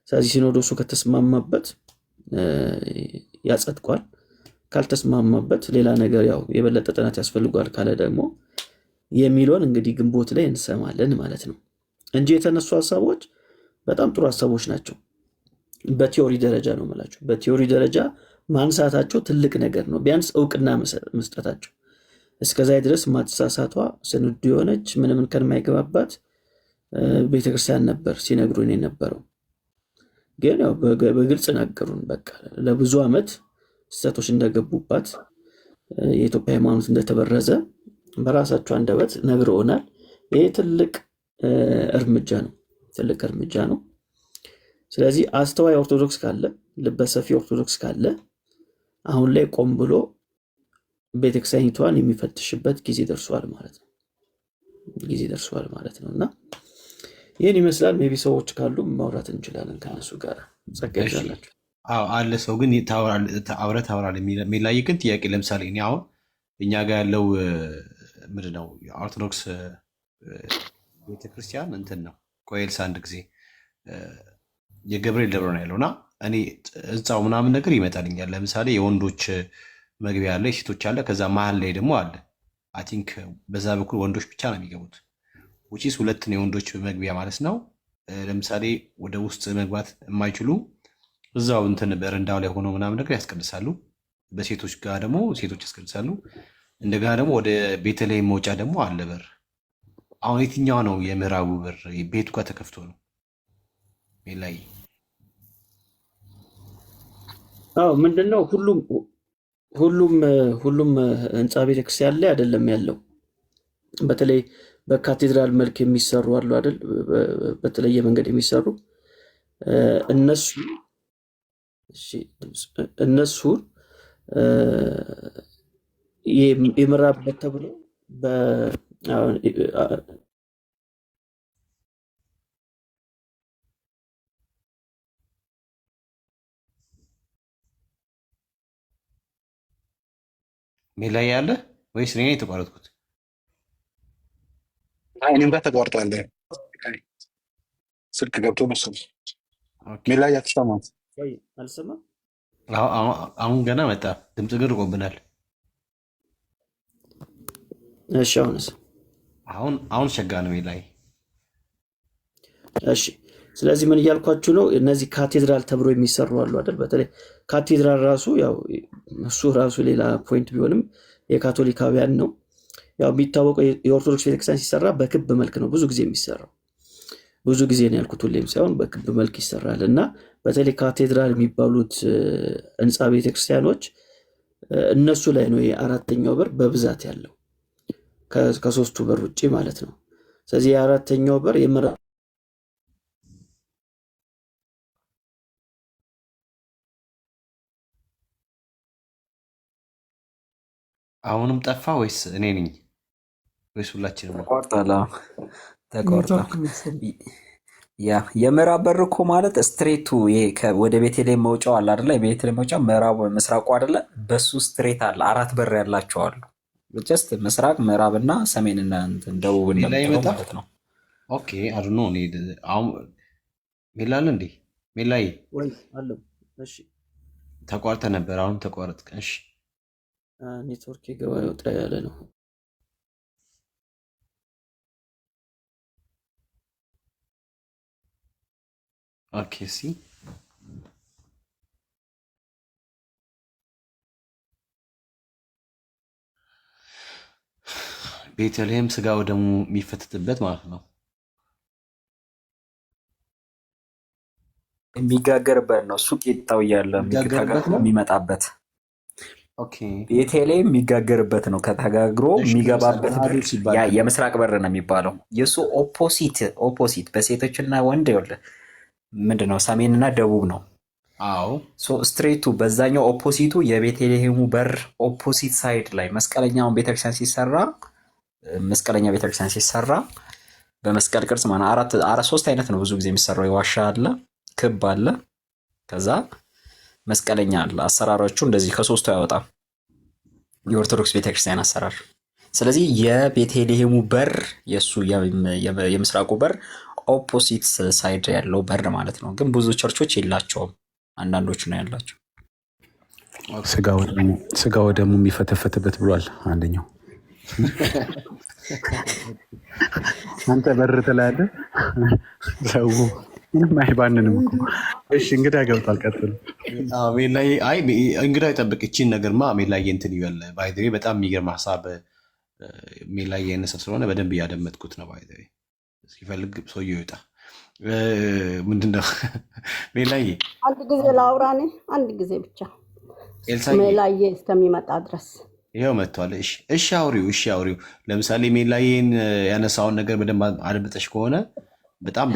ስለዚህ ሲኖዶሱ ከተስማማበት ያጸድቋል፣ ካልተስማማበት ሌላ ነገር ያው የበለጠ ጥናት ያስፈልጓል ካለ ደግሞ የሚለውን እንግዲህ ግንቦት ላይ እንሰማለን ማለት ነው እንጂ የተነሱ ሀሳቦች በጣም ጥሩ ሀሳቦች ናቸው። በቲዮሪ ደረጃ ነው የምላቸው። በቲዮሪ ደረጃ ማንሳታቸው ትልቅ ነገር ነው። ቢያንስ እውቅና መስጠታቸው። እስከዛ ድረስ ማትሳሳቷ ስንዱ የሆነች ምንም ከማይገባባት ቤተክርስቲያን ነበር ሲነግሩን የነበረው። ግን ያው በግልጽ ነገሩን። በቃ ለብዙ ዓመት ስህተቶች እንደገቡባት የኢትዮጵያ ሃይማኖት እንደተበረዘ በራሳቸው አንደበት ነግረውናል። ይሄ ትልቅ እርምጃ ነው፣ ትልቅ እርምጃ ነው። ስለዚህ አስተዋይ ኦርቶዶክስ ካለ፣ ልበሰፊ ኦርቶዶክስ ካለ አሁን ላይ ቆም ብሎ ቤተክርስቲያኒቷን የሚፈትሽበት ጊዜ ደርሷል ማለት ነው። ጊዜ ደርሷል ማለት ነው እና ይህን ይመስላል። ሜቢ ሰዎች ካሉ ማውራት እንችላለን ከነሱ ጋር። ጸጋ ይዛላችሁ አለ ሰው ግን አብረህ ታወራለህ የሚላይ ግን ጥያቄ ለምሳሌ እኔ አሁን እኛ ጋር ያለው ምንድን ነው የኦርቶዶክስ ቤተክርስቲያን እንትን ነው ቆይልስ አንድ ጊዜ የገብርኤል ደብረ ነው ያለውና እኔ እዛው ምናምን ነገር ይመጣልኛል። ለምሳሌ የወንዶች መግቢያ አለ፣ የሴቶች አለ፣ ከዛ መሀል ላይ ደግሞ አለ። አይ ቲንክ በዛ በኩል ወንዶች ብቻ ነው የሚገቡት። ውጪስ 2 ነው የወንዶች መግቢያ ማለት ነው። ለምሳሌ ወደ ውስጥ መግባት የማይችሉ እዛው እንትን በረንዳው ላይ ሆኖ ምናምን ነገር ያስቀድሳሉ። በሴቶች ጋር ደግሞ ሴቶች ያስቀድሳሉ። እንደገና ደግሞ ወደ ቤተልሔም መውጫ ደግሞ አለ በር። አሁን የትኛው ነው የምዕራቡ በር? ቤቱ ጋር ተከፍቶ ነው ላይ ምንድነው ሁሉም ህንፃ ቤተክርስቲያን ላይ አይደለም ያለው። በተለይ በካቴድራል መልክ የሚሰሩ አሉ አይደል? በተለየ መንገድ የሚሰሩ እነሱ የምዕራብ በር ተብሎ ላይ ያለ ወይስ እኔ የተቋረጥኩት? እኔም ጋር ተቋርጧል። ስልክ ገብቶ መሰለኝ። ሜላይ አትሰማም? አልሰማም። አሁን ገና መጣ። ድምፅ ግን ርቆብናል። እሺ አሁን ሸጋ ነው ላይ። እሺ ስለዚህ ምን እያልኳችሁ ነው? እነዚህ ካቴድራል ተብሎ የሚሰሩ አሉ አይደል? በተለይ ካቴድራል ራሱ ያው እሱ ራሱ ሌላ ፖይንት ቢሆንም የካቶሊካውያን ነው። ያው የሚታወቀው የኦርቶዶክስ ቤተክርስቲያን ሲሰራ በክብ መልክ ነው ብዙ ጊዜ የሚሰራው። ብዙ ጊዜ ነው ያልኩት፣ ሁሌም ሳይሆን በክብ መልክ ይሰራል። እና በተለይ ካቴድራል የሚባሉት ህንፃ ቤተክርስቲያኖች እነሱ ላይ ነው የአራተኛው በር በብዛት ያለው ከሶስቱ በር ውጭ ማለት ነው። ስለዚህ የአራተኛው በር አሁንም ጠፋ ወይስ እኔ ነኝ ወይስ ሁላችንም? ተቆርጧል። የምዕራብ በር እኮ ማለት ስትሬቱ ወደ ቤተልሔም መውጫው አለ አይደለ? የቤተልሔም መውጫ ምዕራብ ምስራቁ አይደለ? በሱ ስትሬት አለ። 4 በር ያላቸው አሉ። ጀስት ምስራቅ፣ ምዕራብና ሰሜንና ደቡብ ማለት ነው። ኦኬ አድኖ አሁን ሜላል እንዴ ሜላይ ወይ አለ። እሺ ተቋርጠ ነበር። አሁን ተቋረጥ። እሺ ኔትወርክ ገባ ይወጣ ያለ ነው። ኦኬ ሲ ቤተልሔም ስጋ ወደሙ የሚፈትትበት ማለት ነው። የሚጋገርበት ነው። እሱ ቂጣው እያለ የሚመጣበት ቤተልሔም የሚጋገርበት ነው። ከተጋግሮ የሚገባበት የምስራቅ በር ነው የሚባለው። የእሱ ኦፖሲት በሴቶችና ወንድ ምንድነው ሰሜንና ደቡብ ነው። አዎ ስትሬቱ በዛኛው ኦፖሲቱ የቤተልሔሙ በር ኦፖሲት ሳይድ ላይ መስቀለኛውን ቤተክርስቲያን ሲሰራ በመስቀል ቅርጽ ማለት 3 አይነት ነው ብዙ ጊዜ የሚሰራው። የዋሻ አለ፣ ክብ አለ፣ ከዛ መስቀለኛ አለ። አሰራሮቹ እንደዚህ ከ3ቱ አይወጣም የኦርቶዶክስ ቤተክርስቲያን አሰራር። ስለዚህ የቤተልሔሙ በር የሱ የምስራቁ በር ኦፖሲት ሳይድ ያለው በር ማለት ነው። ግን ብዙ ቸርቾች የላቸውም፣ አንዳንዶቹ ነው ያላቸው። ስጋ ወደሙ የሚፈተፈትበት ብሏል አንደኛው። አንተ በር ትላለህ፣ ሰው ምንም አይባንንም እኮ። እሺ እንግዳ ገብቷል፣ ቀጥሉ። እንግዳ ይጠብቅ። ይቺን ነገርማ ሜላዬ እንትን ይበል። ባይዘዌ በጣም የሚገርም ሀሳብ ሜላዬ ያነሳ ስለሆነ በደንብ እያደመጥኩት ነው። ባይዘዌ ሲፈልግ ሰውዬው ይወጣ። ምንድነው ሜላዬ? አንድ ጊዜ ላውራኔ፣ አንድ ጊዜ ብቻ ሜላዬ እስከሚመጣ ድረስ ይኸው መጥቷል። እሺ አውሪው። ለምሳሌ ሜላዬን ያነሳውን ነገር በደንብ አድምጠሽ ከሆነ በጣም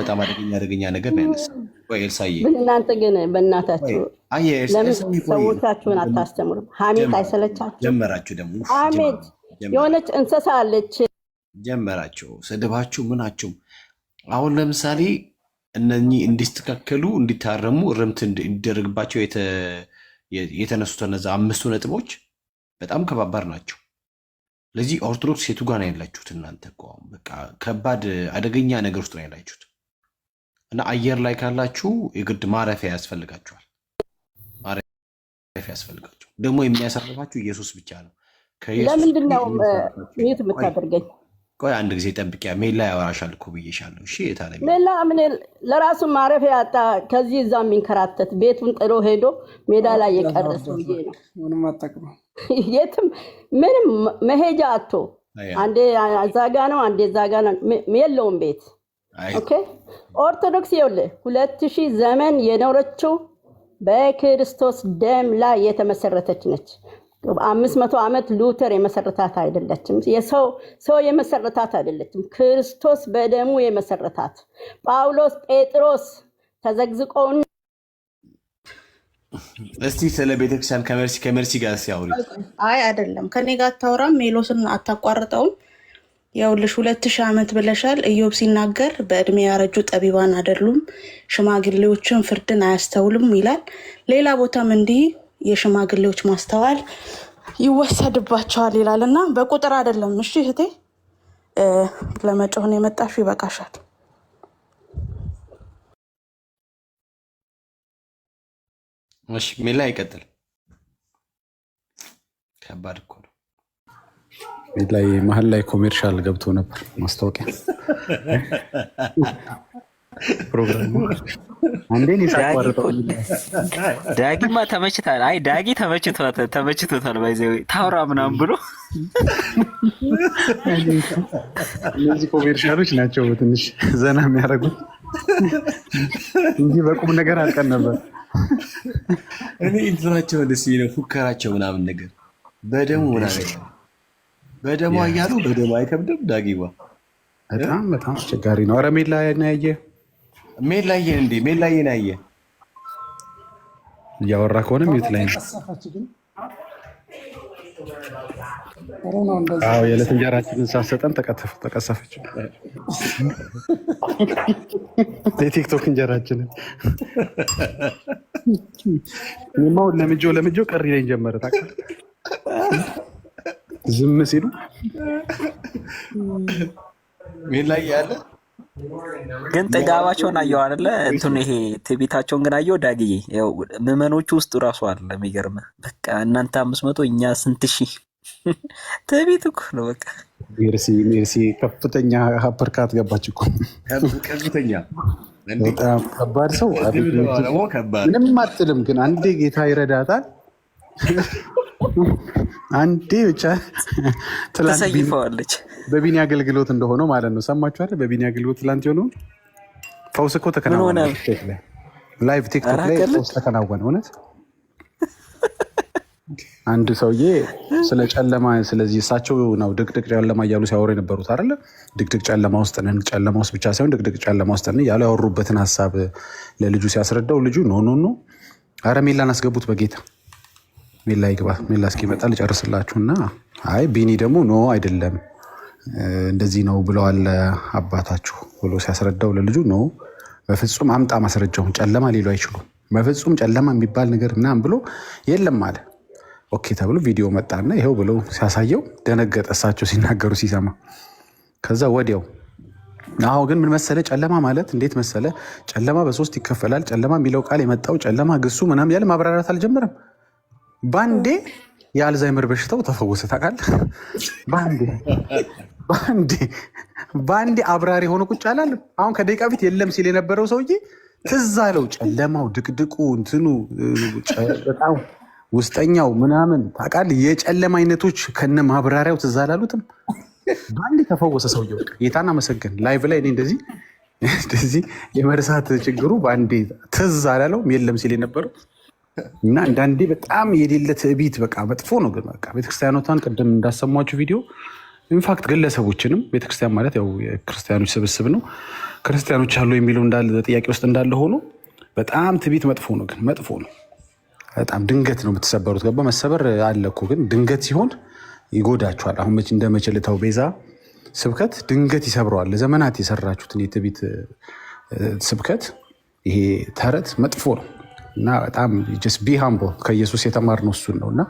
አደገኛ ነገር ነው ያነሳው። ኤልሳዬ እናንተ ግን በእናታችሁ ለምን ሰዎቻችሁን አታስተምሩም? ሀሜት አይሰለቻችሁ? ጀመራችሁ ደግሞ ሀሜት። የሆነች እንስሳ አለች ጀመራችሁ፣ ስድባችሁ ምናችሁ። አሁን ለምሳሌ እነኚህ እንዲስተካከሉ እንዲታረሙ እርምት እንዲደረግባቸው የተነሱት እነዛ 5 ነጥቦች በጣም ከባባድ ናቸው። ለዚህ ኦርቶዶክስ የቱ ጋር ነው ያላችሁት? እናንተ እኮ በቃ ከባድ አደገኛ ነገር ውስጥ ነው ያላችሁት እና አየር ላይ ካላችሁ የግድ ማረፊያ ያስፈልጋችኋል። ደግሞ የሚያሳርፋችሁ ኢየሱስ ብቻ ነው። ለምንድን ነው ሚዩት የምታደርገኝ? ቆይ አንድ ጊዜ ጠብቂያ። ሜላ ያወራሻል እኮ ብዬሻለሁ። እሺ የታለ ሜላ ምን ለራሱ ማረፊያ ያጣ ከዚህ እዛ የሚንከራተት ቤቱን ጥሎ ሄዶ ሜዳ ላይ የቀረ ሰውዬ ነው። የትም ምንም መሄጃ አቶ አንዴ ዛጋ ነው አንዴ ዛጋ ነው የለውም ቤት። ኦኬ ኦርቶዶክስ ይኸውልህ 2000 ዘመን የኖረችው በክርስቶስ ደም ላይ የተመሰረተች ነች። 500 ዓመት ሉተር የመሰረታት አይደለችም። ሰው የመሰረታት አይደለችም። ክርስቶስ በደሙ የመሰረታት። ጳውሎስ ጴጥሮስ ተዘግዝቀው እስቲ ስለ ቤተክርስቲያን ከመርሲ ጋር ሲያወሪ አይ አይደለም ከኔ ጋር አታወራም። ሜሎስን አታቋርጠውም። ያውልሽ 2000 ዓመት ብለሻል። ኢዮብ ሲናገር በእድሜ ያረጁ ጠቢባን አይደሉም፣ ሽማግሌዎችን ፍርድን አያስተውሉም ይላል። ሌላ ቦታም እንዲህ የሽማግሌዎች ማስተዋል ይወሰድባቸዋል ይላል እና በቁጥር አይደለም። እሺ እህቴ ለመጮህን የመጣሽ ይበቃሻል። እሺ ሜላ ይቀጥል። ከባድ እኮ ነው። ላይ መሀል ላይ ኮሜርሻል ገብቶ ነበር ማስታወቂያ ፕሮግራሙ አንዴን ይሳቋርጠው። ዳጊማ ተመችቷል። አይ ዳጊ ተመችቶታል። ባይዘው ታውራ ምናምን ብሎ እነዚህ ኮሜርሻሎች ናቸው ትንሽ ዘና የሚያደርጉት እንጂ በቁም ነገር አልቀን ነበር። እኔ እንትናቸው ደስ ይለው ፉከራቸው ምናምን ነገር በደሙ ምናምን በደሙ እያሉ በደሙ አይከብድም። ዳጊዋ በጣም አስቸጋሪ ነው። ኧረ ሜላዬን ያየ ሜላዬን ያየ እያወራ ከሆነ ሚዩት ላይ ነው። አዎ የዕለት እንጀራችንን ሳሰጠን ተቀሰፈች። የቲክቶክ እንጀራችንን እኔማ ለምጆ ቀሪ ላይ ጀመረ። ታውቃለህ ዝም ሲሉ ሜላዬ ያለ ግን ጥጋባቸውን አየው አይደለ? እንትን ይሄ ትዕቢታቸውን ግን አየው ዳግዬ። ያው ምዕመኖቹ ውስጥ እራሱ አለ። የሚገርምህ በቃ እናንተ 500 እኛ ስንት ሺህ ትዕቢት እኮ ነው በቃ። ሜርሲ ከፍተኛ ሀፐርካት ገባች እኮ ከፍተኛ በጣም ከባድ ሰው ምንም አትልም፣ ግን አንዴ ጌታ ይረዳታል። አንዴ ብቻ ተሰይፈዋለች። በቢኒ አገልግሎት እንደሆነው ማለት ነው። ሰማችሁ አይደል? በቢኒ አገልግሎት ትላንት የሆነው ፈውስ እኮ ተከናወነ። ላይቭ ቲክቶክ ላይ ፈውስ ተከናወነ። እውነት አንድ ሰውዬ ስለ ጨለማ፣ ስለዚህ እሳቸው ነው ድቅድቅ ጨለማ እያሉ ሲያወሩ የነበሩት አይደለ? ድቅድቅ ጨለማ ውስጥ ነን፣ ጨለማ ውስጥ ብቻ ሳይሆን ድቅድቅ ጨለማ ውስጥ ነን እያሉ ያወሩበትን ሀሳብ ለልጁ ሲያስረዳው ልጁ ኖ ኧረ ሜላን አስገቡት በጌታ ሜላ ይግባ፣ ሜላ እስኪመጣ ልጨርስላችሁና፣ አይ ቢኒ ደግሞ ኖ አይደለም እንደዚህ ነው ብለዋል አባታችሁ ብሎ ሲያስረዳው ለልጁ ኖ በፍጹም አምጣ ማስረጃውን፣ ጨለማ ሊሉ አይችሉም፣ በፍጹም ጨለማ የሚባል ነገር ምናምን ብሎ የለም አለ። ኦኬ ተብሎ ቪዲዮ መጣና ይኸው ብለው ሲያሳየው ደነገጠ፣ እሳቸው ሲናገሩ ሲሰማ። ከዛ ወዲያው አዎ ግን ምን መሰለ ጨለማ ማለት እንዴት መሰለ፣ ጨለማ በሶስት ይከፈላል። ጨለማ የሚለው ቃል የመጣው ጨለማ ግሱ ምናምን ያለ ማብራራት አልጀመረም። ባንዴ የአልዛይመር በሽታው ተፈወሰ። ታውቃለህ? ባንዴ አብራሪ ሆኖ ቁጭ አላለም። አሁን ከደቂቃ ፊት የለም ሲል የነበረው ሰውዬ ትዝ አለው። ጨለማው፣ ድቅድቁ፣ እንትኑ በጣም ውስጠኛው ምናምን ታውቃለህ፣ የጨለማ አይነቶች ከነ ማብራሪያው ትዝ አላሉትም። ባንዴ ተፈወሰ ሰውዬው። ጌታን አመሰገን። ላይቭ ላይ እኔ እንደዚህ የመርሳት ችግሩ ባንዴ ትዝ አላለውም የለም ሲል የነበረው እና አንዳንዴ በጣም የሌለ ትዕቢት በቃ መጥፎ ነው። ግን በቃ ቤተክርስቲያኖቷን ቅድም እንዳሰማችሁ ቪዲዮ ኢንፋክት ግለሰቦችንም ቤተክርስቲያን ማለት ያው የክርስቲያኖች ስብስብ ነው። ክርስቲያኖች አሉ የሚለው እንዳለ ጥያቄ ውስጥ እንዳለ ሆኖ በጣም ትዕቢት መጥፎ ነው። ግን መጥፎ ነው በጣም ድንገት ነው የምትሰበሩት። ገባ መሰበር አለ እኮ ግን ድንገት ሲሆን ይጎዳችኋል። አሁን እንደ መቸልታው ቤዛ ስብከት ድንገት ይሰብረዋል። ለዘመናት የሰራችሁትን የትዕቢት ስብከት ይሄ ተረት መጥፎ ነው እና በጣም ጀስት ቢ ሃምቦ ከኢየሱስ የተማርነው እሱን ነው። እና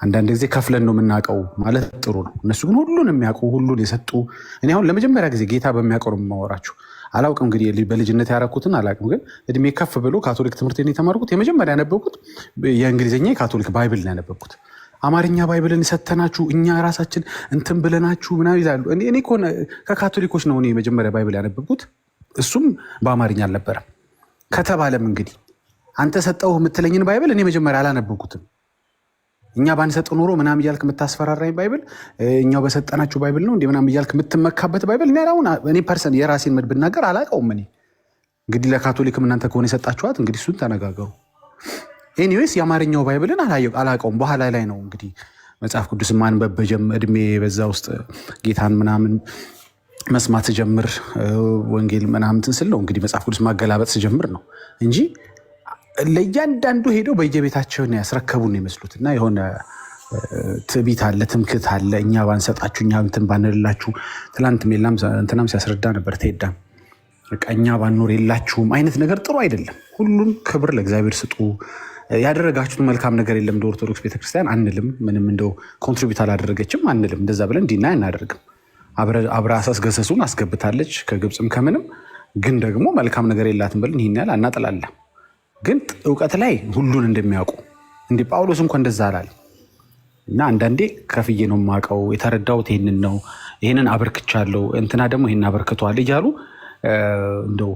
አንዳንድ ጊዜ ከፍለን ነው የምናውቀው ማለት ጥሩ ነው። እነሱ ግን ሁሉን የሚያውቁ ሁሉን የሰጡ። እኔ አሁን ለመጀመሪያ ጊዜ ጌታ በሚያውቀው ነው የማወራችሁ። አላውቅም እንግዲህ በልጅነት ያደረኩትን አላውቅም፣ ግን እድሜ ከፍ ብሎ ካቶሊክ ትምህርት የተማርኩት የመጀመሪያ ያነበብኩት የእንግሊዝኛ የካቶሊክ ባይብል ነው ያነበብኩት። አማርኛ ባይብልን ሰተናችሁ እኛ ራሳችን እንትን ብለናችሁ ምናምን ይላሉ። እኔ ከሆነ ከካቶሊኮች ነው እኔ መጀመሪያ ባይብል ያነበብኩት፣ እሱም በአማርኛ አልነበረም። ከተባለም እንግዲህ አንተ ሰጠው የምትለኝን ባይብል እኔ መጀመሪያ አላነበብኩትም። እኛ ባንሰጥ ኖሮ ምናምን እያልክ የምታስፈራራኝ ባይብል እኛው በሰጠናችሁ ባይብል ነው እንደ ምናምን እያልክ የምትመካበት ባይብል እኔ ፐርሰን የራሴን ብናገር አላውቀውም። እኔ እንግዲህ ለካቶሊክም እናንተ ከሆነ የሰጣችኋት እንግዲህ እሱን ተነጋገሩ። ኤኒዌይስ የአማርኛው ባይብልን አላውቀውም። በኋላ ላይ ነው እንግዲህ መጽሐፍ ቅዱስ ማንበብ እድሜ በዛ ውስጥ ጌታን ምናምን መስማት ስጀምር ወንጌል ምናምን ስል ነው እንግዲህ መጽሐፍ ቅዱስ ማገላበጥ ስጀምር ነው እንጂ ለእያንዳንዱ ሄደው በየቤታቸውን ያስረከቡን ይመስሉት እና የሆነ ትዕቢት አለ፣ ትምክት አለ። እኛ ባንሰጣችሁ እኛ እንትን ባንልላችሁ፣ ትላንት ሜላም እንትናም ሲያስረዳ ነበር ተሄዳም በቃ እኛ ባንኖር የላችሁም አይነት ነገር ጥሩ አይደለም። ሁሉም ክብር ለእግዚአብሔር ስጡ። ያደረጋችሁት መልካም ነገር የለም እንደ ኦርቶዶክስ ቤተክርስቲያን አንልም። ምንም እንደው ኮንትሪቢዩት አላደረገችም አንልም። እንደዛ ብለን እንዲና አናደርግም። አብራ አሳስገሰሱን አስገብታለች ከግብፅም ከምንም። ግን ደግሞ መልካም ነገር የላትም ብለን ይህን ያህል አናጥላለን። ግን እውቀት ላይ ሁሉን እንደሚያውቁ እንዲህ ጳውሎስ እንኳን እንደዛ አላል እና አንዳንዴ ከፍዬ ነው የማውቀው የተረዳሁት ይህንን ነው ይህንን አበርክቻለሁ እንትና ደግሞ ይህን አበርክቷል እያሉ እንደው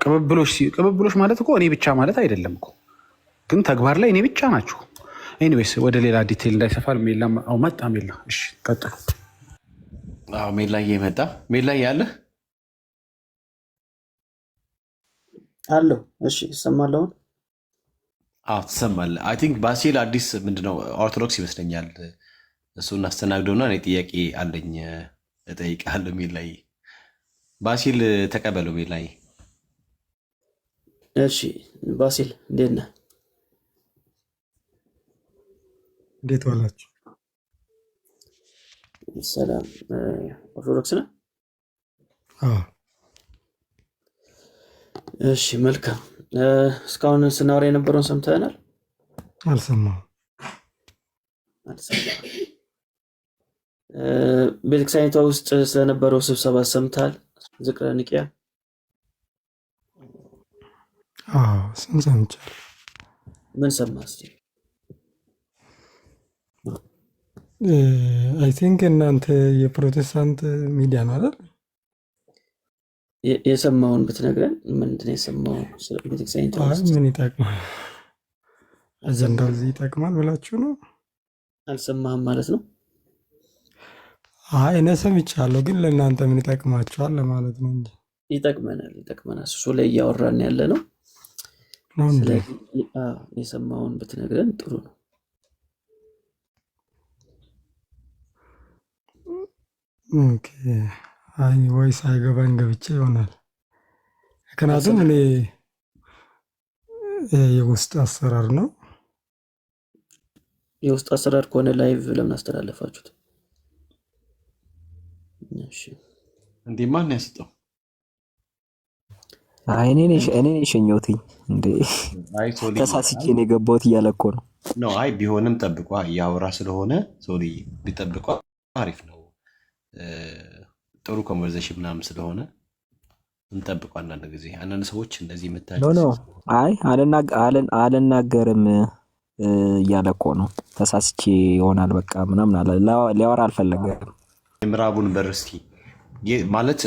ቅብብሎች ማለት እኮ እኔ ብቻ ማለት አይደለም እኮ፣ ግን ተግባር ላይ እኔ ብቻ ናችሁ። ኤኒዌይስ ወደ ሌላ ዲቴይል እንዳይሰፋል ሜላ መጣ። ሜላ እሺ ቀጥሉ። ሜላ እየመጣ ሜላ ያለ አለው። እሺ ይሰማል። አሁን ትሰማለህ? አይ ቲንክ ባሲል አዲስ ምንድነው ኦርቶዶክስ ይመስለኛል። እሱን አስተናግደውና እኔ ጥያቄ አለኝ እጠይቅሃለሁ። ሜላይ ባሲል ተቀበለው። ሜላይ እሺ ባሲል እንዴት ነህ? እንዴት ዋላችሁ? ሰላም። ኦርቶዶክስ ነህ? እሺ መልካም። እስካሁን ስናወራ የነበረውን ሰምተናል? አልሰማሁም። ቤተክርስቲያኒቷ ውስጥ ስለነበረው ስብሰባ ሰምተሃል? ዝክረ ኒቅያ? ስም ሰምቻለሁ። ምን ሰማህ እስኪ? አይ ቲንክ እናንተ የፕሮቴስታንት ሚዲያ ነው አይደል? የሰማውን ብትነግረን። ምንድን ነው የሰማው? ቤተክርስቲያኒቷ ውስጥ ምን ይጠቅማል? አጀንዳው እዚህ ይጠቅማል ብላችሁ ነው? አልሰማህም ማለት ነው? እኔ ሰምቻለሁ፣ ግን ለእናንተ ምን ይጠቅማችኋል ለማለት ነው እንጂ። ይጠቅመናል። እሱ ላይ እያወራን ያለ ነው። ስለዚህ የሰማውን ብትነግረን ጥሩ ነው። ኦኬ። ወይ ሳይገባኝ ገብቼ ይሆናል። ምክንያቱም እኔ የውስጥ አሰራር ነው። የውስጥ አሰራር ከሆነ ላይቭ ለምን አስተላለፋችሁት? እንዴ ማን ያስጠው? እኔ የሸኘሁትኝ እንዴ ተሳስቼ ነው የገባሁት እያለ እኮ ነው። አይ ቢሆንም ጠብቋ እያወራ ስለሆነ ሶሪ ቢጠብቋ አሪፍ ነው። ጥሩ ኮንቨርሴሽን ምናምን ስለሆነ እንጠብቁ። አንዳንድ ጊዜ አንዳንድ ሰዎች እንደዚህ የምታቸው አይ አልናገርም እያለ እኮ ነው። ተሳስቼ ይሆናል በቃ ምናምን አለ። ሊያወራ አልፈለገም። የምዕራቡን በር እስኪ ማለት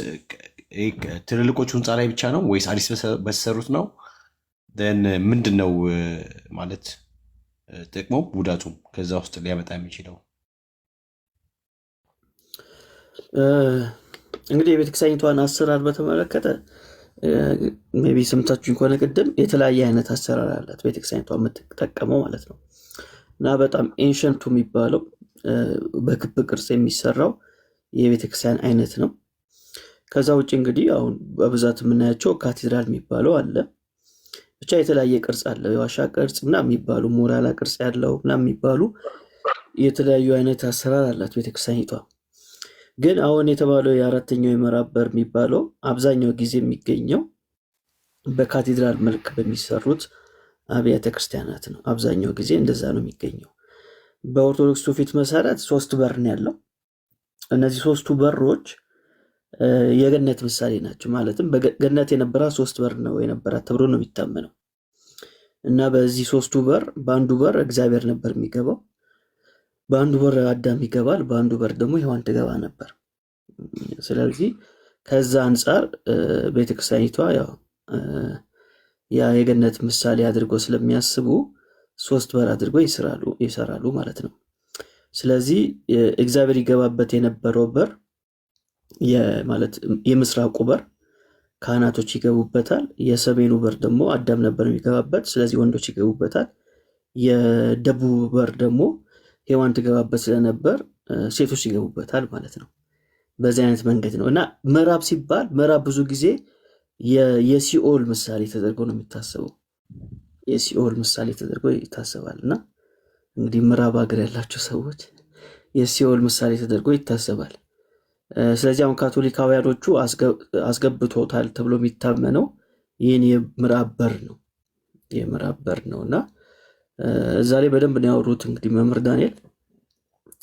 ትልልቆቹ ህንፃ ላይ ብቻ ነው ወይስ አዲስ በተሰሩት ነው? ምንድን ነው ማለት ጥቅሙም ጉዳቱም ከዛ ውስጥ ሊያመጣ የሚችለው? እንግዲህ የቤተክርስቲያኒቷን አሰራር በተመለከተ ሜይ ቢ ሰምታችሁኝ ከሆነ ቅድም የተለያየ አይነት አሰራር አላት ቤተክርስቲያኒቷ የምትጠቀመው ማለት ነው። እና በጣም ኤንሸንቱ የሚባለው በክብ ቅርጽ የሚሰራው የቤተክርስቲያን አይነት ነው። ከዛ ውጭ እንግዲህ አሁን በብዛት የምናያቸው ካቴድራል የሚባለው አለ። ብቻ የተለያየ ቅርጽ አለ። የዋሻ ቅርጽ ምናምን የሚባሉ ሞራላ ቅርጽ ያለው ምናምን የሚባሉ የተለያዩ አይነት አሰራር አላት ቤተክርስቲያኒቷ። ግን አሁን የተባለው የአራተኛው የምዕራብ በር የሚባለው አብዛኛው ጊዜ የሚገኘው በካቴድራል መልክ በሚሰሩት አብያተ ክርስቲያናት ነው። አብዛኛው ጊዜ እንደዛ ነው የሚገኘው። በኦርቶዶክስ ትውፊት መሰረት 3 በር ነው ያለው። እነዚህ 3ቱ በሮች የገነት ምሳሌ ናቸው። ማለትም በገነት የነበራ 3 በር ነው የነበራት ተብሎ ነው የሚታመነው። እና በዚህ 3ቱ በር በአንዱ በር እግዚአብሔር ነበር የሚገባው፣ በአንዱ በር አዳም ይገባል፣ በአንዱ በር ደግሞ ሔዋን ትገባ ነበር። ስለዚህ ከዛ አንጻር ቤተክርስቲያኒቷ ያው ያ የገነት ምሳሌ አድርገው ስለሚያስቡ 3 በር አድርገው ይሰራሉ ማለት ነው። ስለዚህ እግዚአብሔር ይገባበት የነበረው በር ማለት የምስራቁ በር ካህናቶች ይገቡበታል። የሰሜኑ በር ደግሞ አዳም ነበር የሚገባበት፣ ስለዚህ ወንዶች ይገቡበታል። የደቡብ በር ደግሞ ሔዋን ትገባበት ስለነበር ሴቶች ይገቡበታል ማለት ነው። በዚህ አይነት መንገድ ነው እና ምዕራብ ሲባል ምዕራብ ብዙ ጊዜ የሲኦል ምሳሌ ተደርጎ ነው የሚታሰበው። የሲኦል ምሳሌ ተደርጎ ይታሰባል እና እንግዲህ ምዕራብ ሀገር ያላቸው ሰዎች የሲኦል ምሳሌ ተደርጎ ይታሰባል። ስለዚህ አሁን ካቶሊካውያኖቹ አስገብቶታል ተብሎ የሚታመነው ይህን የምዕራብ በር ነው እና እዛ ላይ በደንብ ነው ያወሩት። እንግዲህ መምህር ዳንኤል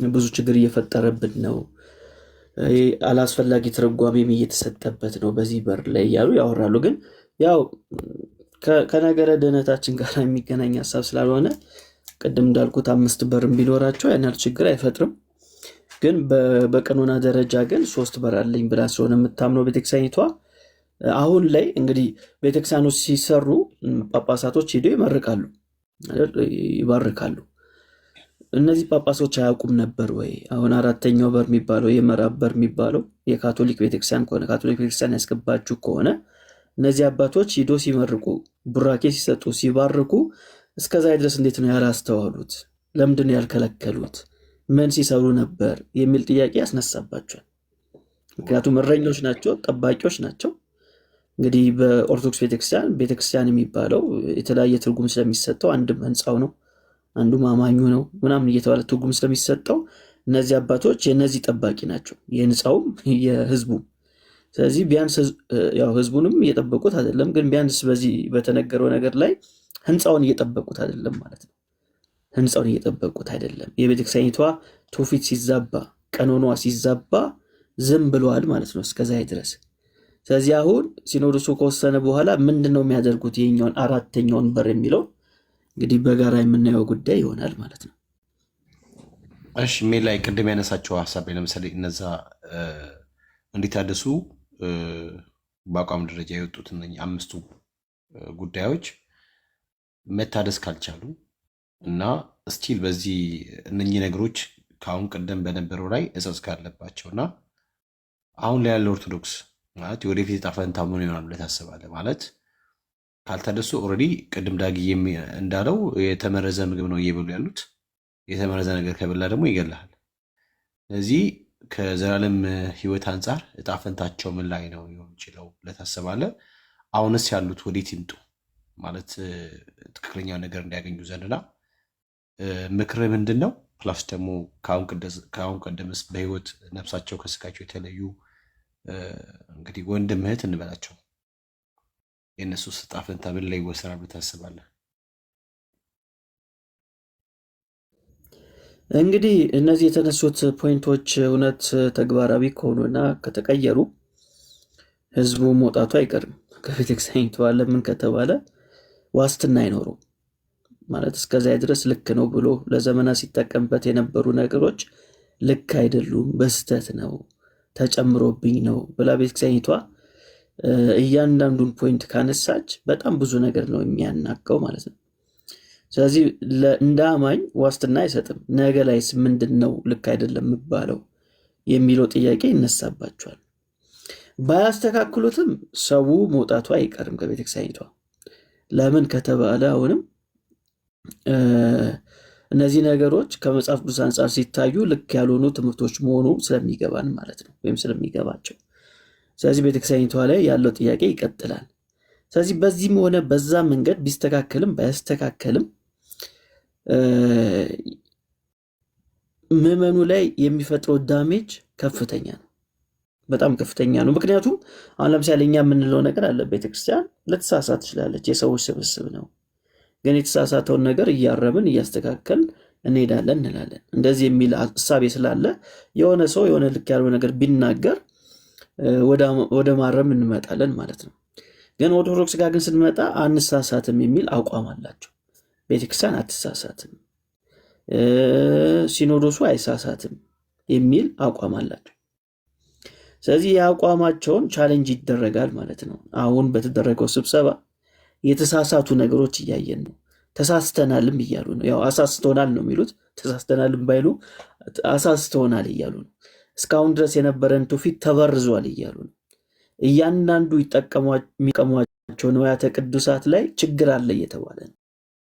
ብዙ ችግር እየፈጠረብን ነው፣ አላስፈላጊ ትርጓሜም እየተሰጠበት ነው በዚህ በር ላይ እያሉ ያወራሉ። ግን ያው ከነገረ ድህነታችን ጋር የሚገናኝ ሀሳብ ስላልሆነ ቅድም እንዳልኩት 5 በርም ቢኖራቸው ያን ያህል ችግር አይፈጥርም። ግን በቀኖና ደረጃ ግን 3 በር አለኝ ብላ ስለሆነ የምታምነው ቤተክርስቲያኒቷ አሁን ላይ እንግዲህ ቤተክርስቲያኖች ሲሰሩ ጳጳሳቶች ሄደው ይባርካሉ። እነዚህ ጳጳሶች አያውቁም ነበር ወይ? አሁን 4ኛው በር የሚባለው የምዕራብ በር የሚባለው የካቶሊክ ቤተክርስቲያን ከሆነ ካቶሊክ ቤተክርስቲያን ያስገባችሁ ከሆነ እነዚህ አባቶች ሂዶ ሲመርቁ ቡራኬ ሲሰጡ ሲባርኩ እስከዛ ድረስ እንዴት ነው ያላስተዋሉት? ለምንድን ነው ያልከለከሉት? ምን ሲሰሩ ነበር የሚል ጥያቄ ያስነሳባቸዋል። ምክንያቱም እረኞች ናቸው፣ ጠባቂዎች ናቸው። እንግዲህ በኦርቶዶክስ ቤተክርስቲያን የሚባለው የተለያየ ትርጉም ስለሚሰጠው አንድም ህንፃው ነው፣ አንዱም አማኙ ነው ምናምን እየተባለ ትርጉም ስለሚሰጠው እነዚህ አባቶች የነዚህ ጠባቂ ናቸው፣ የህንፃውም የህዝቡም። ስለዚህ ቢያንስ ያው ህዝቡንም እየጠበቁት አይደለም፣ ግን ቢያንስ በዚህ በተነገረው ነገር ላይ ህንፃውን እየጠበቁት አይደለም ማለት ነው። ህንፃውን እየጠበቁት አይደለም። የቤተክርስቲያኒቷ ትውፊት ሲዛባ፣ ቀኖኗ ሲዛባ ዝም ብለዋል ማለት ነው እስከዛ ድረስ። ስለዚህ አሁን ሲኖዶሱ ከወሰነ በኋላ ምንድን ነው የሚያደርጉት? ይሄኛውን 4ኛውን በር የሚለው እንግዲህ በጋራ የምናየው ጉዳይ ይሆናል ማለት ነው። እሺ ሜል ላይ ቅድም ያነሳቸው ሀሳብ ላይ ለምሳሌ እነዛ እንዲታደሱ በአቋም ደረጃ የወጡት እነኚህ 5ቱ ጉዳዮች መታደስ ካልቻሉ እና ስቲል በዚህ እነኚህ ነገሮች ከአሁን ቀደም በነበረው ላይ እጸጽ ካለባቸው እና አሁን ላይ ያለ ኦርቶዶክስ ማለት ወደፊት ዕጣ ፈንታ ምን ይሆናል ብለህ ታስባለህ? ማለት ካልታደሱ ኦልሬዲ ቅድም ዳጊ እንዳለው የተመረዘ ምግብ ነው እየበሉ ያሉት። የተመረዘ ነገር ከበላ ደግሞ ይገላል። ስለዚህ ከዘላለም ሕይወት አንጻር ዕጣ ፈንታቸው ምን ላይ ነው ሊሆን ይችላል ብለህ ታስባለህ? አሁንስ ያሉት ወዴት ይምጡ ማለት ትክክለኛው ነገር እንዲያገኙ ዘንድና ምክር ምንድን ነው? ፕላስ ደግሞ ከአሁን ቀደምስ በህይወት ነፍሳቸው ከስጋቸው የተለዩ እንግዲህ ወንድም እህት እንበላቸው የእነሱ ዕጣ ፈንታ ምን ላይ ይወሰናል ብለህ ታስባለህ? እንግዲህ እነዚህ የተነሱት ፖይንቶች እውነት ተግባራዊ ከሆኑና ከተቀየሩ ህዝቡ መውጣቱ አይቀርም ከቤተክርስቲያኒቷ። ለምን ከተባለ ዋስትና አይኖረው ማለት እስከዚያ ድረስ ልክ ነው ብሎ ለዘመናት ሲጠቀምበት የነበሩ ነገሮች ልክ አይደሉም፣ በስተት ነው፣ ተጨምሮብኝ ነው ብላ ቤተክርስቲያኒቷ እያንዳንዱን ፖይንት ካነሳች በጣም ብዙ ነገር ነው የሚያናቀው ማለት ነው። ስለዚህ እንደ አማኝ ዋስትና አይሰጥም። ነገ ላይስ ምንድን ነው ልክ አይደለም የሚባለው የሚለው ጥያቄ ይነሳባቸዋል። ባያስተካክሉትም ሰው መውጣቱ አይቀርም ከቤተክርስቲያኒቷ። ለምን ከተባለ አሁንም እነዚህ ነገሮች ከመጽሐፍ ቅዱስ አንጻር ሲታዩ ልክ ያልሆኑ ትምህርቶች መሆኑ ስለሚገባን ማለት ነው፣ ወይም ስለሚገባቸው። ስለዚህ ቤተክርስቲያኒቷ ላይ ያለው ጥያቄ ይቀጥላል። ስለዚህ በዚህም ሆነ በዛ መንገድ ቢስተካከልም ባያስተካከልም ምዕመኑ ላይ የሚፈጥረው ዳሜጅ ከፍተኛ ነው፣ በጣም ከፍተኛ ነው። ምክንያቱም አሁን ለምሳሌ እኛ የምንለው ነገር አለ። ቤተክርስቲያን ልትሳሳት ትችላለች፣ የሰዎች ስብስብ ነው። ግን የተሳሳተውን ነገር እያረምን እያስተካከልን እንሄዳለን እንላለን። እንደዚህ የሚል እሳቤ ስላለ የሆነ ሰው የሆነ ልክ ያለው ነገር ቢናገር ወደ ማረም እንመጣለን ማለት ነው። ግን ኦርቶዶክስ ጋር ግን ስንመጣ አንሳሳትም የሚል አቋም አላቸው። ቤተክርስቲያን አትሳሳትም፣ ሲኖዶሱ አይሳሳትም የሚል አቋም አላቸው። ስለዚህ የአቋማቸውን ቻሌንጅ ይደረጋል ማለት ነው። አሁን በተደረገው ስብሰባ የተሳሳቱ ነገሮች እያየን ነው። ተሳስተናልም እያሉ ነው። ያው አሳስተውናል ነው የሚሉት። ተሳስተናልም ባይሉ አሳስተውናል እያሉ ነው። እስካሁን ድረስ የነበረን ትውፊት ተበርዟል እያሉ ነው። እያንዳንዱ የሚጠቀሟቸው ንዋያተ ቅዱሳት ላይ ችግር አለ እየተባለ ነው።